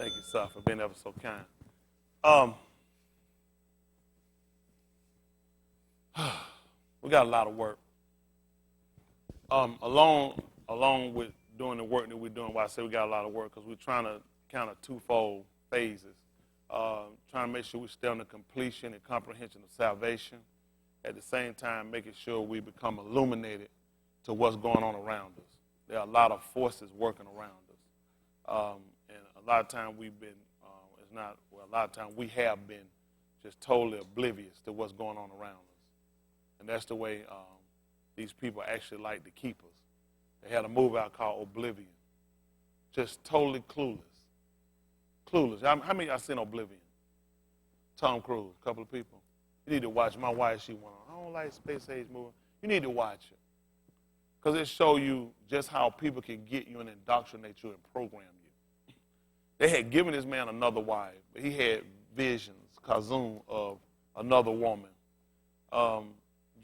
Thank you, sir, for being ever so kind. Um, we got a lot of work. Along with doing the work that we're doing, why I say we got a lot of work, because we're trying to kind of twofold phases. Trying to make sure we stay on the completion and comprehension of salvation. At the same time, making sure we become illuminated to what's going on around us. There are a lot of forces working around us. And a lot of times we've been, a lot of times we have been just totally oblivious to what's going on around us. And that's the way these people actually like to keep us. They had a movie out called Oblivion. Just totally clueless. Clueless. How many of y'all seen Oblivion? Tom Cruise, a couple of people. You need to watch. My wife, she went on. I don't like space age movies. You need to watch it. Because it shows you just how people can get you and indoctrinate you and program you. They had given this man another wife, but he had visions, Kazun, of another woman.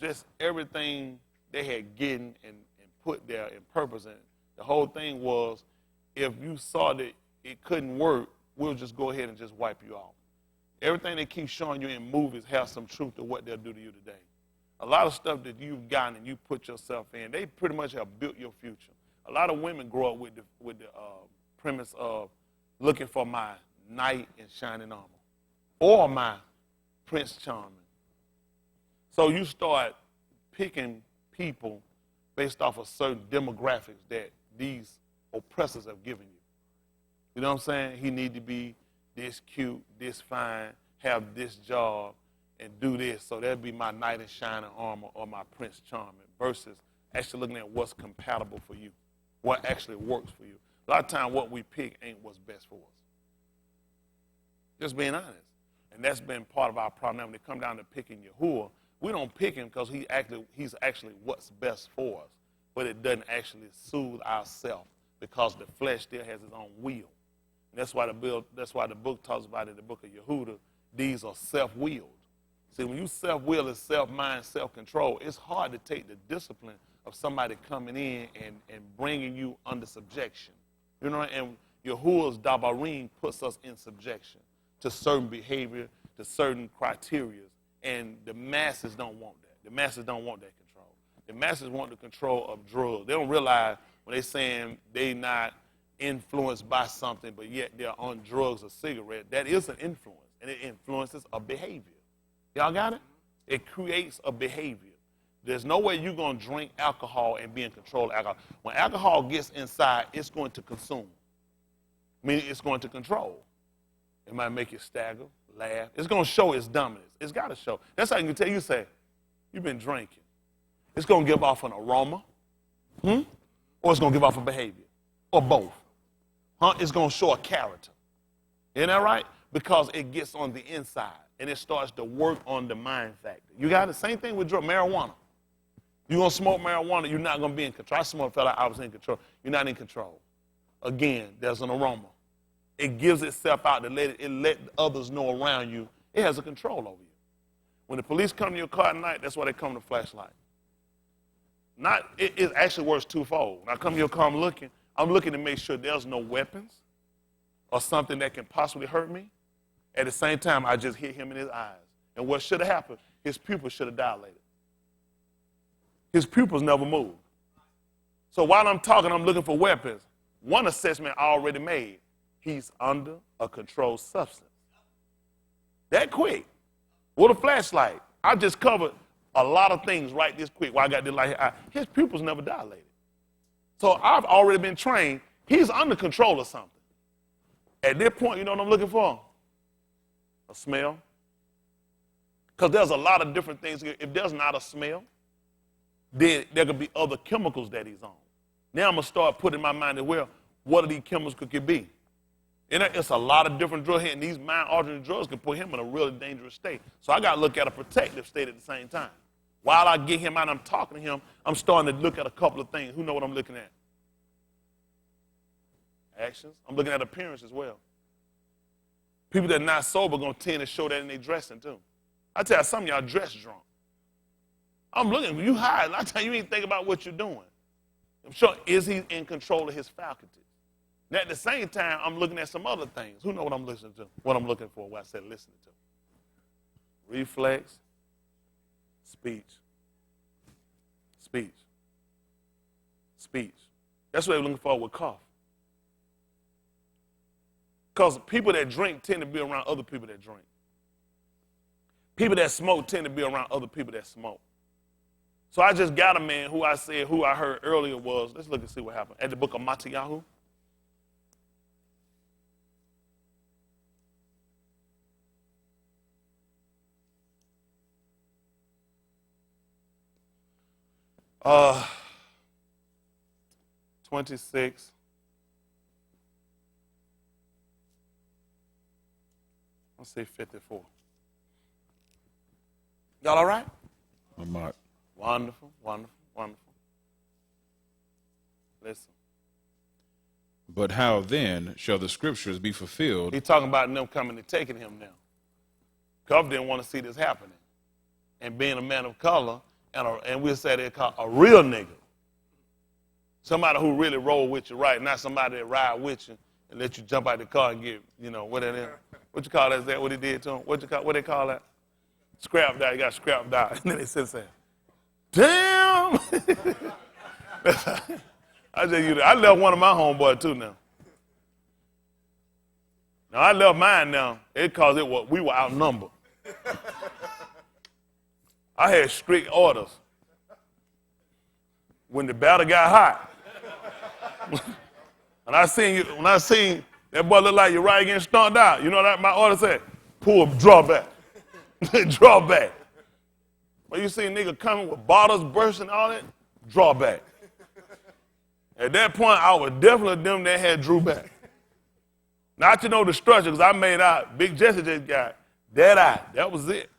Just everything they had gotten and put there in purpose. And the whole thing was, if you saw that it couldn't work, we'll just go ahead and just wipe you off. Everything they keep showing you in movies has some truth to what they'll do to you today. A lot of stuff that you've gotten and you put yourself in, they pretty much have built your future. A lot of women grow up with the premise of looking for my knight in shining armor or my Prince Charming. So you start picking people based off of certain demographics that these oppressors have given you. You know what I'm saying? He need to be this cute, this fine, have this job, and do this. So that'd be my knight in shining armor or my Prince Charming versus actually looking at what's compatible for you, what actually works for you. A lot of times what we pick ain't what's best for us. Just being honest. And that's been part of our problem. Now, when it comes down to picking Yahuwah, we don't pick him because he's actually what's best for us, but it doesn't actually soothe ourselves because the flesh still has its own will. And that's why the book talks about in the book of Yehuda, these are self-willed. See, when you self-will is self-mind, self-control, it's hard to take the discipline of somebody coming in and bringing you under subjection. You know, and Yahuwah's Dabarim puts us in subjection to certain behavior, to certain criteria, and the masses don't want that. The masses don't want that control. The masses want the control of drugs. They don't realize when they're saying they're not influenced by something, but yet they're on drugs or cigarette, that is an influence, and it influences a behavior. Y'all got it? It creates a behavior. There's no way you're going to drink alcohol and be in control of alcohol. When alcohol gets inside, it's going to consume, meaning it's going to control. It might make you stagger, laugh. It's going to show its dominance. It's got to show. That's how you can tell. You say, you've been drinking. It's going to give off an aroma, or it's going to give off a behavior, or both. It's going to show a character. Isn't that right? Because it gets on the inside, and it starts to work on the mind factor. You got the same thing with marijuana. You're going to smoke marijuana, you're not going to be in control. I smoked, felt like I was in control. You're not in control. Again, there's an aroma. It gives itself out to let others know around you. It has a control over you. When the police come to your car at night, that's why they come to flashlight. It actually works twofold. When I come to your car, I'm looking to make sure there's no weapons or something that can possibly hurt me. At the same time, I just hit him in his eyes. And what should have happened, his pupils should have dilated. His pupils never moved. So while I'm talking, I'm looking for weapons. One assessment I already made. He's under a controlled substance. That quick. With a flashlight. I just covered a lot of things right this quick while I got this light here. His pupils never dilated. So I've already been trained. He's under control of something. At this point, you know what I'm looking for? A smell. Because there's a lot of different things. If there's not a smell, then there could be other chemicals that he's on. Now I'm going to start putting in my mind as well, what are these chemicals could be? And it's a lot of different drugs here, and these mind-altering drugs can put him in a really dangerous state. So I got to look at a protective state at the same time. While I get him out and I'm talking to him, I'm starting to look at a couple of things. Who know what I'm looking at? Actions. I'm looking at appearance as well. People that are not sober are going to tend to show that in their dressing too. I tell you, some of y'all dress drunk. I'm looking, you hide. I tell you, you ain't think about what you're doing. I'm sure, is he in control of his faculties? And at the same time, I'm looking at some other things. Who know what I'm listening to? What I'm looking for, what I said listening to. Reflex, speech. Speech. Speech. That's what we're looking for with cough. Because people that drink tend to be around other people that drink. People that smoke tend to be around other people that smoke. So I just got a man who I heard earlier was, let's look and see what happened, at the book of Matthew. Uh, 26. Let's say 54. Y'all all right? I'm not. Wonderful, wonderful, wonderful. Listen. But how then shall the scriptures be fulfilled? He's talking about them coming and taking him now. Cub didn't want to see this happening. And being a man of color, and we'll say they call a real nigga. Somebody who really roll with you right, not somebody that ride with you and let you jump out the car and get, what that is. What you call that? Is that what he did to him? What they call that? Scrapped out. He got scrapped out. And then they said, damn! I left one of my homeboys too now. Now I left mine now. Because we were outnumbered. I had strict orders. When the battle got hot, when I seen that boy look like you're right getting stomped out, you know what my order said? Draw back. Draw back. When you see a nigga coming with bottles bursting all that, draw back. At that point, I was definitely them that had drew back. Not to know the structure, because I made out, Big Jesse just got dead eye. That was it.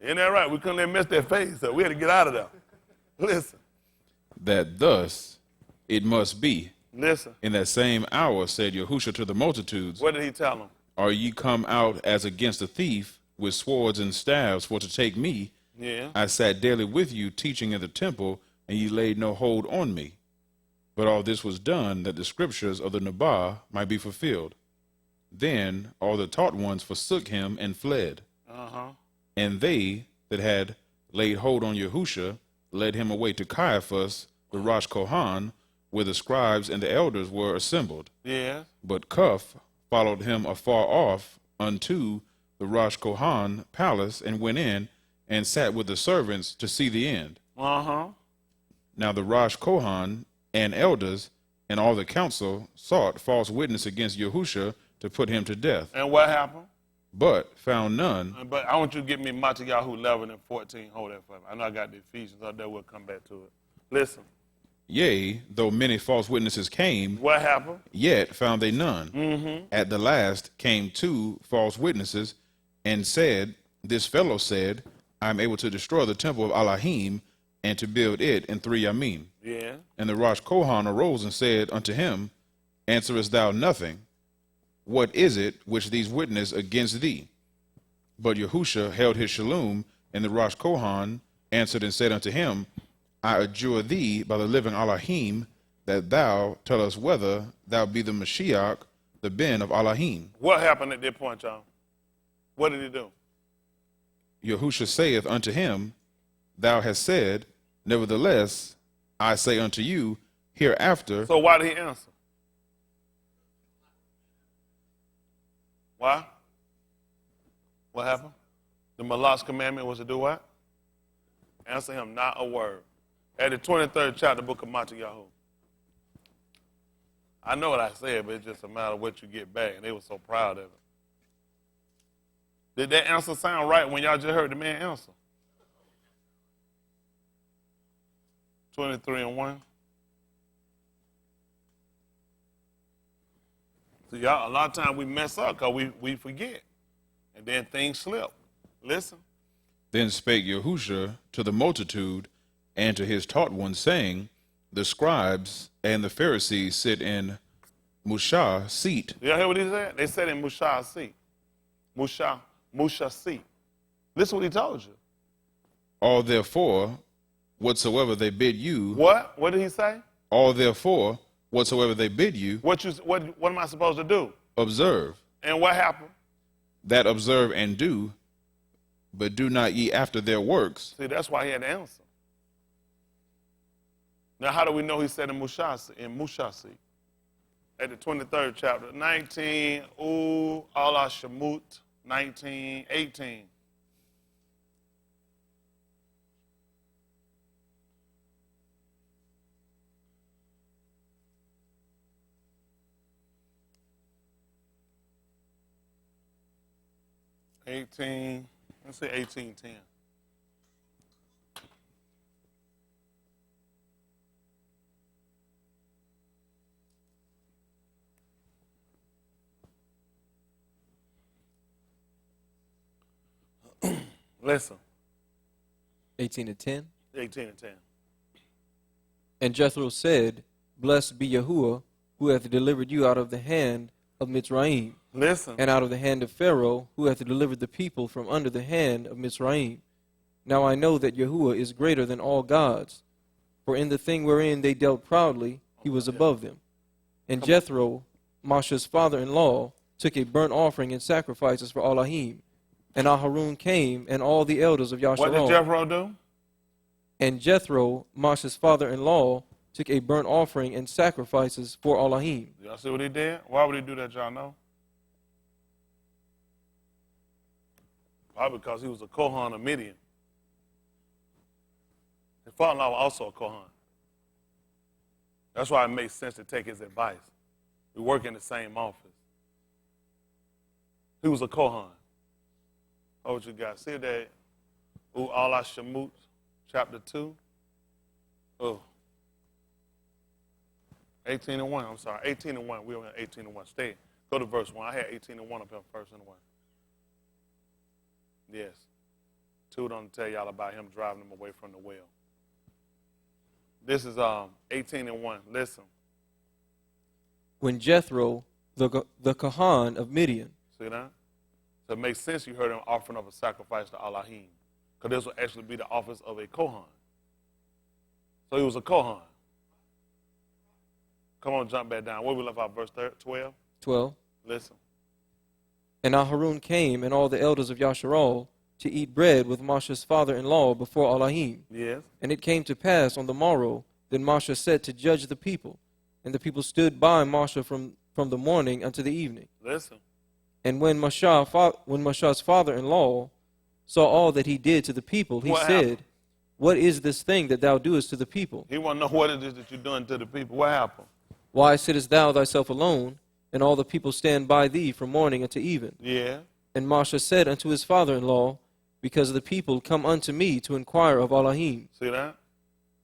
Ain't that right? We couldn't let him miss that face, so we had to get out of there. Listen. That thus it must be. Listen. In that same hour said Yahushua to the multitudes. What did he tell them? Are ye come out as against a thief with swords and staves for to take me? Yeah. I sat daily with you teaching in the temple, and ye laid no hold on me. But all this was done that the scriptures of the Nabah might be fulfilled. Then all the taught ones forsook him and fled. And they that had laid hold on Yahushua led him away to Caiaphas, the Rosh Kohan, where the scribes and the elders were assembled. Yeah. But Cuff followed him afar off unto the Rosh Kohan palace and went in and sat with the servants to see the end. Now the Rosh Kohan and elders and all the council sought false witness against Yahushua to put him to death. And what happened? But found none. But I want you to give me Matthew 11 and 14. Hold that for me. I know I got the Ephesians up there. We'll come back to it. Listen. Yea, though many false witnesses came, what happened? Yet found they none. At the last came 2 false witnesses and said, this fellow said, I am able to destroy the temple of Elohim and to build it in 3 yamim. Yeah. And the Rosh Kohan arose and said unto him, answerest thou nothing? What is it which these witness against thee? But Yahushua held his shalom, and the Rosh Kohan answered and said unto him, I adjure thee by the living Elohim, that thou tell us whether thou be the Mashiach, the Ben of Elohim. What happened at that point, y'all? What did he do? Yahushua saith unto him, thou hast said, nevertheless, I say unto you, hereafter. So why did he answer? Why? What happened? The Malak's commandment was to do what? Answer him not a word. At the 23rd chapter, book of Matthew. I know what I said, but it's just a matter of what you get back. And they were so proud of it. Did that answer sound right when y'all just heard the man answer? 23 and 1. So y'all, a lot of times we mess up because we forget. And then things slip. Listen. Then spake Yahushua to the multitude and to his taught ones, saying, the scribes and the Pharisees sit in Mushah seat. Y'all hear what he said? They said in Mushah seat. Mushah seat. Listen what he told you. All therefore, whatsoever they bid you. What? What did he say? All therefore, whatsoever they bid you, What am I supposed to do? observe. And what happened? That observe and do, but do not ye after their works. See, that's why he had to answer. Now, how do we know he said in Mushasi? At the 23rd chapter, 19, Allah Shamut, 19, 18. Let's say 18:10. Listen. 18:10. 18:10. And Jethro said, Blessed be Yahuwah, who hath delivered you out of the hand of Mitzrayim, Listen. and out of the hand of Pharaoh, who hath delivered the people from under the hand of Mitzrayim. Now I know that Yahuwah is greater than all gods, for in the thing wherein they dealt proudly, he was above them. And Jethro, Moshe's father-in-law, took a burnt offering and sacrifices for Elohim. And Aharon came, and all the elders of Yasharal. What did Jethro do? And Jethro, Moshe's father-in-law, took a burnt offering and sacrifices for Elohim. Y'all see what he did? Why would he do that, y'all know? Probably because he was a Kohan of Midian. His father-in-law was also a Kohan. That's why it makes sense to take his advice. We work in the same office. He was a Kohan. Oh, what you got? See that? Allah Shamut, chapter 2. 18:1. I'm sorry, 18:1. We were in 18:1. Stay. Go to verse 1. I had 18:1 up here first and one. Yes. 2 don't tell y'all about him driving them away from the well. This is 18:1. Listen. When Jethro, the Kohan of Midian, See that? So it makes sense you heard him offering up a sacrifice to Elohim, because this will actually be the office of a Kohan. So he was a Kohan. Come on, jump back down. Where we left out, verse 12? 12. Listen. And Aharon came, and all the elders of Yasharal, to eat bread with Moshe's father-in-law before Elohim. Yes. And it came to pass on the morrow that Moshe set to judge the people. And the people stood by Moshe from the morning unto the evening. Listen. And when Moshe's father-in-law saw all that he did to the people, he said, What is this thing that thou doest to the people? He want to know what it is that you're doing to the people. What happened? Why sittest thou thyself alone, and all the people stand by thee from morning unto even? Yeah. And Moshe said unto his father-in-law, Because the people come unto me to inquire of Elohim. See that?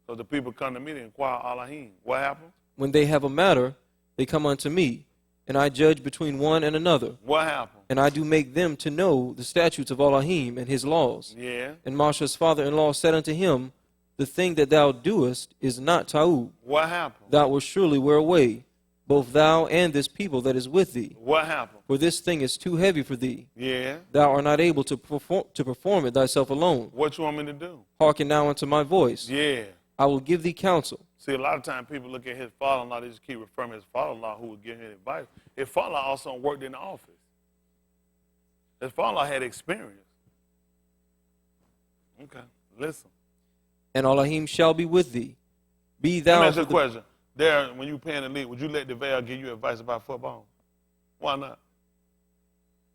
So the people come to me to inquire Elohim. What happened? When they have a matter, they come unto me, and I judge between one and another. What happened? And I do make them to know the statutes of Elohim and his laws. Yeah. And Moshe's father-in-law said unto him, The thing that thou doest is not ta'ub. What happened? Thou wilt surely wear away, both thou and this people that is with thee. What happened? For this thing is too heavy for thee. Yeah. Thou art not able to perform it thyself alone. What you want me to do? Hearken now unto my voice. Yeah. I will give thee counsel. See, a lot of times people look at his father-in-law, they just keep referring to his father-in-law who would give him advice. His father-in-law also worked in the office. His father-in-law had experience. Okay, listen. And Elohim shall be with thee. Be Let thou me ask you a question. There, when you paying the league, would you let DeVale give you advice about football? Why not?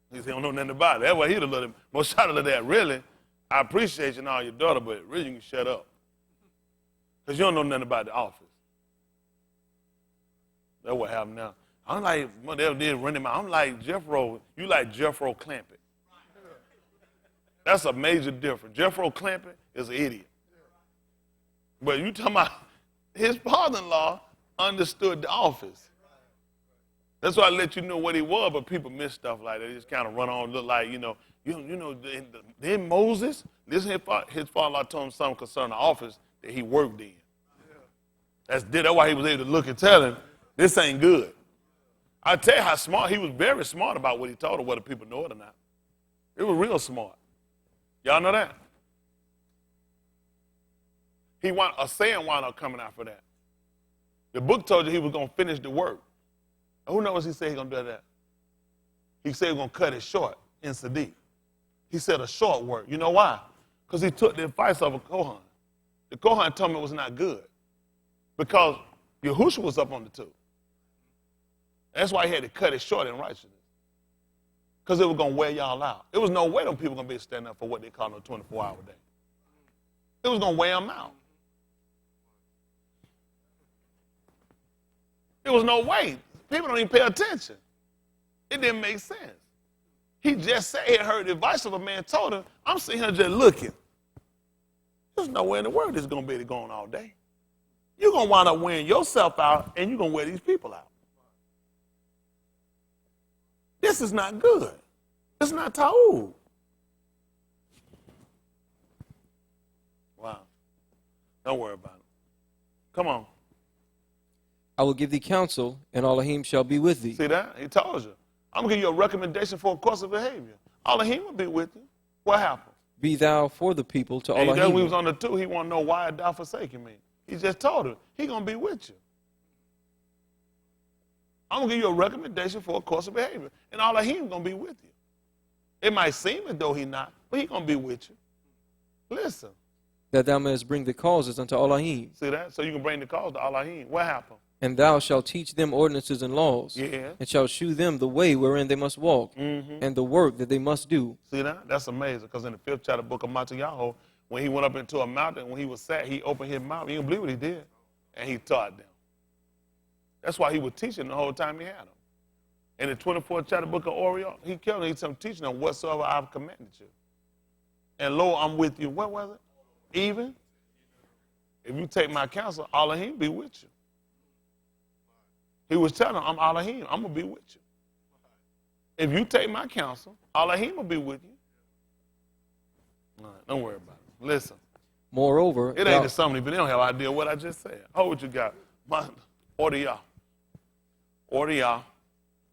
He said, he don't know nothing about it. That's why he'd have let him. Most shout out to that. Really, I appreciate you and all your daughter, but really you can shut up. Because you don't know nothing about the office. That's what happened now. I'm like, when they did run him out, I'm like, Jeffro, you like Jeffro Clampett. That's a major difference. Jeffro Clampett is an idiot. But you talking about his father-in-law understood the office. That's why I let you know what he was, but people miss stuff like that. They just kind of run on, look like, then Moses, his father-in-law told him something concerning the office that he worked in. That's why he was able to look and tell him, this ain't good. I tell you how smart, he was very smart about what he told her, whether people know it or not. It was real smart. Y'all know that? A saying wound up coming out for that. The book told you he was going to finish the work. Who knows he said he's going to do that? He said he's going to cut it short in Sadiq. He said a short work. You know why? Because he took the advice of a Kohan. The Kohan told him it was not good. Because Yahushua was up on the two. That's why he had to cut it short in righteousness. Because it was going to wear y'all out. There was no way them people going to be standing up for what they call a 24-hour day. It was going to wear them out. There was no way. People don't even pay attention. It didn't make sense. He just said he heard the advice of a man told him, I'm sitting here just looking. There's nowhere in the world this is going to be going all day. You're going to wind up wearing yourself out, and you're going to wear these people out. This is not good. It's not ta'ud. Wow. Don't worry about it. Come on. I will give thee counsel, and Elohim shall be with thee. See that? He told you. I'm going to give you a recommendation for a course of behavior. Elohim will be with you. What happened? Be thou for the people to And then when he was Elohim. on the two, he want to know why thou forsaking me. He just told him, he going to be with you. I'm going to give you a recommendation for a course of behavior. And Elohim going to be with you. It might seem as though he not, but he going to be with you. Listen. That thou mayest bring the causes unto Elohim. See that? So you can bring the cause to Elohim. What happened? And thou shalt teach them ordinances and laws. Yeah. And shalt shew them the way wherein they must walk, and the work that they must do. See that? That's amazing. Because in the 5th chapter book of Matthew, when he went up into a mountain, when he was sad, he opened his mouth. You can believe what he did. And he taught them. That's why he was teaching the whole time he had them. In the 24th chapter book of Oriel, he kept them, he teaching them whatsoever I've commanded you. And lo, I'm with you. What was it? Even if you take my counsel, Elohim be with you. He was telling them, I'm Elohim. I'm going to be with you. If you take my counsel, Elohim will be with you. All right, don't worry about it. Listen. Moreover, It ain't the summary, but they don't have an idea what I just said. Oh, what you got? Order Y'all,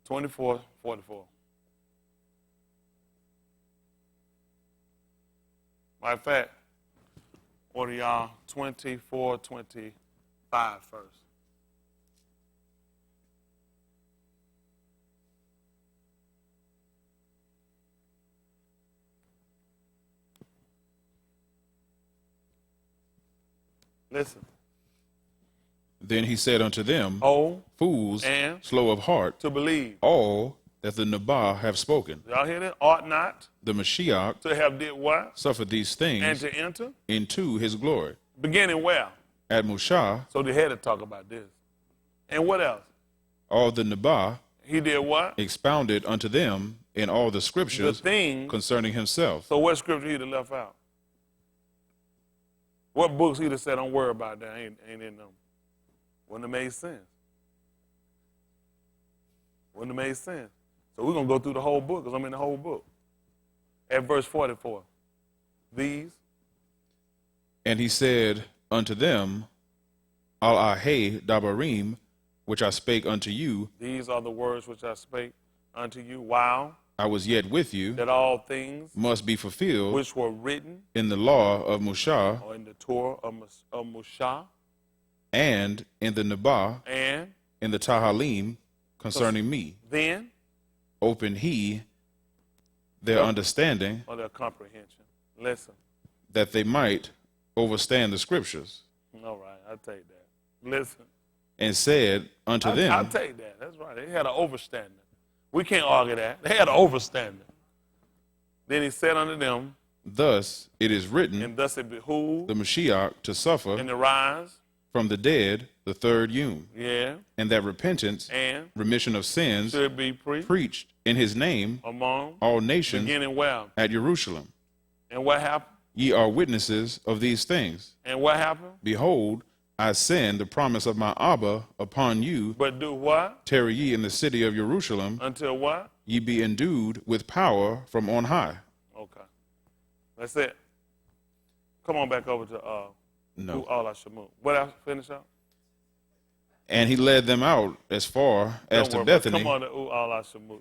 24:44. Matter of fact, order y'all 24:25 first. Listen. Then he said unto them, Oh, fools, and slow of heart, to believe. all that the Nabah have spoken. Y'all hear that? Ought not The Mashiach to have did what? suffered these And things to enter? into his glory. Beginning where? At Mushah, So they had to talk about this. And what else? all the Nabah He did what? expounded unto them in all the The scriptures things. concerning himself. So what scripture he'd have left out? What books he'd have said, don't worry about that, ain't in them. Wouldn't have made sense. Wouldn't have made sense. So we're going to go through the whole book because I'm in the whole book. At verse 44. These. And he said unto them, Al-Ahe Dabarim, which I spake unto you, These are the words which I spake unto you while I was yet with you, that all things must be fulfilled which were written in the law of Mushah or in the Torah of Mushah and in the Nabah, and in the Tahalim concerning me. then Open he their understanding, or their comprehension. Listen. that they might overstand the scriptures. All right, I'll take that. Listen. And said unto I'll them, take that. That's right. They had an overstanding. We can't argue that. They had an overstanding. Then he said unto them, Thus it is written, and thus it behooved the Mashiach to in suffer the rise, from the dead the third yom, yeah, and that repentance, and remission of sins, should be preached preached in his name among all nations beginning well. at Jerusalem. And what happened? Ye are witnesses of these things. And what happened? Behold, I send the promise of my Abba upon you. But do what? Tarry ye in the city of Jerusalem, Until what? ye be endued with power from on high. Okay. That's it. Come on back over to No. Allah Shamu. What else? Finish up? And he led them out as far as Don't to worry about it. Bethany. Come on to Allah Shamu.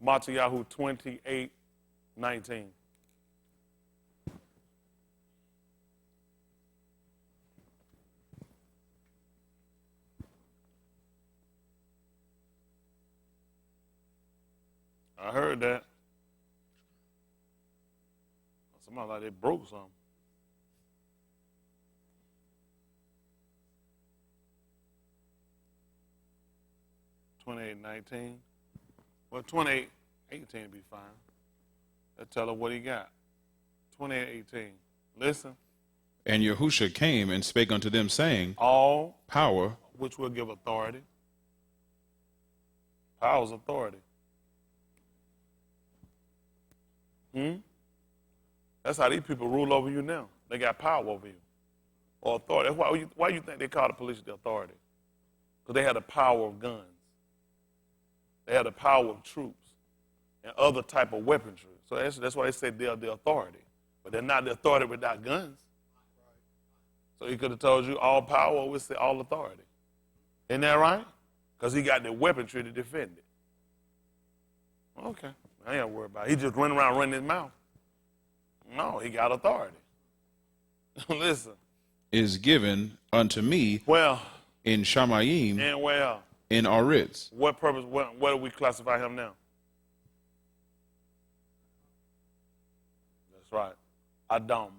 Matthew 28:19. I heard that. Somebody like they broke something. $28.19. Well, 28.18 be fine. Let's tell her what he got. 28.18. Listen. And Yahusha came and spake unto them, saying, All power, which will give authority. Power is authority. That's how these people rule over you now. They got power over you. Or authority. That's why you think they call the police the authority? Because they had the power of guns. They had the power of troops and other type of weaponry. So that's why they say they're the authority. But they're not the authority without guns. So he could have told you all power, we say all authority. Isn't that right? Because he got the weaponry to defend it. Okay. I ain't worried about it. He just running around running his mouth. No, he got authority. Listen. is given unto me Well, in Shamayim and well, in Aritz. what purpose, what do we classify him now? That's right. Adam.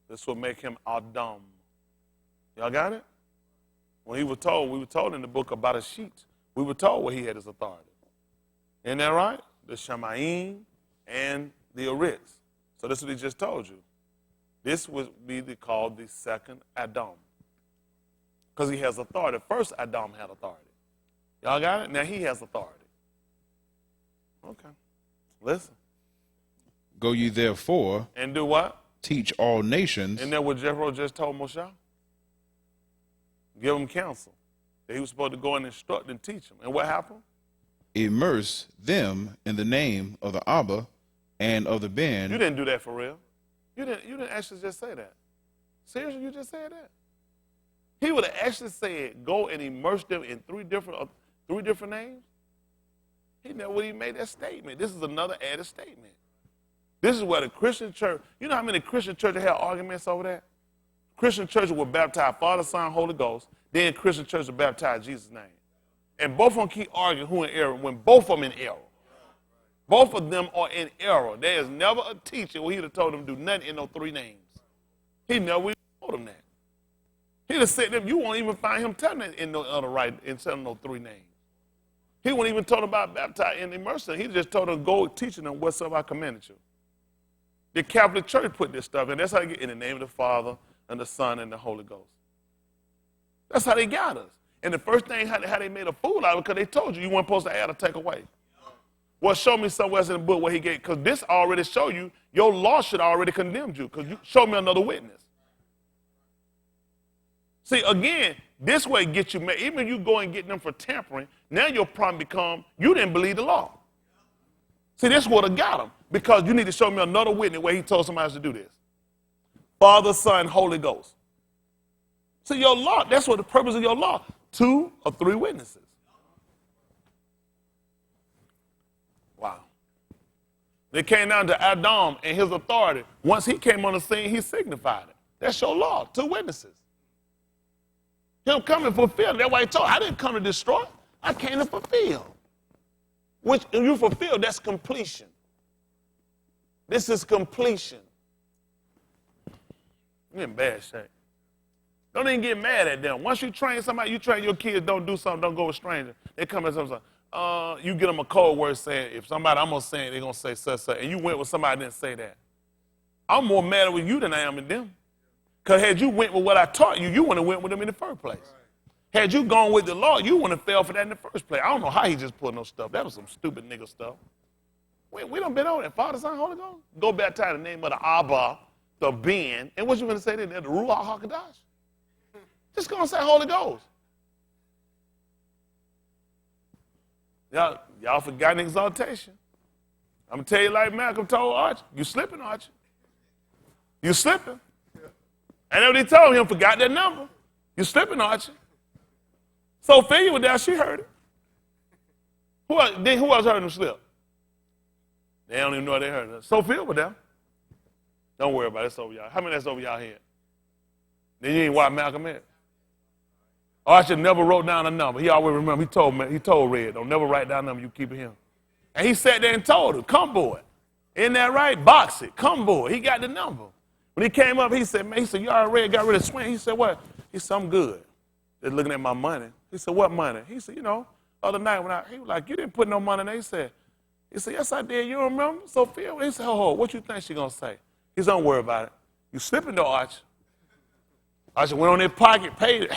This will make him Adam. Y'all got it? When we were told in the book about a sheet, we were told where he had his authority. Isn't that right? The Shamayim and the Aritz. So this is what he just told you. This would be called the second Adam. Because he has authority. First Adam had authority. Y'all got it? Now he has authority. Okay. Listen. Go ye therefore, And do what? teach all nations. Isn't that what Jethro just told Moshe? Give him counsel. That he was supposed to go and instruct and teach him. And what happened? Immerse them in the name of the Abba and of the Ben. You didn't do that for real. You didn't actually just say that. Seriously, you just said that? He would have actually said, go and immerse them in three different names? He never would have made that statement. This is another added statement. This is where the Christian church, you know how many Christian churches have arguments over that? Christian churches will baptize Father, Son, Holy Ghost. Then Christian churches will baptize Jesus' name. And both of them keep arguing who in error when both of them in error. Both of them are in error. There is never a teacher where he'd have told them to do nothing in those three names. He never told them that. He'd have said them, you won't even find him telling it in no other right in telling those three names. He wouldn't even told them about baptizing and immersing. He just told them go teaching them whatsoever I commanded you. The Catholic Church put this stuff in. That's how they get in the name of the Father and the Son and the Holy Ghost. That's how they got us. And the first thing, how they made a fool out of it, because they told you weren't supposed to add or take away. Well, show me somewhere else in the book where he gave, because this already show you, your law should already condemn you, because you show me another witness. See, again, this way gets you mad. Even if you go and get them for tampering, now your problem become, you didn't believe the law. See, this would have got them, because you need to show me another witness where he told somebody else to do this. Father, Son, Holy Ghost. See, your law, that's what the purpose of your law. 2 or 3 witnesses. Wow. It came down to Adam and his authority. Once he came on the scene, he signified it. That's your law, 2 witnesses. He'll come and fulfill. That's why he told, I didn't come to destroy. I came to fulfill. Which you fulfill, that's completion. This is completion. You're in bad shape. Don't even get mad at them. Once you train somebody, you train your kids, don't do something, don't go with strangers. They come and say, you get them a code word saying, if somebody, I'm going to say it, they're going to say such, and you went with somebody that didn't say that. I'm more mad with you than I am with them. Because had you went with what I taught you, you wouldn't have went with them in the first place. Right. Had you gone with the law, you wouldn't have fell for that in the first place. I don't know how he just pulled no stuff. That was some stupid nigga stuff. We done been on that. Father, Son, Holy Ghost. Go baptize in the name of the Abba, the Ben. And what you going to say then? The Ruach HaKodesh. Just going to say Holy Ghost. Y'all forgot exaltation. I'm going to tell you like Malcolm told Archie. You slipping, Archie. You slipping. And then they told him, forgot that number. You slipping, Archie. Sophia was there, she heard it. Who else heard him slip? They don't even know they heard it. Sophia was there. Don't worry about it, it's over y'all. How many that's over y'all head? Then you ain't watch Malcolm X. Archie never wrote down a number. He always remember, he told Red, don't never write down a number, you keep it him. And he sat there and told her, come boy. Isn't that right? Box it. Come boy. He got the number. When he came up, he said, man, he said, you already got rid of swing. He said, what? He said, I'm good. They're looking at my money. He said, what money? He said, you know, the other night when he was like, you didn't put no money in there. He said, yes, I did. You don't remember? Sophia? He said, oh, what you think she going to say? He said, don't worry about it. You slipping though, Archie. Archie went on his pocket, paid it,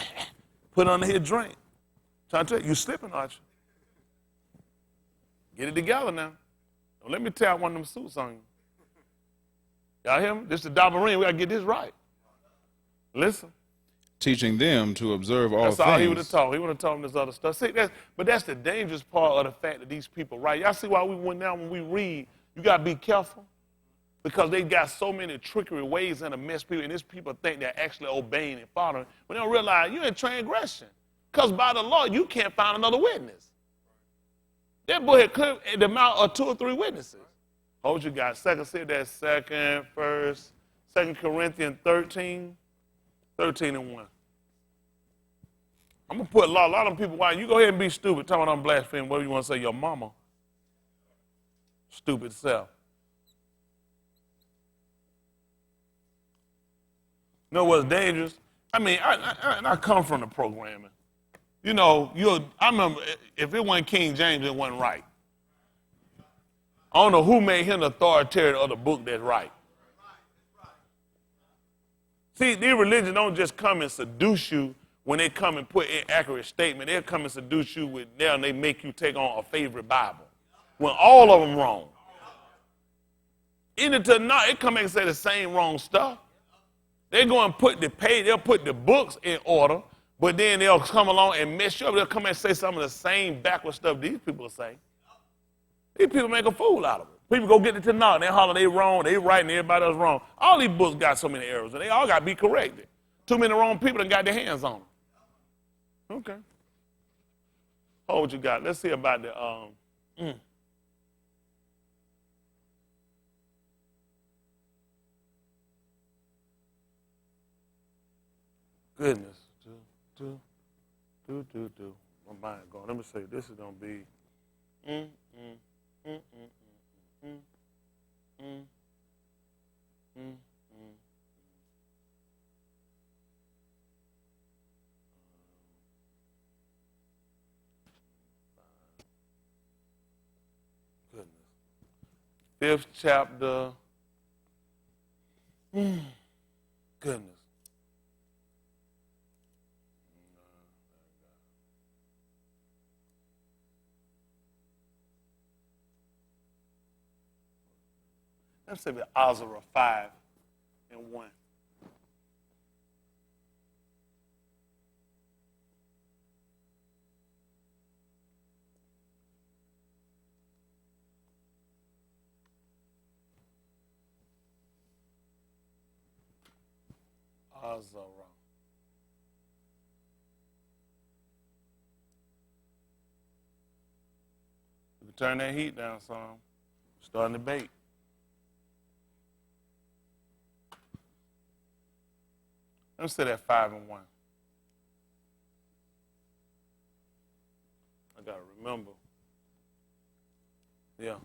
put it under his drink. Trying to tell you, you slipping, Archie. Get it together now. Don't let me tear out one of them suits on you. Y'all hear me? This is the Dabarine. We got to get this right. Listen. Teaching them to observe all That's things. all he would have taught. He would have taught them this other stuff. See, but that's the dangerous part of the fact that these people, right? Y'all see why we went down when we read, you got to be careful. Because they got so many trickery ways in to mess people, and these people think they're actually obeying and following. But they don't realize you're in transgression. Because by the law, you can't find another witness. That boy had cleared the mouth of 2 or 3 witnesses. Hold you got. See that second, first, 2 Corinthians 13 and 1. I'm going to put a lot of them people, why you go ahead and be stupid, talking about I'm blaspheming, whatever you want to say, your mama. Stupid self. You know what's dangerous? I mean, I come from the programming. You know, I remember if it wasn't King James, it wasn't right. I don't know who made him the authoritative of the book that's right. See, these religions don't just come and seduce you when they come and put in accurate statement. They'll come and seduce you with now and they make you take on a favorite Bible. When all of them wrong. Either to not, it come and say the same wrong stuff. They're going to put they'll put the books in order, but then they'll come along and mess you up. They'll come and say some of the same backward stuff these people are saying. These people make a fool out of it. People go get it to knock. They holler they wrong, they right, and everybody else wrong. All these books got so many errors, and they all got to be corrected. Too many wrong people done got their hands on them. Okay. Oh, what you got? Let's see about the goodness. Do. My mind going. Let me see. This is gonna be. Goodness. 5th chapter. Goodness. Let's say the Azara 5 and 1. Azara. You can turn that heat down some. Starting to bake. Let me say that 5 and 1. I gotta remember. Yeah.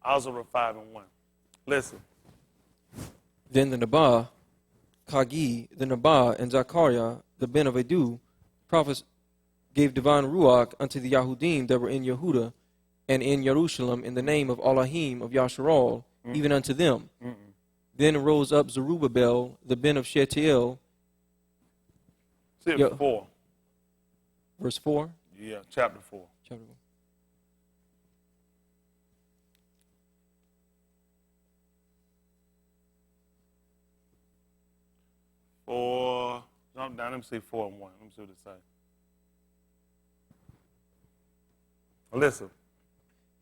Azara 5 and 1. Listen. Then the Nabah, Kagi, the Nabah, and Zachariah, the Ben of Adu, prophets, gave divine ruach unto the Yahudim that were in Yehuda and in Jerusalem in the name of Elohim of Yasharal, even unto them. Then rose up Zerubbabel, the Ben of Shealtiel. See it 4. Verse 4? Yeah, chapter 4. Chapter 4. Jump down. Let me see 4 and 1. Let me see what it says. Listen.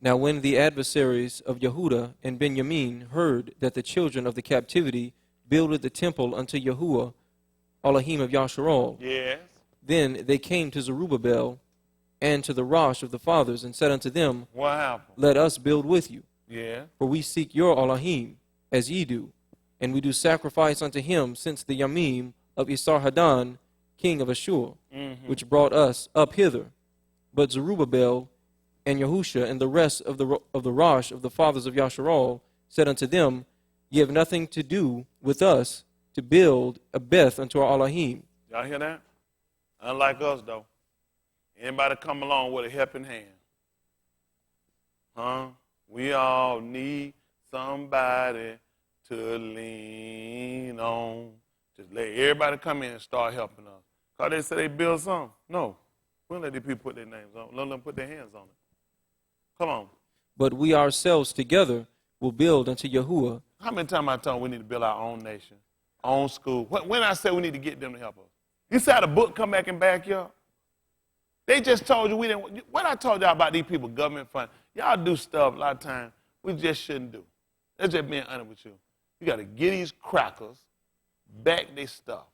Now when the adversaries of Yehuda and Benjamin heard that the children of the captivity builded the temple unto Yahuwah, Elohim of Yasharal, Yes. then they came to Zerubbabel and to the Rosh of the fathers and said unto them, What happened? let us build with you. Yeah. For we seek your Elohim, as ye do, and we do sacrifice unto him since the Yamim of Esarhaddon, king of Ashur, which brought us up hither. But Zerubbabel And Yahusha and the rest of the Rosh of the fathers of Yasharal said unto them, Ye have nothing to do with us to build a Beth unto our Elohim. Y'all hear that? Unlike us, though. Anybody come along with a helping hand? Huh? We all need somebody to lean on. Just let everybody come in and start helping us. Because they say they build something. No. We don't let these people put their names on it. Let them put their hands on it. Come on. But we ourselves together will build unto Yahuwah. How many times I tell them we need to build our own nation, our own school? When I say we need to get them to help us? You see how the book come back and back you up? They just told you we didn't. What I told y'all about these people, government fund, y'all do stuff a lot of times we just shouldn't do. That's just being honest with you. You got to get these crackers back their stuff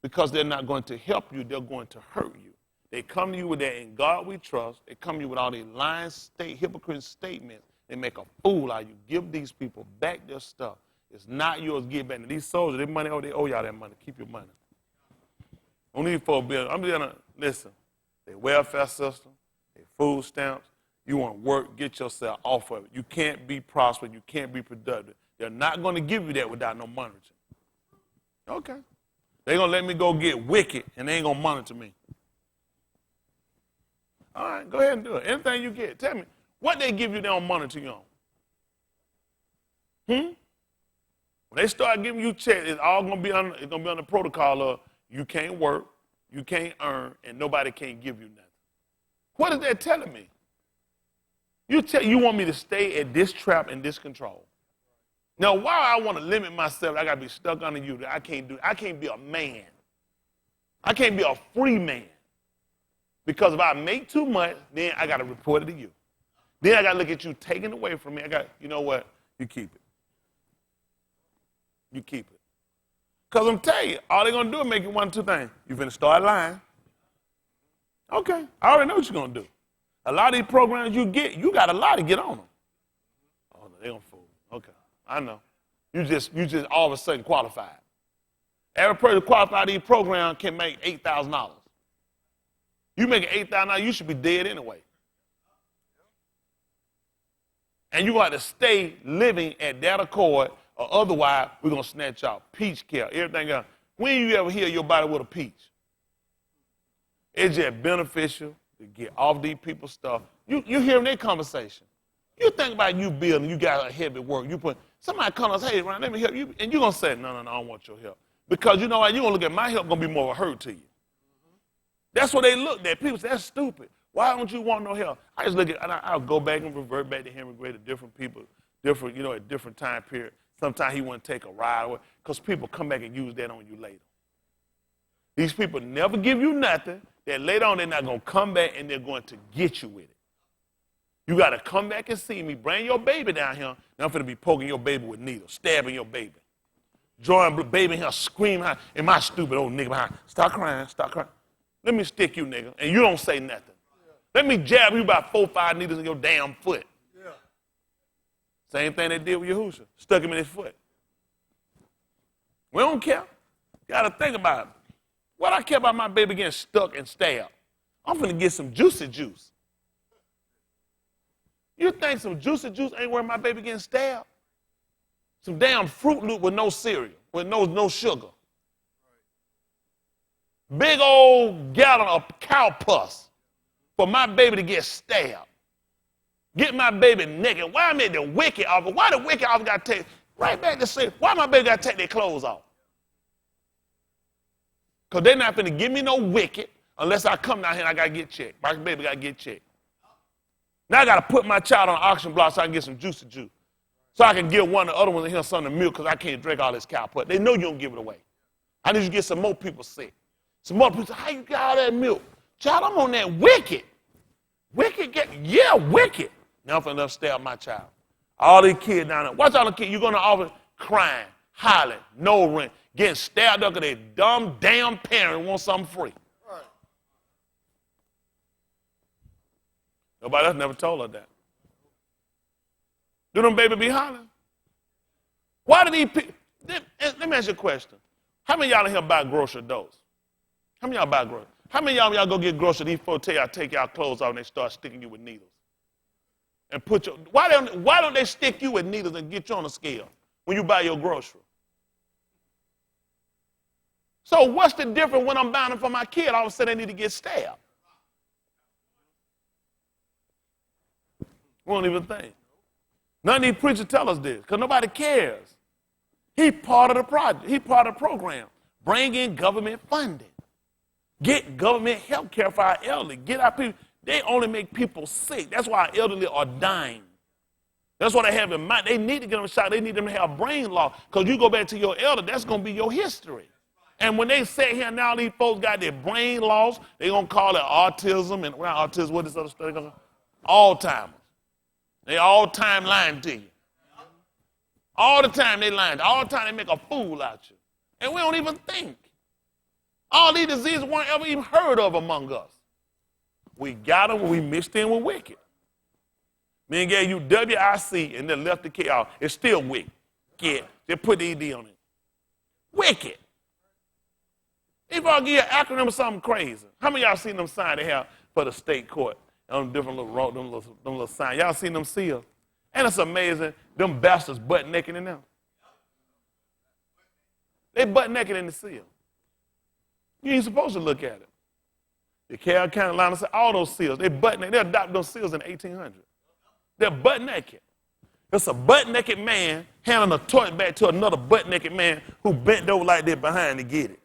because they're not going to help you. They're going to hurt you. They come to you with that "in God we trust." They come to you with all these lying, hypocrite statements. They make a fool out of you. Give these people back their stuff. It's not yours. Give back. These soldiers, their money, they owe y'all that money. Keep your money. Only for a bill. I'm just gonna listen. Their welfare system, their food stamps. You want to work, get yourself off of it. You can't be prosperous. You can't be productive. They're not going to give you that without no monitoring. Okay. They're going to let me go get wicked, and they ain't going to monitor me. All right, go ahead and do it. Anything you get, tell me. What they give you, they don't monitor you on. When they start giving you checks, it's all going to be on the protocol of you can't work, you can't earn, and nobody can give you nothing. What is that telling me? You want me to stay at this trap and this control. Now, why I want to limit myself, I got to be stuck under you. I can't be a man. I can't be a free man. Because if I make too much, then I got to report it to you. Then I got to look at you taking it away from me. You know what? You keep it. You keep it. Because I'm telling you, all they're going to do is make you one or two things. You're going to start lying. Okay, I already know what you're going to do. A lot of these programs you get, you got a lot to get on them. Oh, no, they don't fool. Okay, I know. You just all of a sudden qualified. Every person qualified these programs can make $8,000. You make $8,000, you should be dead anyway. And you got to stay living at that accord, or otherwise we're going to snatch out peach care, everything else. When you ever heal your body with a peach? It's just beneficial to get off these people's stuff. You hearing their conversation. You think about you building, you got a heavy work. Somebody comes, hey, Ron, let me help you. And you're going to say, no, I don't want your help. Because you know what? You're going to look at my help going to be more of a hurt to you. That's what they looked at. People say, that's stupid. Why don't you want no help? I just look at, and I'll go back and revert back to Henry Gray to different people, at different time period. Sometimes he wouldn't take a ride away because people come back and use that on you later. These people never give you nothing that later on they're not going to come back and they're going to get you with it. You got to come back and see me. Bring your baby down here. And I'm going to be poking your baby with needles, stabbing your baby. Drawing the baby here, screaming, and my stupid old nigga behind. Stop crying, stop crying. Let me stick you, nigga, and you don't say nothing. Let me jab you about 4 or 5 needles in your damn foot. Yeah. Same thing they did with Yahusha. Stuck him in his foot. We don't care. You got to think about it. What I care about my baby getting stuck and stabbed? I'm finna get some juicy juice. You think some juicy juice ain't worth my baby getting stabbed? Some damn Fruit Loop with no cereal, with no sugar. Big old gallon of cow pus for my baby to get stabbed. Get my baby naked. Why am I the wicked officer? Why the wicked officer got to take, right back to say, why my baby got to take their clothes off? Because they're not going to give me no wicked unless I come down here and I got to get checked. My baby got to get checked. Now I got to put my child on an auction block so I can get some juicy juice. So I can give one of the other ones in here some of the milk because I can't drink all this cow put. They know you don't give it away. I need you to get some more people sick. Some more people say, how you got all that milk? Child, I'm on that wicked. Wicked? Wicked. Now I'm finna stab my child. All these kids down there. Watch all the kids. You're going to office crying, hollering, no rent, getting stabbed up because their dumb, damn parent wants something free. Right. Nobody else never told her that. Do them baby be hollering? Why do these people? Let me ask you a question. How many of y'all in here buy grocery dose? How many of y'all buy grocery? How many of y'all go get grocery, these folks tell y'all take y'all clothes off and they start sticking you with needles? and put your, why don't they stick you with needles and get you on a scale when you buy your grocery? So what's the difference when I'm buying them for my kid? All of a sudden they need to get stabbed. We don't even think. None of these preachers tell us this because nobody cares. He part of the project. He part of the program. Bring in government funding. Get government health care for our elderly. Get our people. They only make people sick. That's why our elderly are dying. That's what they have in mind. They need to get them shot. They need them to have brain loss. Because you go back to your elder, that's going to be your history. And when they sit here now, these folks got their brain loss, they're going to call it autism. And not autism, what is this other stuff? Alzheimer's. They all time lying to you. All the time they lying. All the time they make a fool out you. And we don't even think. All these diseases weren't ever even heard of among us. We got them when we mixed in with wicked. Then gave you WIC and then left the K out. It's still wicked. Get. Just put the ED on it. Wicked. If I give you an acronym or something crazy. How many of y'all seen them signs they have for the state court? On different little them little signs. Y'all seen them seals? And it's amazing. Them bastards butt naked in them. They butt naked in the seal. You ain't supposed to look at it. The Carroll County line said all those seals, they butt naked. They adopted those seals in the 1800s. They're butt naked. It's a butt naked man handing a toy back to another butt naked man who bent over like that behind to get it.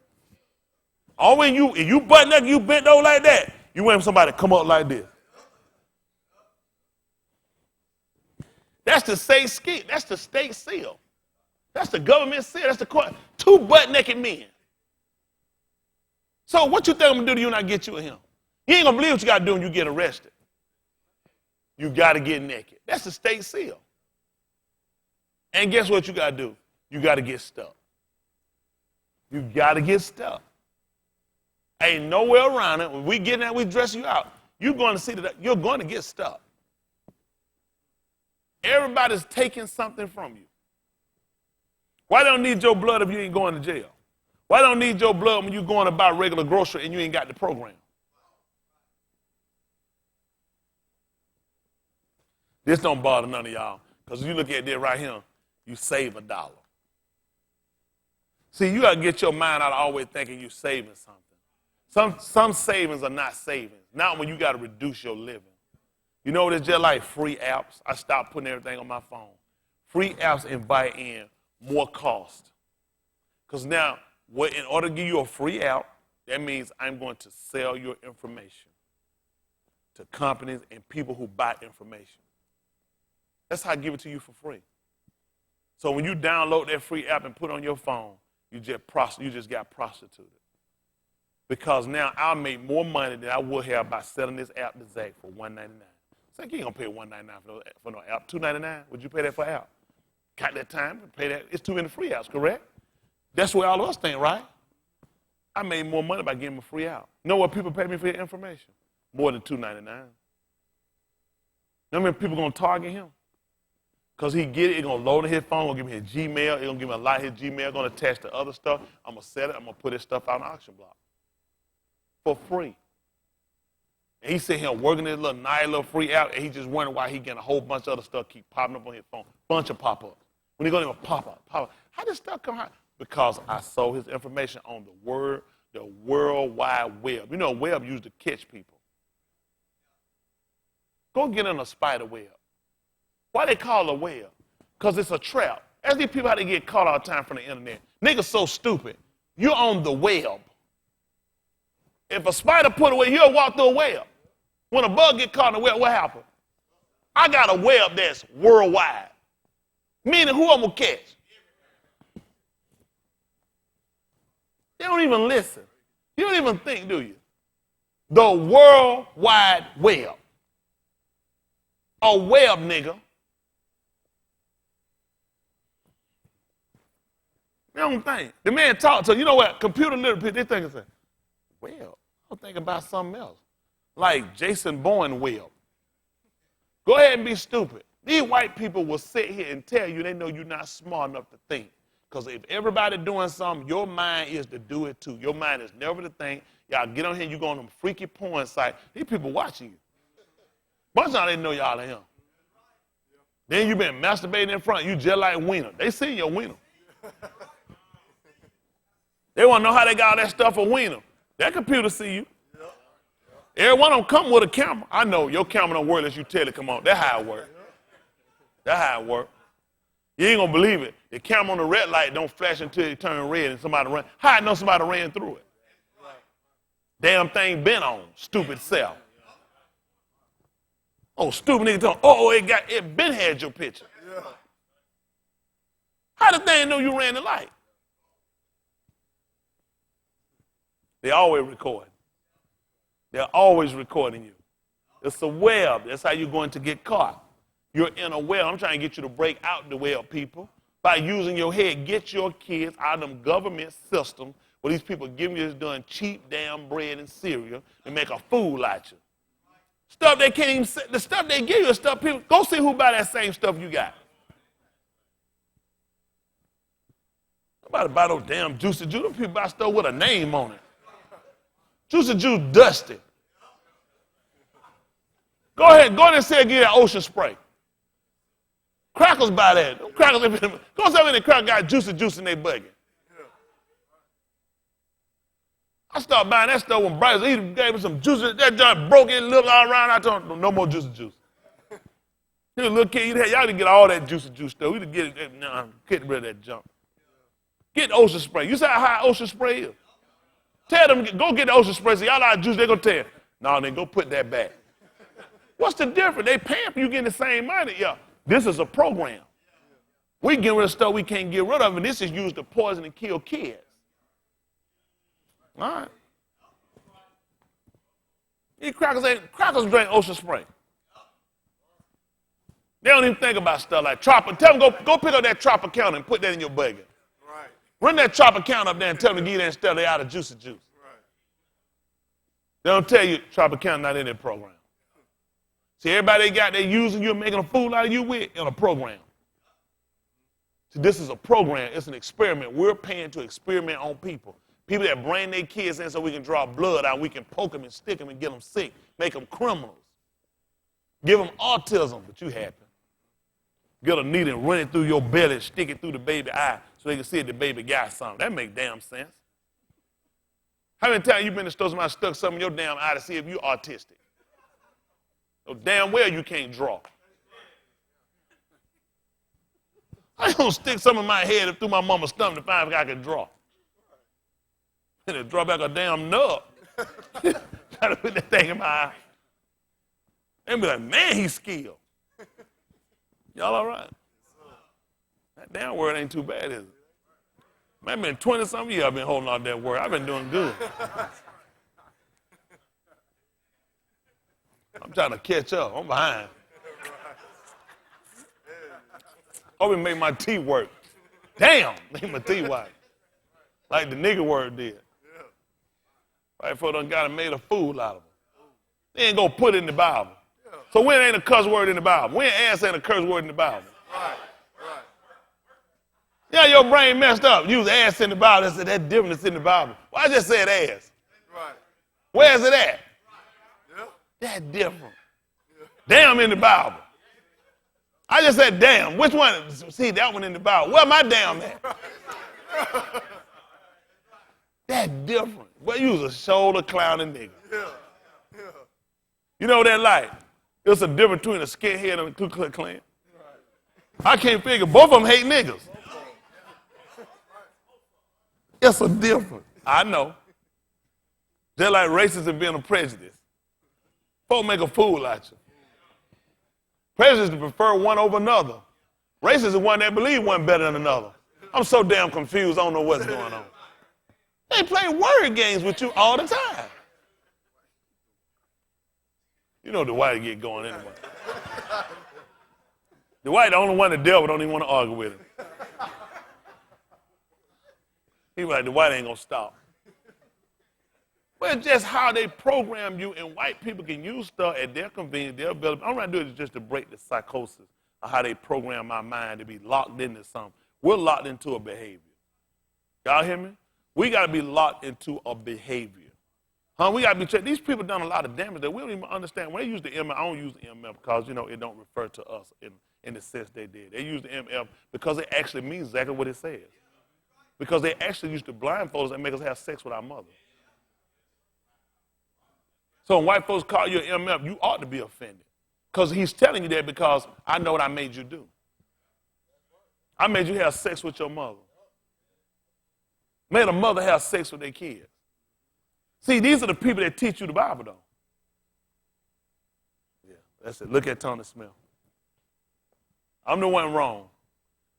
Or when if you butt naked, you bent over like that, you want somebody to come up like this. That's the state ski. That's the state seal. That's the government seal. That's the court. Two butt naked men. So what you think I'm gonna do to you when I get you with him? You ain't gonna believe what you gotta do when you get arrested. You gotta get naked. That's the state seal. And guess what you gotta do? You gotta get stuck. You gotta get stuck. Ain't nowhere around it. When we get in there, we dress you out. You're going to see that you're going to get stuck. Everybody's taking something from you. Why don't need your blood if you ain't going to jail? Why don't need your blood when you're going to buy regular grocery and you ain't got the program? This don't bother none of y'all because you look at this right here, you save $1. See, you got to get your mind out of always thinking you're saving something. Some savings are not savings, not when you got to reduce your living. You know what, it's just like free apps. I stopped putting everything on my phone. Free apps invite in more cost. Because now, in order to give you a free app, that means I'm going to sell your information to companies and people who buy information. That's how I give it to you for free. So when you download that free app and put it on your phone, you just got prostituted. Because now I'll make more money than I would have by selling this app to Zach for $1.99. Zach, you ain't gonna pay $1.99 for no app. $2.99? Would you pay that for an app? Got that time to pay that? It's too many free apps, correct? That's where all of us think, right? I made more money by getting a free app. You know what people pay me for your information? More than $2.99. You know how many people gonna target him? Because he get it, it's gonna load in his phone, gonna give me his Gmail, it's gonna give me a lot of his Gmail, gonna attach to other stuff. I'm gonna sell it, I'm gonna put his stuff out on the auction block. For free. And he's sitting here working this little nice little free app, and he just wondering why he getting a whole bunch of other stuff keep popping up on his phone. Bunch of pop-ups. When he gonna even pop up. How does stuff come out? Because I sold his information on the World Wide Web. You know, web used to catch people. Go get in a spider web. Why they call it a web? Because it's a trap. As these people how they get caught all the time from the internet. Niggas so stupid. You're on the web. If a spider put away, he'll walk through a web. When a bug get caught in a web, what happens? I got a web that's worldwide. Meaning who I'm going to catch? They don't even listen. You don't even think, do you? The World Wide Web. A web, nigga. You don't think. The man talked to, you know what, computer literate, they think, well, I'm thinking about something else. Like Jason Bourne will. Go ahead and be stupid. These white people will sit here and tell you they know you're not smart enough to think. Because if everybody doing something, your mind is to do it too. Your mind is never to think. Y'all get on here, you go on them freaky porn sites. These people watching you. Bunch of y'all didn't know y'all are him. Then you been masturbating in front. You just like Wiener. They see your Wiener. They want to know how they got all that stuff for Wiener. That computer see you. Every one of them come with a camera. I know your camera don't work unless you tell it come on. That's how it works. That's how it works. You ain't gonna believe it. The camera on the red light don't flash until it turn red and somebody run. How I know somebody ran through it? Damn thing been on, stupid self. Oh, stupid nigga talking, it been had your picture. How the thing know you ran the light? They always recording. They're always recording you. It's a web. That's how you're going to get caught. You're in a web. I'm trying to get you to break out the web, people. By using your head, get your kids out of them government systems where these people giving you this done cheap damn bread and cereal and make a fool out you. Stuff they can't even say, the stuff they give you is stuff people, go see who buy that same stuff you got. Nobody buy those damn Juicy Juice. Those people buy stuff with a name on it. Juicy Juice dusty. Go ahead and say give that Ocean Spray. Crackers buy that. Crackers, go say any cracker got Juicy Juice in their bucket. I started buying that stuff when Bryce gave me some juice. That joint broke it, looked all around. I told him, no more Juicy Juice. He was a little kid. Y'all didn't get all that Juicy Juice stuff. We didn't get it. Nah, get rid of that junk. Get the Ocean Spray. You see how high Ocean Spray is? Tell them, go get the Ocean Spray. So y'all out of juice, they're going to tell you. No, then go put that back. What's the difference? They paying for you getting the same money. Yeah, this is a program. We get rid of stuff we can't get rid of, and this is used to poison and kill kids. All right. These crackers drink Ocean Spray. They don't even think about stuff like Tropper. Tell them go pick up that Tropper counter and put that in your bucket. Right. Run that Tropper counter up there and tell them to get that stuff they out of Juicy Juice. Right. They don't tell you Tropper counter not in that program. See, everybody they using you and making a fool out of you with in a program. See, this is a program. It's an experiment. We're paying to experiment on people. People that bring their kids in so we can draw blood out, we can poke them and stick them and get them sick, make them criminals. Give them autism, but you happy. Get a needle and run it through your belly, stick it through the baby eye so they can see if the baby got something. That make damn sense. How many times you been to the store somebody stuck something in your damn eye to see if you autistic? So damn well you can't draw. I don't stick something in my head through my mama's stomach to find if I can draw. And it draw back a damn nub. Try to put that thing in my eye. And be like, man, he's skilled. Y'all all right? That damn word ain't too bad, is it? Man, been 20-something years I've been holding on that word. I've been doing good. I'm trying to catch up. I'm behind. Hope it make my teeth work. Damn, make my teeth white. Like the nigga word did. Right, folks done got and made a fool out of them. They ain't gonna put it in the Bible. So when ain't a cuss word in the Bible? When ass ain't a curse word in the Bible? Right. Yeah, your brain messed up. Use ass in the Bible. I said that difference in the Bible. Well, I just said ass. Right. Where's it at? Yeah. That different. Yeah. Damn in the Bible. I just said damn. Which one? See, that one in the Bible. Where my damn at? That different. Well, you was a shoulder clowning nigga. Yeah. Yeah. You know what that like? There's a difference between a skinhead and a Ku Klux Klan. Right. I can't figure. Both of them hate niggas. It's a difference. I know. Just like racism being a prejudice. Folks make a fool out you. Prejudice to prefer one over another. Racist is one that believe one better than another. I'm so damn confused. I don't know what's going on. They play word games with you all the time. You know the white get going anyway. The white, the only one the devil don't even want to argue with him. He was like, the white ain't gonna stop. Well, it's just how they program you, and white people can use stuff at their convenience, their ability. I'm trying to do it just to break the psychosis of how they program my mind to be locked into something. We're locked into a behavior. Y'all hear me? We got to be locked into a behavior. We got to be checked. These people done a lot of damage that we don't even understand. When they use the ML, I don't use the ML because, it don't refer to us in the sense they did. They used the MF because it actually means exactly what it says. Because they actually used to blindfold us and make us have sex with our mother. So when white folks call you an MF, you ought to be offended. Because he's telling you that because I know what I made you do. I made you have sex with your mother. Made a mother have sex with their kids. See, these are the people that teach you the Bible, though. Yeah, that's it. Look at Tony Smith. I'm the one wrong.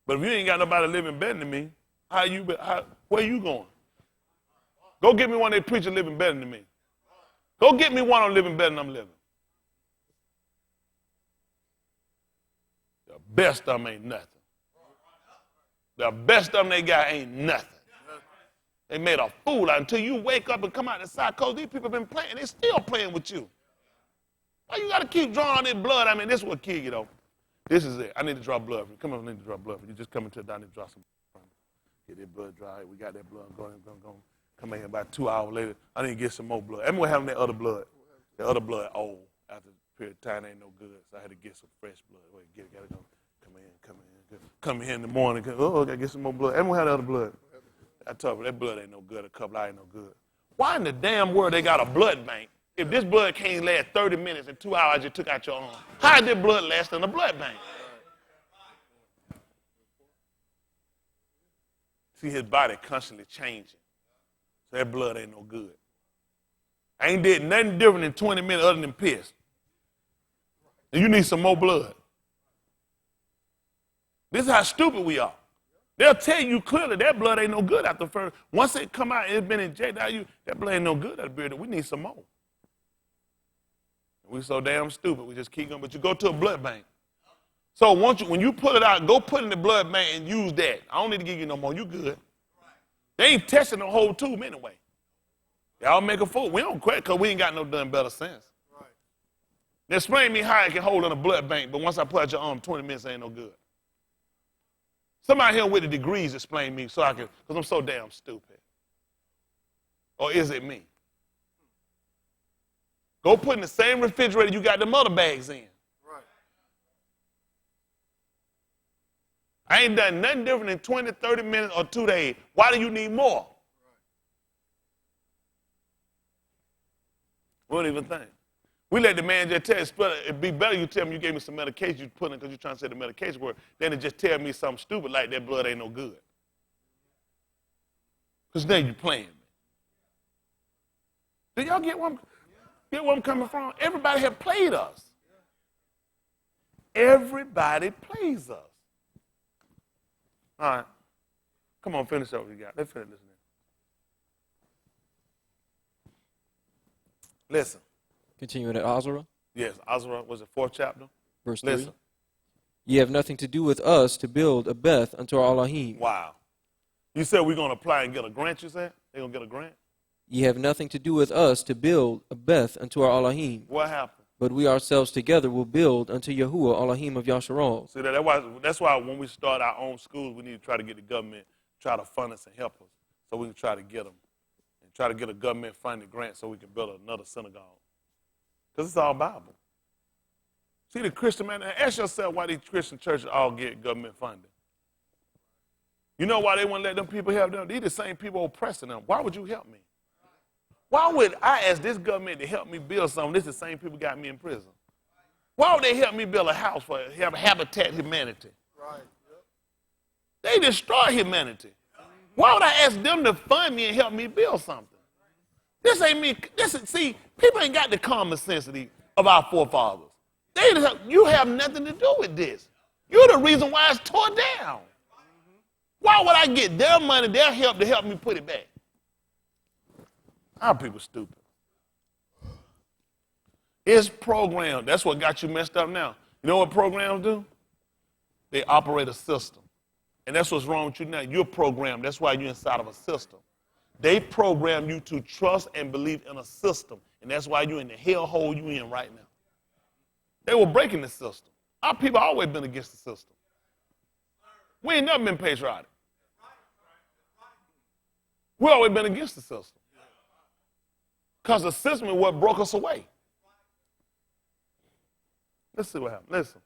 But if you ain't got nobody living better than me, where you going? Go get me one that preacher living better than me. Go get me one on living better than I'm living. The best of them ain't nothing. The best of them they got ain't nothing. They made a fool out until you wake up and come out the side coast. These people been playing. They still playing with you. Why you got to keep drawing on this blood? I mean, this is what kill you, though. This is it. I need to draw blood for you. Come on, I need to draw blood for you. Just come into the down and draw some blood. Get that blood dry. We got that blood. Go. Come in here about 2 hours later. I need to get some more blood. And what happened to that other blood? The other blood old. After a period of time, ain't no good. So I had to get some fresh blood. Wait, get it. Gotta go. Come in here in the morning. Oh, I got to get some more blood. And what happened to the other blood? I told her, that blood ain't no good. A couple of ain't no good. Why in the damn world they got a blood bank? If this blood can't last 30 minutes and 2 hours you took out your arm, how did this blood last in a blood bank? See, his body constantly changing. So that blood ain't no good. I ain't did nothing different in 20 minutes other than piss. And you need some more blood. This is how stupid we are. They'll tell you clearly that blood ain't no good after first. Once it come out and it's been injected out of you, that blood ain't no good out of we need some more. We're so damn stupid. We just keep going. But you go to a blood bank. So when you pull it out, go put it in the blood bank and use that. I don't need to give you no more. You good. They ain't testing the whole tube anyway. Y'all make a fool. We don't quit because we ain't got no done better sense. Right. They explain me how it can hold in a blood bank, but once I put out your arm, 20 minutes ain't no good. Somebody here with the degrees explain me so I can, because I'm so damn stupid. Or is it me? Go put in the same refrigerator you got the mother bags in. Right. I ain't done nothing different in 20, 30 minutes or 2 days. Why do you need more? We don't even think. We let the man just tell us, it'd be better you tell me you gave me some medication you put in because you're trying to say the medication work, than to just tell me something stupid like that blood ain't no good. Because then you playing me. Do y'all get where I'm coming from? Everybody have played us. Everybody plays us. All right. Come on, finish up what you got. Let's finish listening. Listen. Continuing at Ozra. Yes, Ozra was the 4th chapter. Verse Listen. 3. Ye have nothing to do with us to build a Beth unto our Elohim. Wow. You said we're going to apply and get a grant, you said? They're going to get a grant? Ye have nothing to do with us to build a Beth unto our Elohim. What happened? But we ourselves together will build unto Yahuwah Elohim of Yasharal. See, that's why when we start our own schools, we need to try to get the government, try to fund us and help us so we can try to get them. And try to get a government-funded grant so we can build another synagogue. Because it's all Bible. See, the Christian man, ask yourself why these Christian churches all get government funding. You know why they wouldn't let them people help them? These the same people oppressing them. Why would you help me? Why would I ask this government to help me build something? This is the same people got me in prison. Why would they help me build a house for Habitat Humanity? Right. They destroy humanity. Why would I ask them to fund me and help me build something? This ain't me. See, people ain't got the common sense of our forefathers. You have nothing to do with this. You're the reason why it's torn down. Why would I get their money, their help to help me put it back? Our people stupid. It's programmed. That's what got you messed up now. You know what programs do? They operate a system. And that's what's wrong with you now. You're programmed. That's why you're inside of a system. They program you to trust and believe in a system. And that's why you're in the hellhole you're in right now. They were breaking the system. Our people always been against the system. We ain't never been patriotic. We always been against the system. Because the system is what broke us away. Let's see what happened. Listen.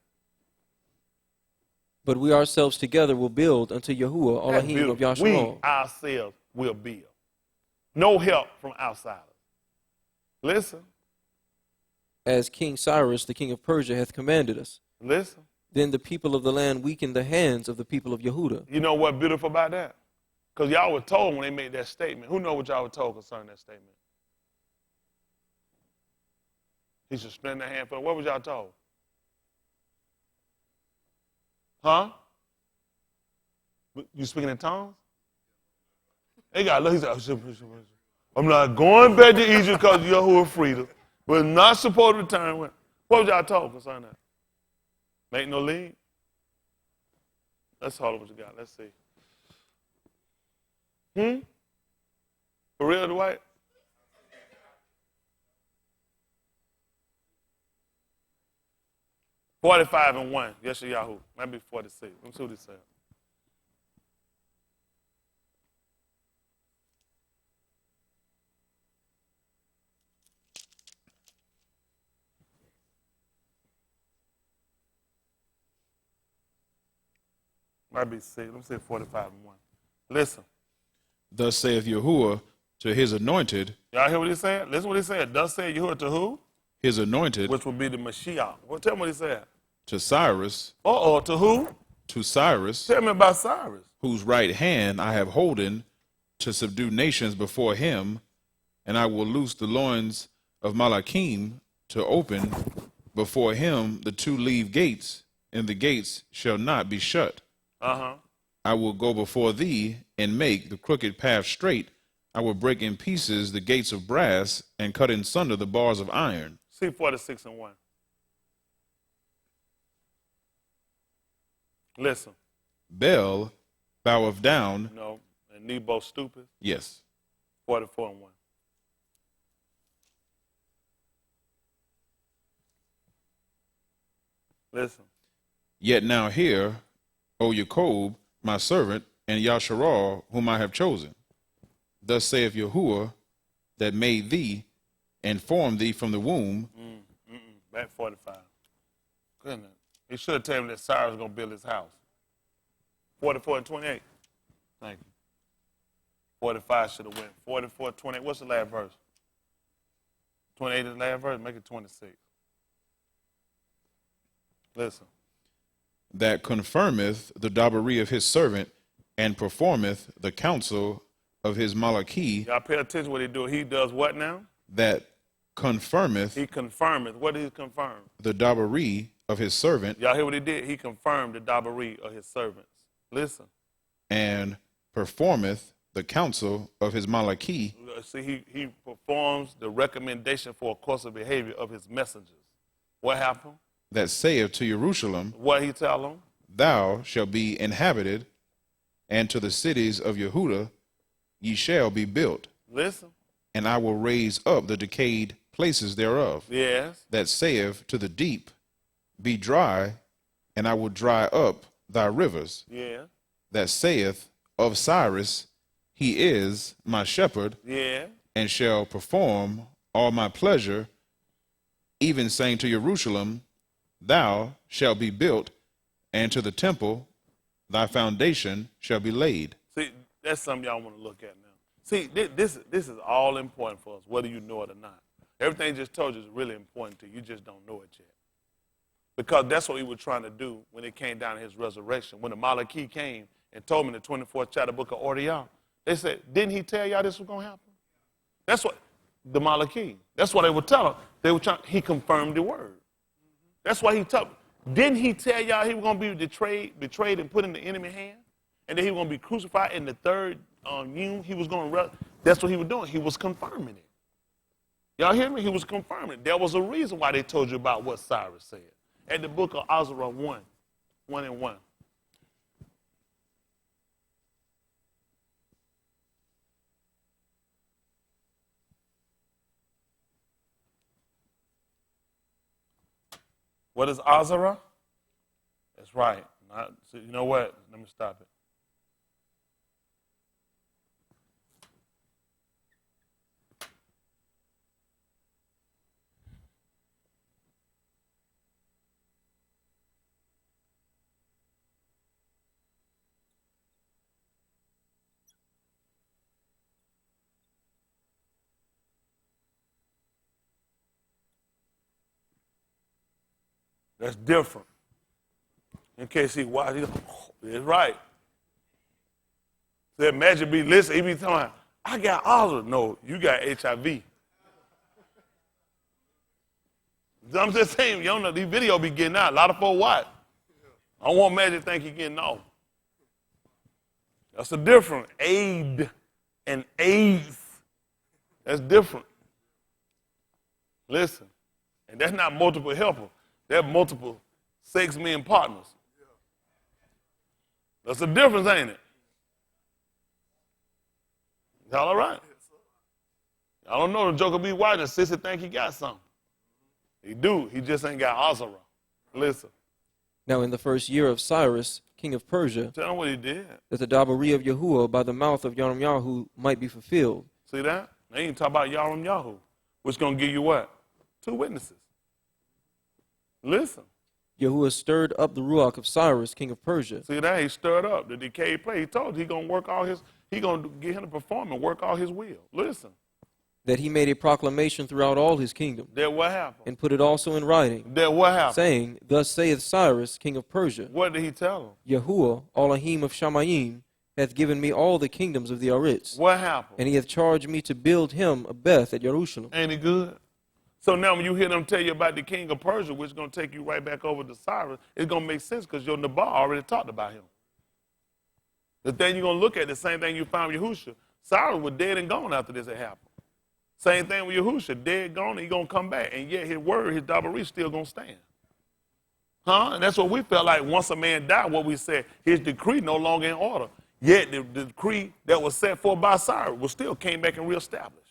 But we ourselves together will build unto Yahuwah That's Elohim of beautiful. We Yasharal. ourselves will build. No help from outsiders. Listen, As King Cyrus, the king of Persia, hath commanded us. listen. Then the people of the land weakened the hands of the people of Yehuda. You know what's beautiful about that? Because y'all were told when they made that statement. Who know what y'all were told concerning that statement? He should strengthen the hand for. What was y'all told? Huh? You speaking in tongues? They got look. He said, I'm not going back to Egypt because Yahuwah freed us. We're not supposed to return. What was y'all told concerning that? Make no lead? That's all what you got. Let's see. For real, Dwight? $45-1. Yes, Yahoo. Maybe 46. Let me see what he said. Might be 6. Let me say 45-1. Listen. Thus saith Yahuwah to his anointed, Y'all hear what he said? Listen what he said. Thus said Yahuwah to who? his anointed, Which would be the Mashiach. Well, tell me what he said. to Cyrus, To who? to Cyrus, Tell me about Cyrus. whose right hand I have holden to subdue nations before him, and I will loose the loins of Malachim to open before him the 2 leaved gates, and the gates shall not be shut. I will go before thee and make the crooked path straight. I will break in pieces the gates of brass and cut in sunder the bars of iron. See 46-1. Listen. Bel boweth down. No. And Nebo stupid. Yes. 44-1. Listen. Yet now hear, O Jacob, my servant, and Yasharal, whom I have chosen. Thus saith Yahuwah, that made thee and formed thee from the womb. Back 45. Goodness. He should have told him that Cyrus was going to build his house. 44-28. Thank you. 45 should have went. 44-28. What's the last verse? 28 is the last verse. Make it 26. Listen. That confirmeth the dabari of his servant, and performeth the counsel of his Malachi. Y'all pay attention what he do. He does what now? That confirmeth. He confirmeth. What did he confirm? The dabari of his servant. Y'all hear what he did? He confirmed the dabari of his servants. Listen. And performeth the counsel of his Malachi. See, he performs the recommendation for a course of behavior of his messengers. What happened? That saith to Jerusalem, what he tell them? Thou shalt be inhabited, and to the cities of Yehuda ye shall be built. Listen. And I will raise up the decayed places thereof. Yes. That saith to the deep, Be dry, and I will dry up thy rivers. Yeah. That saith of Cyrus, He is my shepherd. Yeah. And shall perform all my pleasure, even saying to Jerusalem, Thou shalt be built, and to the temple thy foundation shall be laid. See, that's something y'all want to look at now. See, this is all important for us, whether you know it or not. Everything I just told you is really important to you. You just don't know it yet. Because that's what he was trying to do when it came down to his resurrection. When the Malachi came and told me in the 24th chapter book of Ordeal, they said, didn't he tell y'all this was going to happen? That's what, the Malachi, that's what they were telling. They were trying, he confirmed the word. That's why he told, didn't he tell y'all he was going to be betrayed and put in the enemy hand? And then he was going to be crucified in the third noon. He was going to, that's what he was doing. He was confirming it. Y'all hear me? He was confirming it. There was a reason why they told you about what Cyrus said. At the book of Azra 1 and 1. What is Azra? That's right. So you know what? Let me stop it. That's different. In case he watched, it's right. So imagine me listening, he be talking, I got Oscar. No, you got HIV. I'm just saying, you don't know, these videos be getting out. A lot of folks watch. I don't want Magic to think he getting off. That's a different. Aid and AIDS. That's different. Listen, and that's not multiple helpers. They're multiple 6 men partners. That's a difference, ain't it? Y'all all right? I don't know. The joker be watching. Sissy think he got something. He do. He just ain't got Azara. Listen. Now in the first year of Cyrus, king of Persia, Tell him what he did. that the Dabarie of Yahuwah by the mouth of Yirmiyahu might be fulfilled. See that? They ain't talk about Yarum Yahu, which going to give you what? 2 witnesses. Listen. Yahuwah stirred up the Ruach of Cyrus, king of Persia, See that? He stirred up the decayed place. He told you he going to work all his, he going to get him to perform and work all his will. Listen. that he made a proclamation throughout all his kingdom, Then what happened? and put it also in writing, Then what happened? saying, Thus saith Cyrus, king of Persia, What did he tell him? Yahuwah, Elohim of Shamayim, hath given me all the kingdoms of the Aritz, What happened? and he hath charged me to build him a Beth at Jerusalem. Ain't it good? So now when you hear them tell you about the king of Persia, which is going to take you right back over to Cyrus, it's going to make sense because your Nabal already talked about him. The thing you're going to look at, the same thing you found with Yahusha. Cyrus was dead and gone after this had happened. Same thing with Yahusha, dead, gone, and he's going to come back. And yet his word, his Dabarie, still going to stand. Huh? And that's what we felt like once a man died, what we said, his decree no longer in order. Yet the decree that was set forth by Cyrus was still came back and reestablished.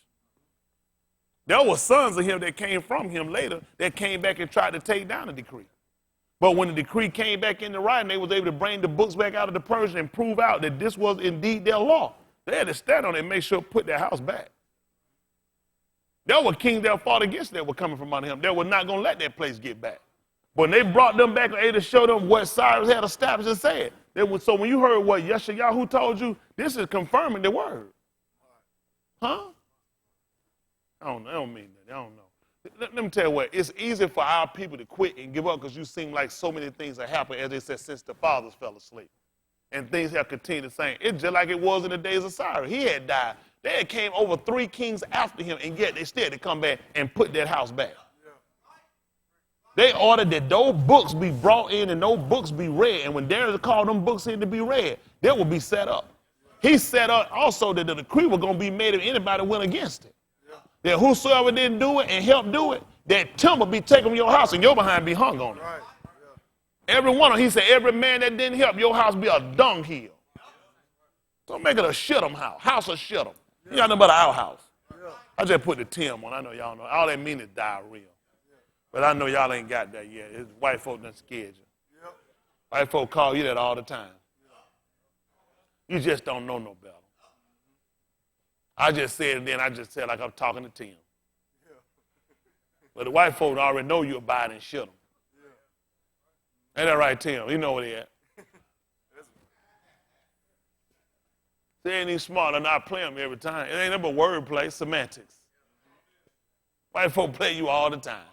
There were sons of him that came from him later that came back and tried to take down the decree. But when the decree came back into writing, they was able to bring the books back out of the Persian and prove out that this was indeed their law. They had to stand on it and make sure to put their house back. There were kings that fought against that were coming from under him. They were not going to let that place get back. When they brought them back and able to show them what Cyrus had established and said. So when you heard what Yeshayahu told you, this is confirming the word. Huh? I don't mean that. I don't know. Let me tell you what, it's easy for our people to quit and give up because you seem like so many things have happened, as they said, since the fathers fell asleep. And things have continued the same. It's just like it was in the days of Cyrus. He had died. They had came over 3 kings after him, and yet they still had to come back and put that house back. They ordered that those books be brought in and those books be read. And when Darius called them books in to be read, they would be set up. He set up also that the decree was going to be made if anybody went against it. That whosoever didn't do it and helped do it, that timber be taken from your house and your behind be hung on it. Right. Yeah. Every one of them, he said, every man that didn't help, your house be a dung hill. Don't make it a shit-em house of shit-em. You got nothing but an outhouse. Yeah. I just put the Tim on. I know y'all know. All that mean is diarrhea. Yeah. But I know y'all ain't got that yet. It's white folk done scared you. Yeah. White folk call you that all the time. Yeah. You just don't know no better. I just said it then, I just said like I'm talking to Tim. Yeah. But the white folk already know you abide and shit them. Yeah. Ain't that right, Tim? You know where they at. They ain't even smart enough to play them every time. It ain't nothing but wordplay, semantics. White folk play you all the time.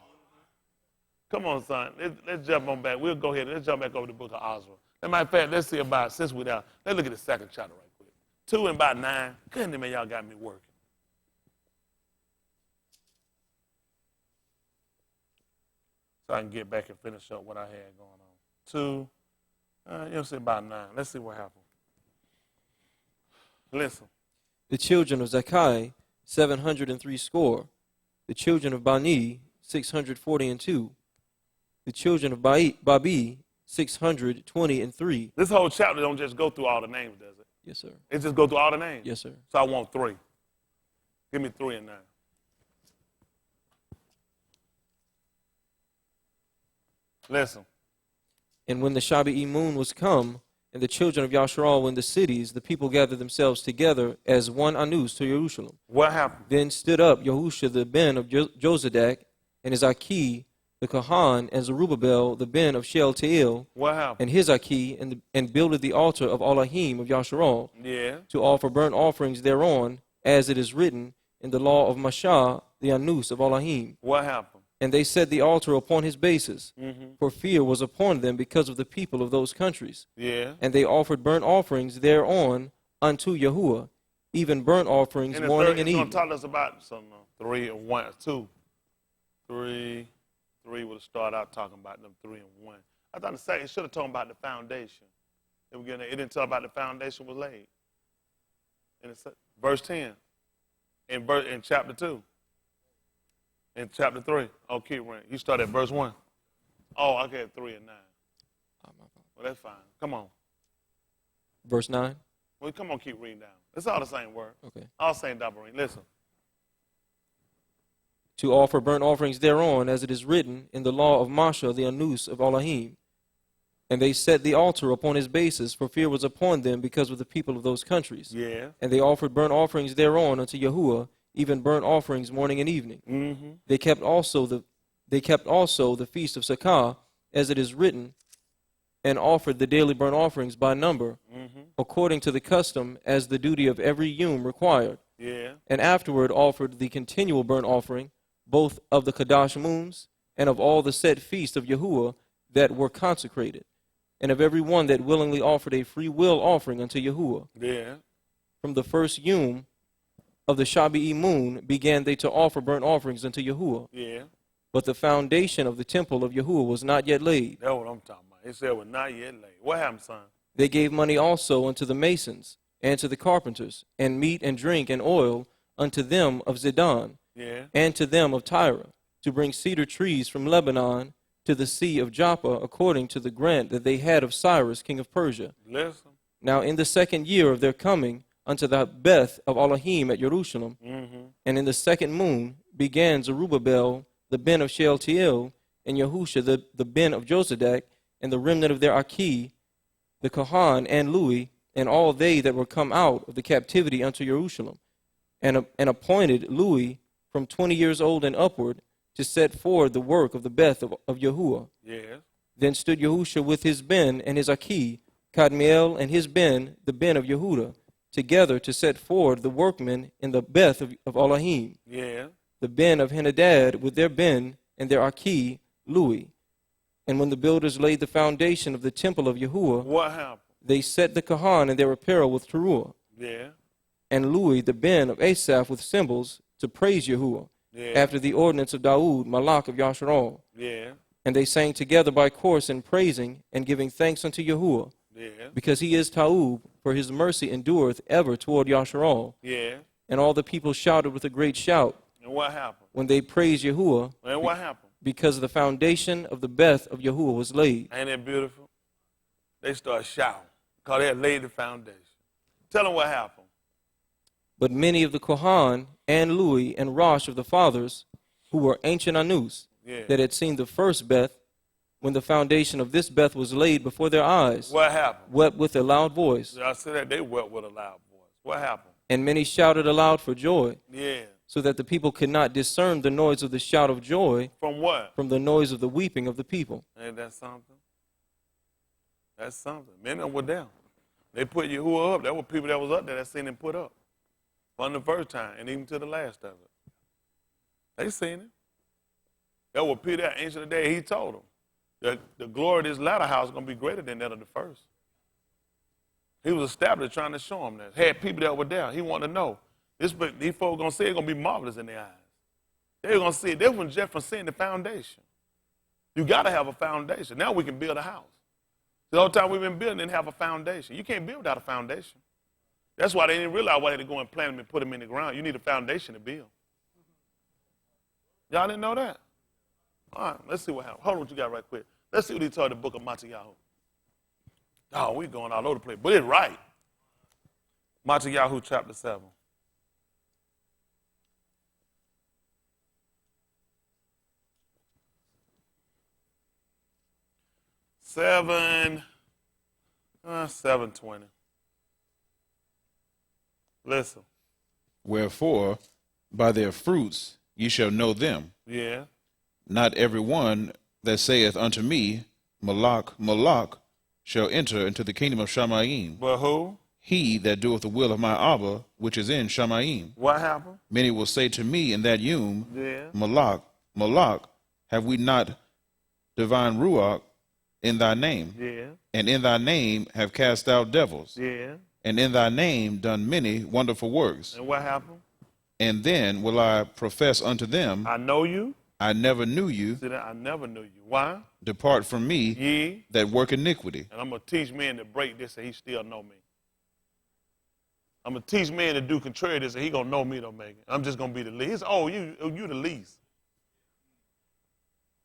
Come on, son. Let's jump on back. We'll go ahead. Let's jump back over the book of Osra. As a matter of fact, let's see about, since we're down, let's look at the second chapter right quick. 2 and about 9. Goodness, man, y'all got me working. So I can get back and finish up what I had going on. 2, you'll see about 9. Let's see what happened. Listen. The children of Zakkai, 703 score. The children of Bani, 642. The children of Babi, 623. This whole chapter don't just go through all the names, does it? Yes, sir. It just go through all the names? Yes, sir. So I want 3. Give me 3 and 9. Listen. And when the Shabi'i moon was come, and the children of Yasharal were in the cities, the people gathered themselves together as one Anus to Jerusalem. What happened? Then stood up Yahusha the ben of Jozadak, and his Aki, the Kahan, and Zerubbabel the ben of Shealtiel. What happened? And his Aki, and builded the altar of Elohim of Yasharal. Yeah. To offer burnt offerings thereon, as it is written in the law of Mashah, the Anus of Elohim. What happened? And they set the altar upon his bases, Mm-hmm. for fear was upon them because of the people of those countries. Yeah. And they offered burnt offerings thereon unto Yahuwah, even burnt offerings And the morning third, and it's going evening. to talk to us about some 3 and 1, 2. 3 would have started out talking about them 3 and 1. I thought the second, it should have talked about the foundation. It didn't talk about the foundation was laid. And it's verse 10. In chapter 2. In chapter 3. Oh, keep reading. You start at verse 1. Oh, I got 3 and 9. Well, that's fine. Come on. Verse 9. Well, come on, keep reading down. It's all the same word. Okay. All same double ring. Listen. To offer burnt offerings thereon, as it is written in the law of Masha the Anus of Elohim. And they set the altar upon his bases, for fear was upon them because of the people of those countries. Yeah. And they offered burnt offerings thereon unto Yahuwah, even burnt offerings morning and evening. Mm-hmm. They kept also the feast of Sakah, as it is written, and offered the daily burnt offerings by number, according to the custom, as the duty of every yom required. Yeah. And afterward offered the continual burnt offering, both of the Kadash moons and of all the set feasts of Yahuwah that were consecrated, and of every one that willingly offered a free will offering unto Yahuwah. Yeah. From the first yom of the Shabi'i moon began they to offer burnt offerings unto Yahuwah. Yeah. But the foundation of the temple of Yahuwah was not yet laid. That's what I'm talking about. It said it was not yet laid. What happened, son? They gave money also unto the masons and to the carpenters, and meat and drink and oil unto them of Zidon, Yeah. and to them of Tyre, to bring cedar trees from Lebanon to the sea of Joppa, according to the grant that they had of Cyrus, king of Persia. Listen. Now in the 2nd year of their coming unto the Beth of Elohim at Jerusalem, Mm-hmm. and in the 2nd moon began Zerubbabel, the ben of Shealtiel, and Yahusha, the ben of Josadak, and the remnant of their Aki, the Kohan, and Lui, and all they that were come out of the captivity unto Jerusalem, and appointed Lui from 20 years old and upward to set forward the work of the Beth of Yahuwah. Yeah. Then stood Yahusha with his ben and his Aki, Kadmiel and his ben, the ben of Yehuda, together to set forward the workmen in the Beth of Elohim, Yeah. the ben of Henadad with their ben and their Aki, Lui. And when the builders laid the foundation of the temple of Yahuwah, What happened? they set the Kahan and their apparel with teruah, Yeah. and Lui, the ben of Asaph, with cymbals, to praise Yahuwah, Yeah. after the ordinance of Daud, Malach of Yasharal. Yeah. And they sang together by course in praising and giving thanks unto Yahuwah, Yeah. because he is Taub, for his mercy endureth ever toward Yasharal. Yeah. And all the people shouted with a great shout And what happened? when they praised Yahuwah, And what happened? because the foundation of the Beth of Yahuwah was laid. Ain't that beautiful? They start shouting because they had laid the foundation. Tell them what happened. But many of the Kohan and Lui and Rosh of the fathers, who were ancient Anus, Yeah. that had seen the first Beth, when the foundation of this Beth was laid before their eyes, What happened? wept with a loud voice. I said that they wept with a loud voice. What happened? And many shouted aloud for joy, Yeah. so that the people could not discern the noise of the shout of joy From what? from the noise of the weeping of the people. Ain't that something? That's something. Many of them were down. They put Yahuwah up. There were people that was up there that seen him put up. From the first time and even to the last of it. They seen it. That was Peter at ancient of day. He told them that the glory of this latter house is going to be greater than that of the first. He was established trying to show them that. Had people that were there. He wanted to know. These folks going to see it's going to be marvelous in their eyes. They're going to see it. They were just from seeing the foundation. You got to have a foundation. Now we can build a house. The whole time we've been building didn't have a foundation. You can't build without a foundation. That's why they didn't realize why they had to go and plant them and put them in the ground. You need a foundation to build. Y'all didn't know that? All right, let's see what happened. Hold on what you got right quick. Let's see what he told the book of Mattatyahu. Oh, we going all over the place. But it's right. Mattatyahu chapter 7. Seven 7:20. Listen. Wherefore, by their fruits ye shall know them. Yeah. Not every one that saith unto me, Malak, Malak, shall enter into the kingdom of Shamayim. But who? He that doeth the will of my Abba, which is in Shamayim. What happened? Many will say to me in that yom, Yeah. Malak, Malak, have we not divine Ruach in thy name? Yeah. And in thy name have cast out devils. Yeah. And in thy name done many wonderful works. And what happened? And then will I profess unto them, I know you. I never knew you. See that? I never knew you. Why? Depart from me, Ye. that work iniquity. And I'm going to teach men to break this and he still know me. I'm going to teach men to do contrary to this and he going to know me, don't make it. I'm just going to be the least. Oh, you the least.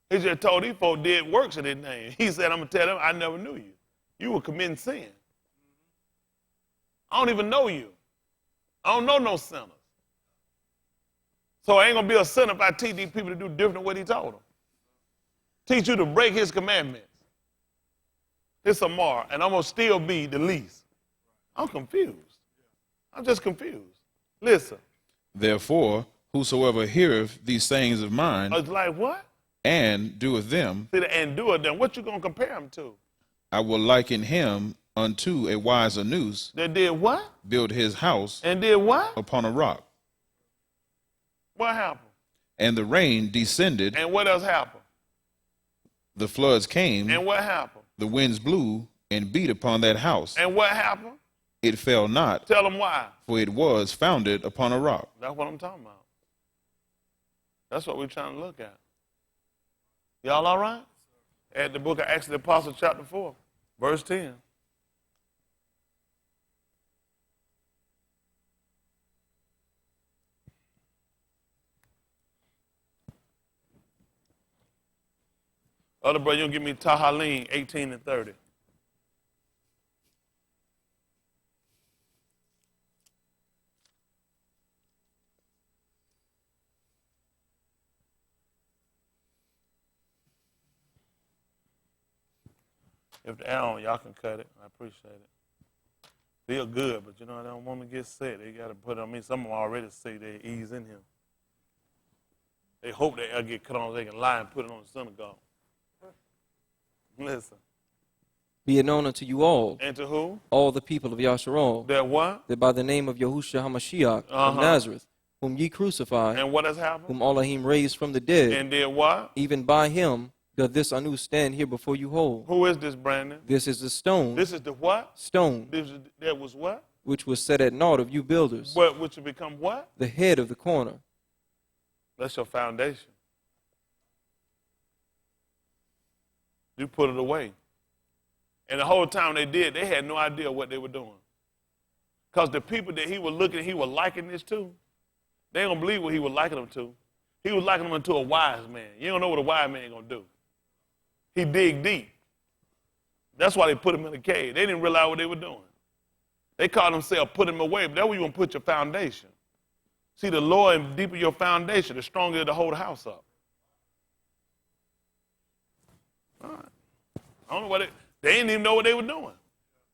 He just told these folks did works in his name. He said, I'm going to tell them, I never knew you. You were committing sin. I don't even know you. I don't know no sinners. So I ain't going to be a sinner if I teach these people to do different than what he told them. Teach you to break his commandments. It's a mar, and I'm going to still be the least. I'm confused. I'm just confused. Listen. Therefore, whosoever heareth these sayings of mine, I was like, what? and doeth them, See, and do it then. What you going to compare him to? I will liken him unto a wise noose, That did what? build his house And did what? upon a rock. What happened? And the rain descended, And what else happened? the floods came, And what happened? the winds blew and beat upon that house. And what happened? It fell not, Tell them why. for it was founded upon a rock. That's what I'm talking about. That's what we're trying to look at. Y'all all right? At the book of Acts of the Apostles, chapter 4, verse 10. Other brother, you'll give me Tahaleen, 18 and 30. If the air on, y'all can cut it. I appreciate it. Feel good, but you know, they don't want to get sick. They got to put it on me. Some of them already say they ease in here. They hope they'll get cut on so they can lie and put it on the synagogue. Listen. Be it known unto you all, And to who? all the people of Yasharal, That what? that by the name of Yahushua HaMashiach of Uh-huh. Nazareth, whom ye crucified, And what has happened? whom Elohim raised from the dead, And did what? even by him doth this anu stand here before you whole. Who is this, Brandon? This is the stone, This is the what? stone, That was what? which was set at naught of you builders, What? Which will become what? the head of the corner. That's your foundation. You put it away. And the whole time they did, they had no idea what they were doing. Because the people that he was looking, he was liking this to, they don't believe what he was liking them to. He was liking them to a wise man. You don't know what a wise man going to do. He dig deep. That's why they put him in a cave. They didn't realize what they were doing. They called themselves put him away, but that's where you're going to put your foundation. See, the lower and deeper your foundation, the stronger it'll hold the house up. All right. I don't know what they didn't even know what they were doing.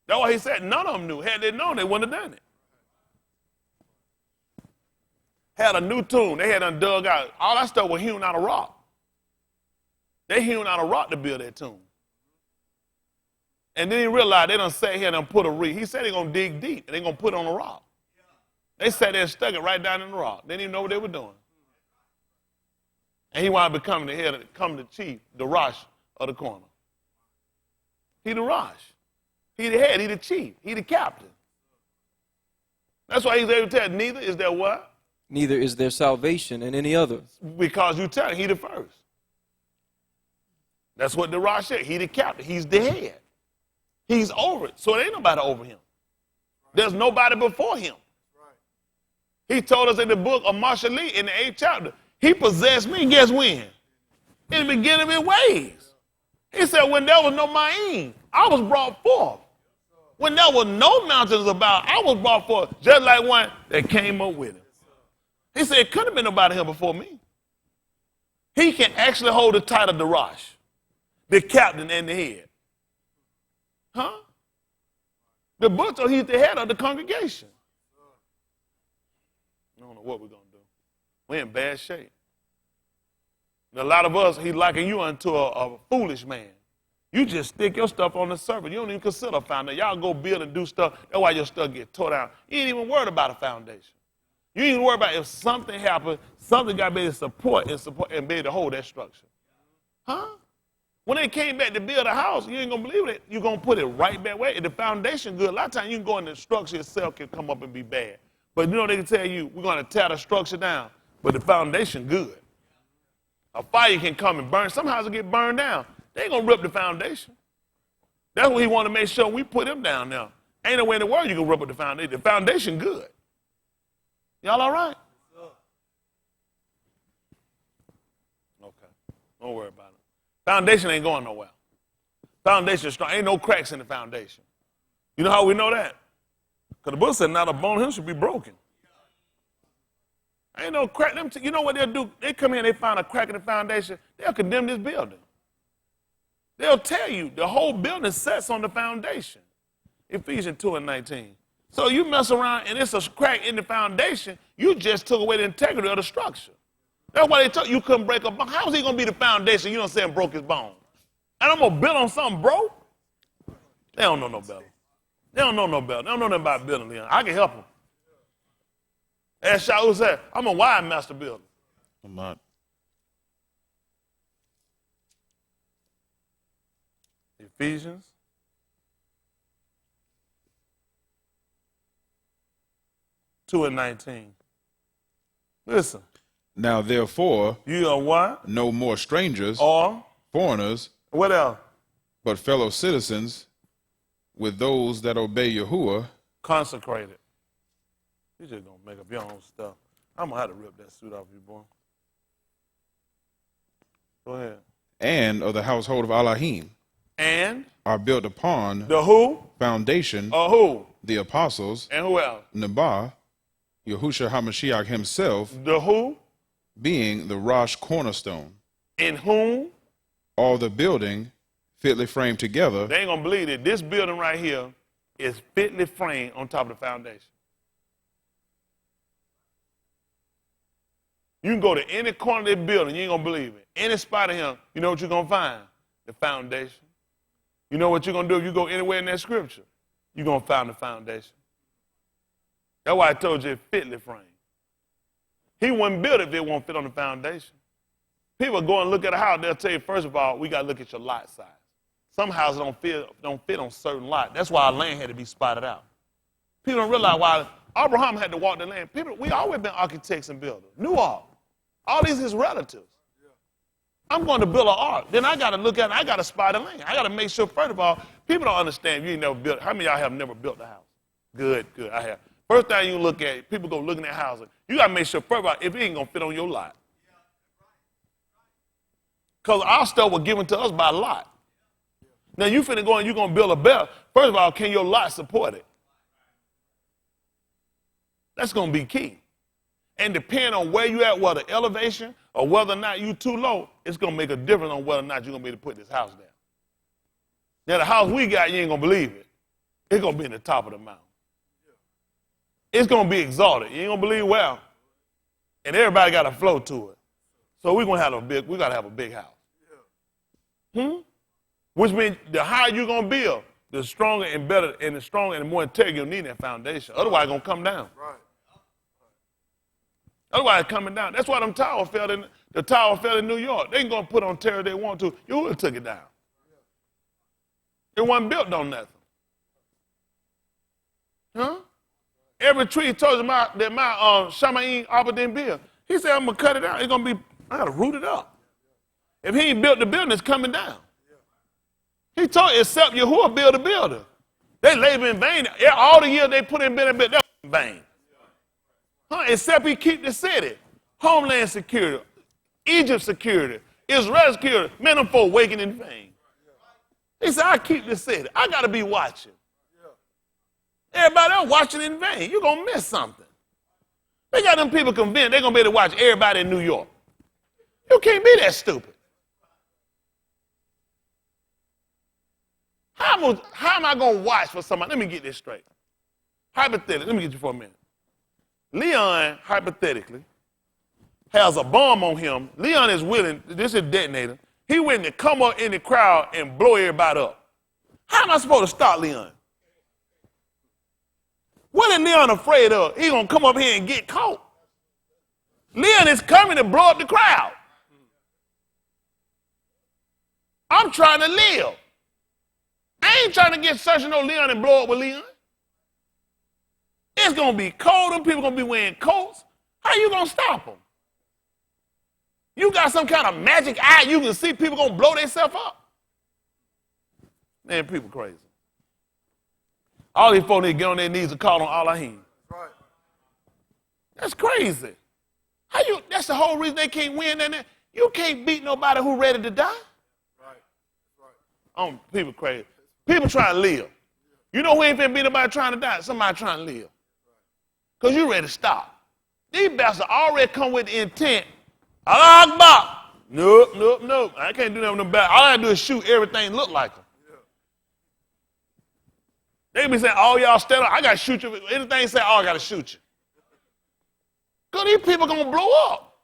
That's why he said none of them knew. Had they known, they wouldn't have done it. Had a new tomb. They had done dug out. All that stuff was hewn out of rock. They hewn out of rock to build that tomb. And then he realized they done sat here and done put a reed. He said they're going to dig deep and they're going to put it on a rock. They sat there and stuck it right down in the rock. They didn't even know what they were doing. And he wound up becoming the head, becoming the chief, the Rosh of the corner. He the Rosh. He the head, he the chief, he the captain. That's why he's able to tell, neither is there what? Neither is there salvation in any other. Because you tell him, he the first. That's what the Rosh said. He the captain, he's the head. He's over it, so there ain't nobody over him. There's nobody before him. He told us in the book of Marshalli in the 8th chapter, he possessed me, guess when? In the beginning of his ways. He said, when there was no Ma'im, I was brought forth. When there was no mountains about, I was brought forth, just like one that came up with him. He said, it couldn't have been nobody here before me. He can actually hold the title of Rosh, the captain and the head. Huh? The book told he's the head of the congregation. I don't know what we're going to do. We're in bad shape. A lot of us, he's liking you unto a foolish man. You just stick your stuff on the surface. You don't even consider a foundation. Y'all go build and do stuff. That's why your stuff get tore down. You ain't even worried about a foundation. You ain't even worried about if something happened, something got to be able to support and be able to hold that structure. Huh? When they came back to build a house, you ain't gonna believe it. You're gonna put it right back where the foundation good. A lot of times you can go in the structure itself can come up and be bad. But you know they can tell you we're gonna tear the structure down, but the foundation good. A fire can come and burn. Some houses get burned down. They ain't gonna rip the foundation. That's what he want to make sure we put him down now. Ain't no way in the world you can rip up the foundation. The foundation good. Y'all all right? Okay. Don't worry about it. Foundation ain't going nowhere. Foundation is strong. Ain't no cracks in the foundation. You know how we know that? Because the book said not a bone in him should be broken. Ain't no crack. You know what they'll do? They come in, they find a crack in the foundation, they'll condemn this building. They'll tell you the whole building sets on the foundation. Ephesians 2:19. So you mess around and it's a crack in the foundation, you just took away the integrity of the structure. That's why they told you couldn't break a bone. How is he going to be the foundation? You don't say him broke his bone. And I'm going to build on something broke? They don't know no better. They don't know no better. They don't know nothing about building, Leon. I can help them. As Shaul said, I'm a wide master builder. I'm not. Ephesians 2:19. Listen. Now, therefore, You are what? no more strangers, Or foreigners, what else? but fellow citizens with those that obey Yahuwah, Consecrated. You just gonna make up your own stuff. I'm gonna have to rip that suit off you, boy. Go ahead. and of the household of Elohim, And are built upon the who? foundation, Who? the apostles, And who else? Nabah, Yahushua HaMashiach himself, The who? being the Rosh cornerstone. In whom? All the building fitly framed together They ain't gonna believe it. This building right here is fitly framed on top of the foundation. You can go to any corner of this building, you ain't gonna believe it. Any spot of him, you know what you're gonna find? The foundation. You know what you're gonna do if you go anywhere in that scripture? You're gonna find the foundation. That's why I told you it's fitly framed. He wouldn't build it if it won't fit on the foundation. People go and look at a house, they'll tell you, first of all, we gotta look at your lot size. Some houses don't fit on certain lots. That's why our land had to be spotted out. People don't realize why Abraham had to walk the land. We always been architects and builders. New ark. All these his relatives. I'm going to build an ark. Then I got to look at it. I got to spot the land. I got to make sure, first of all, people don't understand you ain't never built. How many of y'all have never built a house? Good, I have. First thing you look at, people go looking at houses. You got to make sure, first of all, if it ain't going to fit on your lot. Because our stuff was given to us by lot. Now you finna go and you're going to build a bell. First of all, can your lot support it? That's going to be key. And depending on where you at, whether elevation or whether or not you too low, it's going to make a difference on whether or not you're going to be able to put this house down. Now the house we got, you ain't going to believe it. It's going to be in the top of the mountain. It's going to be exalted. You ain't going to believe well. And everybody got a flow to it. So we're going to have we got to have a big house. Which means the higher you're going to build, the stronger and better, and the stronger and the more integrity you'll need that foundation. Otherwise, it's going to come down. Right. Otherwise, it's coming down. That's why the tower fell in New York. They ain't going to put on terror they want to. You would have took it down. It wasn't built on nothing. Huh? Every tree he told him that my Shamaim Abba didn't build. He said, I'm going to cut it out. It's going to be, I got to root it up. If he ain't built the building, it's coming down. He told you, except Yahuwah build a builder. They labor in vain. All the years they put in building, that was in vain. Except he keep the city. Homeland security, Egypt security, Israel security. Men and folk waking in vain. He said, I keep the city. I got to be watching. Everybody else watching in vain. You're going to miss something. They got them people convinced they're going to be able to watch everybody in New York. You can't be that stupid. How am I going to watch for somebody? Let me get this straight. Hypothetically, let me get you for a minute. Leon, hypothetically, has a bomb on him. Leon is willing, this is a detonator. He willing to come up in the crowd and blow everybody up. How am I supposed to stop Leon? What is Leon afraid of? He going to come up here and get caught. Leon is coming to blow up the crowd. I'm trying to live. I ain't trying to get searching no Leon and blow up with Leon. It's going to be cold. Them people going to be wearing coats. How you going to stop them? You got some kind of magic eye you can see people going to blow themselves up? Man, people crazy. All these folks need to get on their knees and call on Elohim. Right. That's crazy. That's the whole reason they can't win. You can't beat nobody who ready to die. Right. People crazy. People trying to live. You know who ain't finna beat nobody trying to die? Somebody trying to live. Because you ready to stop. These bastards already come with the intent. Allah Akbar. Nope. I can't do that with them bastards. All I do is shoot everything look like them. They be saying, oh, y'all stand up. I got to shoot you. Anything say, oh, I got to shoot you. Because these people going to blow up.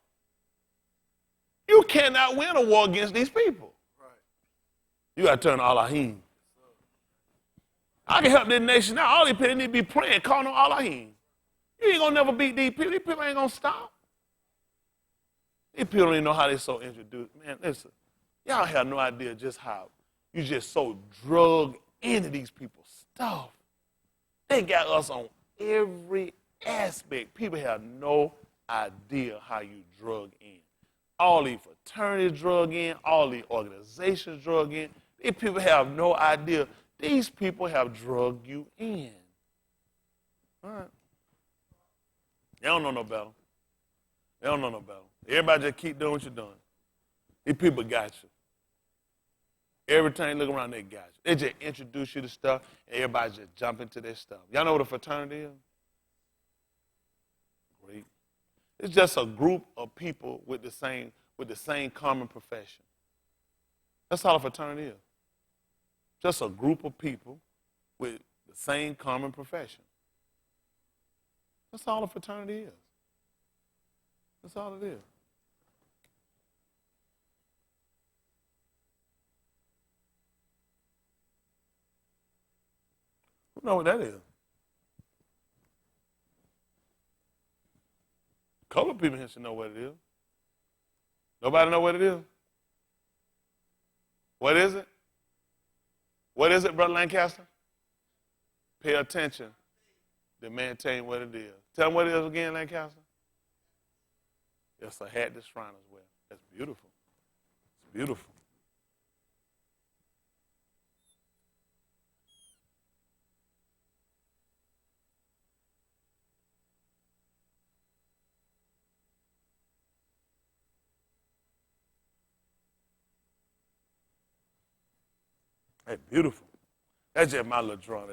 You cannot win a war against these people. Right. You got to turn to Elohim. I can help this nation now. All these people need to be praying, calling on Elohim. You ain't going to never beat these people. These people ain't going to stop. These people don't even know how they so introduced. Man, listen, y'all have no idea just how you just so drug into these people's stuff. They got us on every aspect. People have no idea how you drug in. All these fraternities drug in, all these organizations drug in. These people have no idea. These people have drugged you in. All right. They don't know no better. They don't know no better. Everybody just keep doing what you're doing. These people got you. Every time you look around, they got you. They just introduce you to stuff, and everybody just jump into their stuff. Y'all know what a fraternity is? Great. It's just a group of people with the same common profession. That's all a fraternity is. Just a group of people with the same common profession. That's all a fraternity is. That's all it is. Who know what that is? A couple of people here should know what it is. Nobody know what it is? What is it? What is it, Brother Lancaster? Pay attention to maintain what it is. Tell them what it is again, Lancaster. It's a hat, this shrine as well. That's beautiful. It's beautiful. That's beautiful. That's just my little drawing,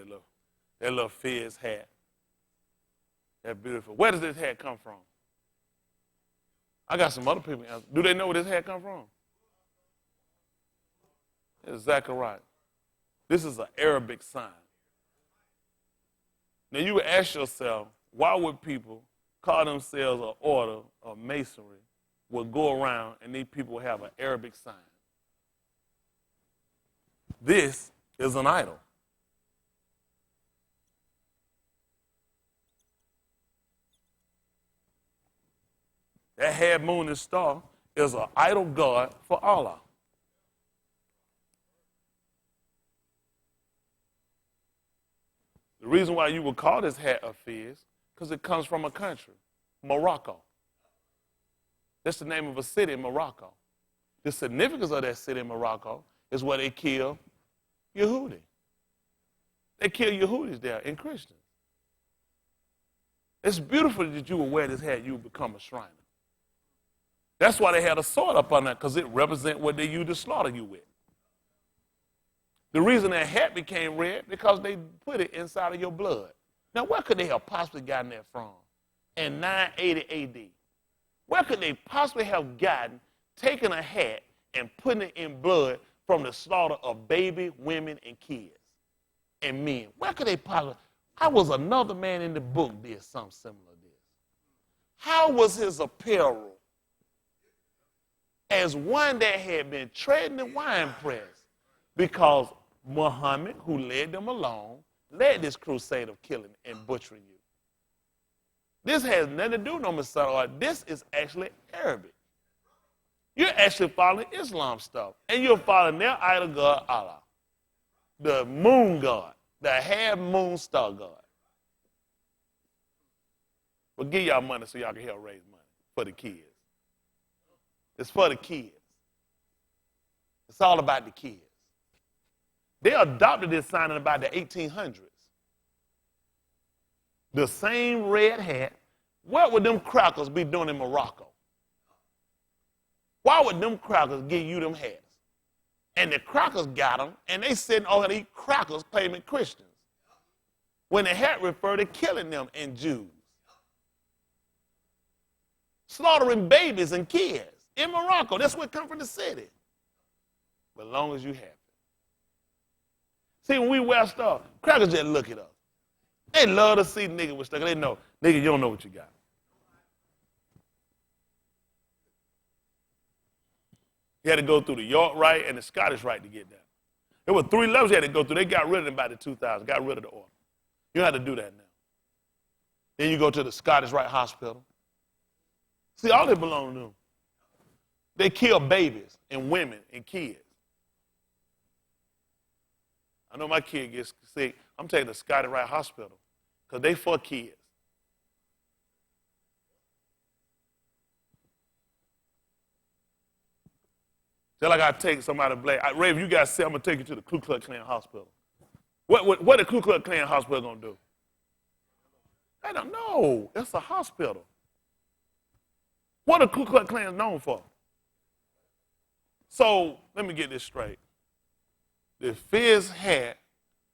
that little Fizz hat. That's beautiful. Where does this hat come from? I got some other people. Do they know where this hat come from? It's exactly right. This is an Arabic sign. Now you would ask yourself, why would people call themselves an order of masonry would go around and these people have an Arabic sign? This is an idol. That head, moon, and star is an idol god for Allah. The reason why you would call this hat a Fizz, because it comes from a country, Morocco. That's the name of a city in Morocco. The significance of that city in Morocco is where they kill Yehudi. They kill Yehudis there and Christians. It's beautiful that you would wear this hat, you would become a Shriner. That's why they had a sword up on that, because it represents what they used to slaughter you with. The reason that hat became red, because they put it inside of your blood. Now, where could they have possibly gotten that from? In 980 AD. Where could they possibly have taken a hat and putting it in blood from the slaughter of baby, women, and kids, and men? Where could they possibly? I was another man in the book did something similar to this. How was his apparel as one that had been treading the winepress? Because Muhammad, who led them along, led this crusade of killing and butchering you. This has nothing to do with no Messiah. This is actually Arabic. You're actually following Islam stuff. And you're following their idol god, Allah, the moon god, the half-moon star god. Well, give y'all money so y'all can help raise money for the kids. It's for the kids. It's all about the kids. They adopted this sign in about the 1800s. The same red hat. What would them crackers be doing in Morocco? Why would them crackers give you them hats? And the crackers got them, and they sitting over these crackers claiming Christians. When the hat referred to killing them and Jews. Slaughtering babies and kids in Morocco. That's what come from the city. But as long as you happy. See, when we wear stuff, crackers just look at us. They love to see niggas with stuff. They know, nigga, you don't know what you got. You had to go through the York Rite and the Scottish Rite to get that. There were 3 levels you had to go through. They got rid of them by the 2000s, got rid of the order. You don't have to do that now. Then you go to the Scottish Rite Hospital. See, all they belong to them. They kill babies and women and kids. I know my kid gets sick. I'm taking the Scottish Rite Hospital because they for kids. Just like I take somebody black. Ray, if you guys say I'm going to take you to the Ku Klux Klan Hospital. What the Ku Klux Klan Hospital going to do? They don't know. It's a hospital. What are Ku Klux Klan known for? So let me get this straight. The Fizz hat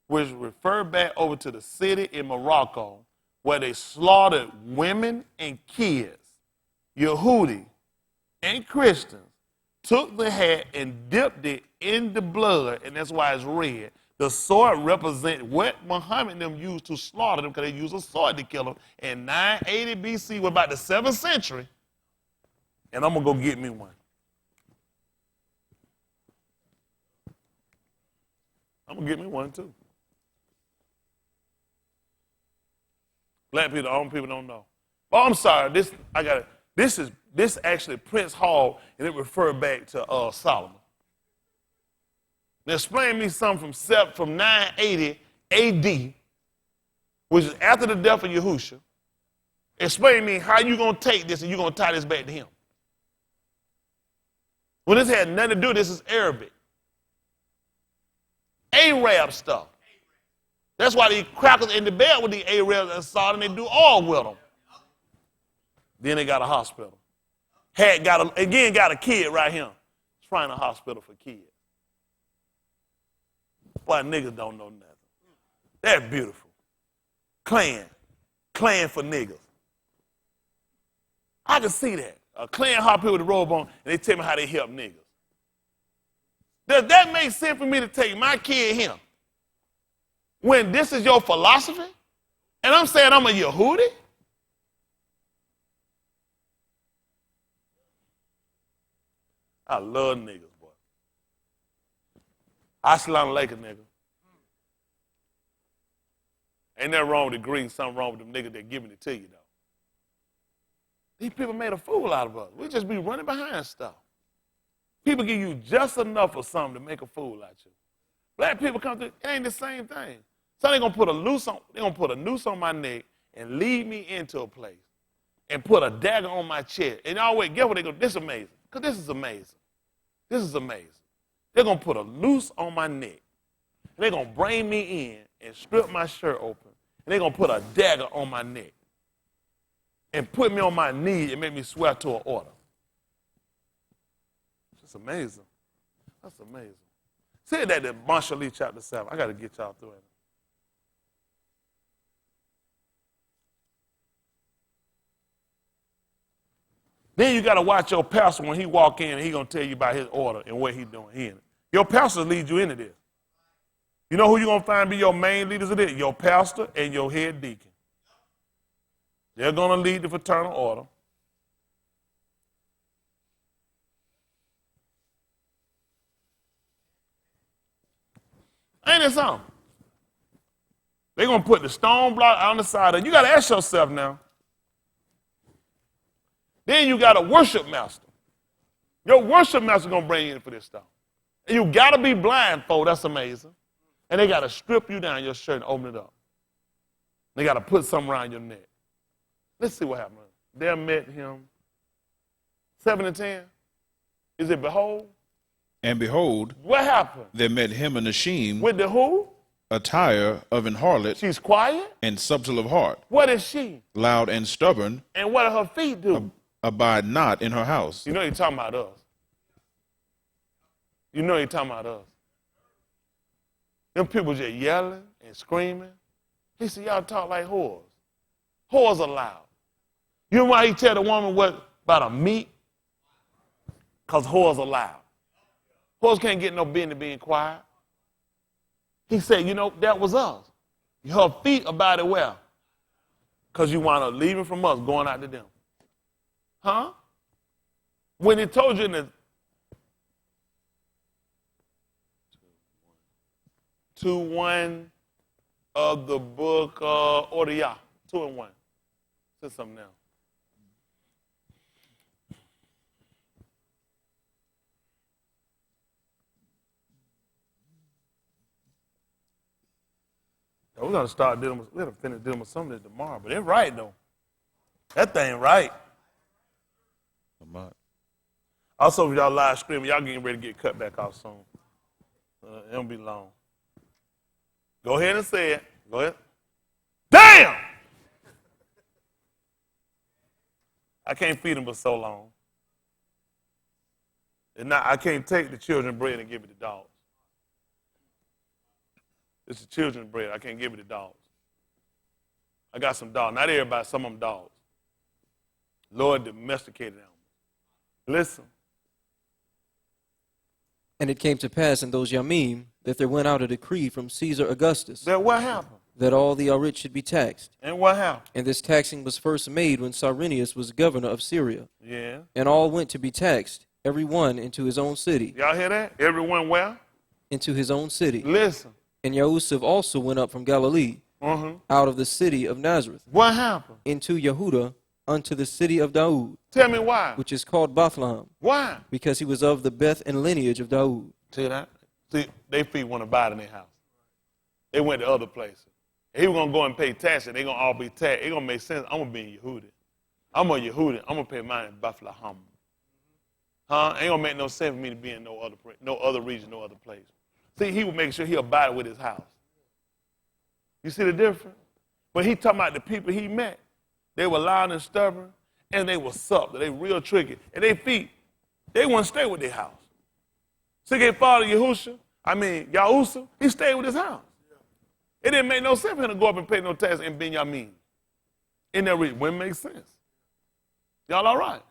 was referred back over to the city in Morocco where they slaughtered women and kids, Yehudi and Christians, took the hat and dipped it in the blood, and that's why it's red. The sword represents what Muhammad and them used to slaughter them because they used a sword to kill them in 980 BC, we're about the 7th century, and I'm going to go get me one. I'm going to get me one too. Black people, all people don't know. Oh, I'm sorry. This actually Prince Hall, and it referred back to Solomon. Now explain me something from 980 AD, which is after the death of Yahusha. Explain me how you going to take this and you're going to tie this back to him. Well, this had nothing to do with this. Is Arabic. Arab stuff. That's why these crackers in the bed with the Arabs and Sodom, they do all with them. Then they got a hospital. Got a kid right here. Trying a hospital for kids. Boy, niggas don't know nothing. They're beautiful. Klan for niggas. I can see that. A Klan hot people with a robe on, and they tell me how they help niggas. Does that make sense for me to take my kid here? When this is your philosophy? And I'm saying I'm a Yehudi? I love niggas, boy. Assalamu alaikum, nigga. Ain't nothing wrong with the green, something wrong with them niggas that giving it to you, though. These people made a fool out of us. We just be running behind stuff. People give you just enough of something to make a fool out of you. Black people come through, it ain't the same thing. So they're gonna put a noose on my neck and lead me into a place and put a dagger on my chest. And always, guess what they go, this is amazing. Because this is amazing. This is amazing. They're gonna put a noose on my neck. And they're gonna bring me in and strip my shirt open. And they're gonna put a dagger on my neck. And put me on my knee and make me swear to an order. That's amazing. That's amazing. Say that in Marshall Lee chapter 7. I got to get y'all through it. Then you got to watch your pastor when he walk in and he going to tell you about his order and what he doing. Your pastor leads you into this. You know who you're going to find be your main leaders of this? Your pastor and your head deacon. They're going to lead the fraternal order. Ain't it something? They're going to put the stone block on the side. And you got to ask yourself now. Then you got a worship master. Your worship master going to bring you in for this stuff. And you got to be blindfold. That's amazing. And they got to strip you down your shirt and open it up. They got to put something around your neck. Let's see what happened. They met him. 7 and 10. Is it behold? And behold, What happened? there met him a Nashim, With the who? attire of an harlot, She's quiet. and subtle of heart, What is she? loud and stubborn, And what do her feet do? abide not in her house. You know you're talking about us. You know you're talking about us. Them people just yelling and screaming. He said, y'all talk like whores. Whores are loud. You know why he tell the woman what about a meat? Because whores are loud. Whores can't get no business being quiet. He said, you know, that was us. Her feet about it well. Because you want to leaving from us, going out to them. Huh? When he told you in the 2:1 of the book Oriyah, 2 and 1. Say something now. We're going to start dealing with, we're going to finish dealing with some of this tomorrow, but it's right, though. That thing right. Also, if y'all live streaming, y'all getting ready to get cut back off soon. It don't be long. Go ahead and say it. Go ahead. Damn! I can't feed them for so long. I can't take the children's bread and give it to dogs. It's the children's bread. I can't give it to dogs. I got some dogs. Not everybody, some of them dogs. Lord domesticated them. Listen. And it came to pass in those Yamim that there went out a decree from Caesar Augustus That what happened? that all the rich should be taxed. And what happened? And this taxing was first made when Cyrenius was governor of Syria. Yeah. And all went to be taxed, every one into his own city. Y'all hear that? Everyone where? Into his own city. Listen. And Yahusuf also went up from Galilee, out of the city of Nazareth, What happened? into Yehuda, unto the city of Daud, Tell me why. which is called Bethlehem, Why? because he was of the Beth and lineage of Daud. See that? See, they feet want to buy in their house. They went to other places. He was going to go and pay taxes. They're going to all be taxed. It going to make sense. I'm going to be in Yehuda. I'm a Yehuda. I'm going to pay mine in Bethlehem. Huh? Ain't going to make no sense for me to be in no other region, no other place. See, he would make sure he abided with his house. You see the difference? But he talking about the people he met. They were loud and stubborn, and they were supple. They real tricky. And their feet, they wouldn't stay with their house. See, they father Yahushua, he stayed with his house. It didn't make no sense for him to go up and pay no tax in Benjamin. In that region, wouldn't make sense. Y'all all right?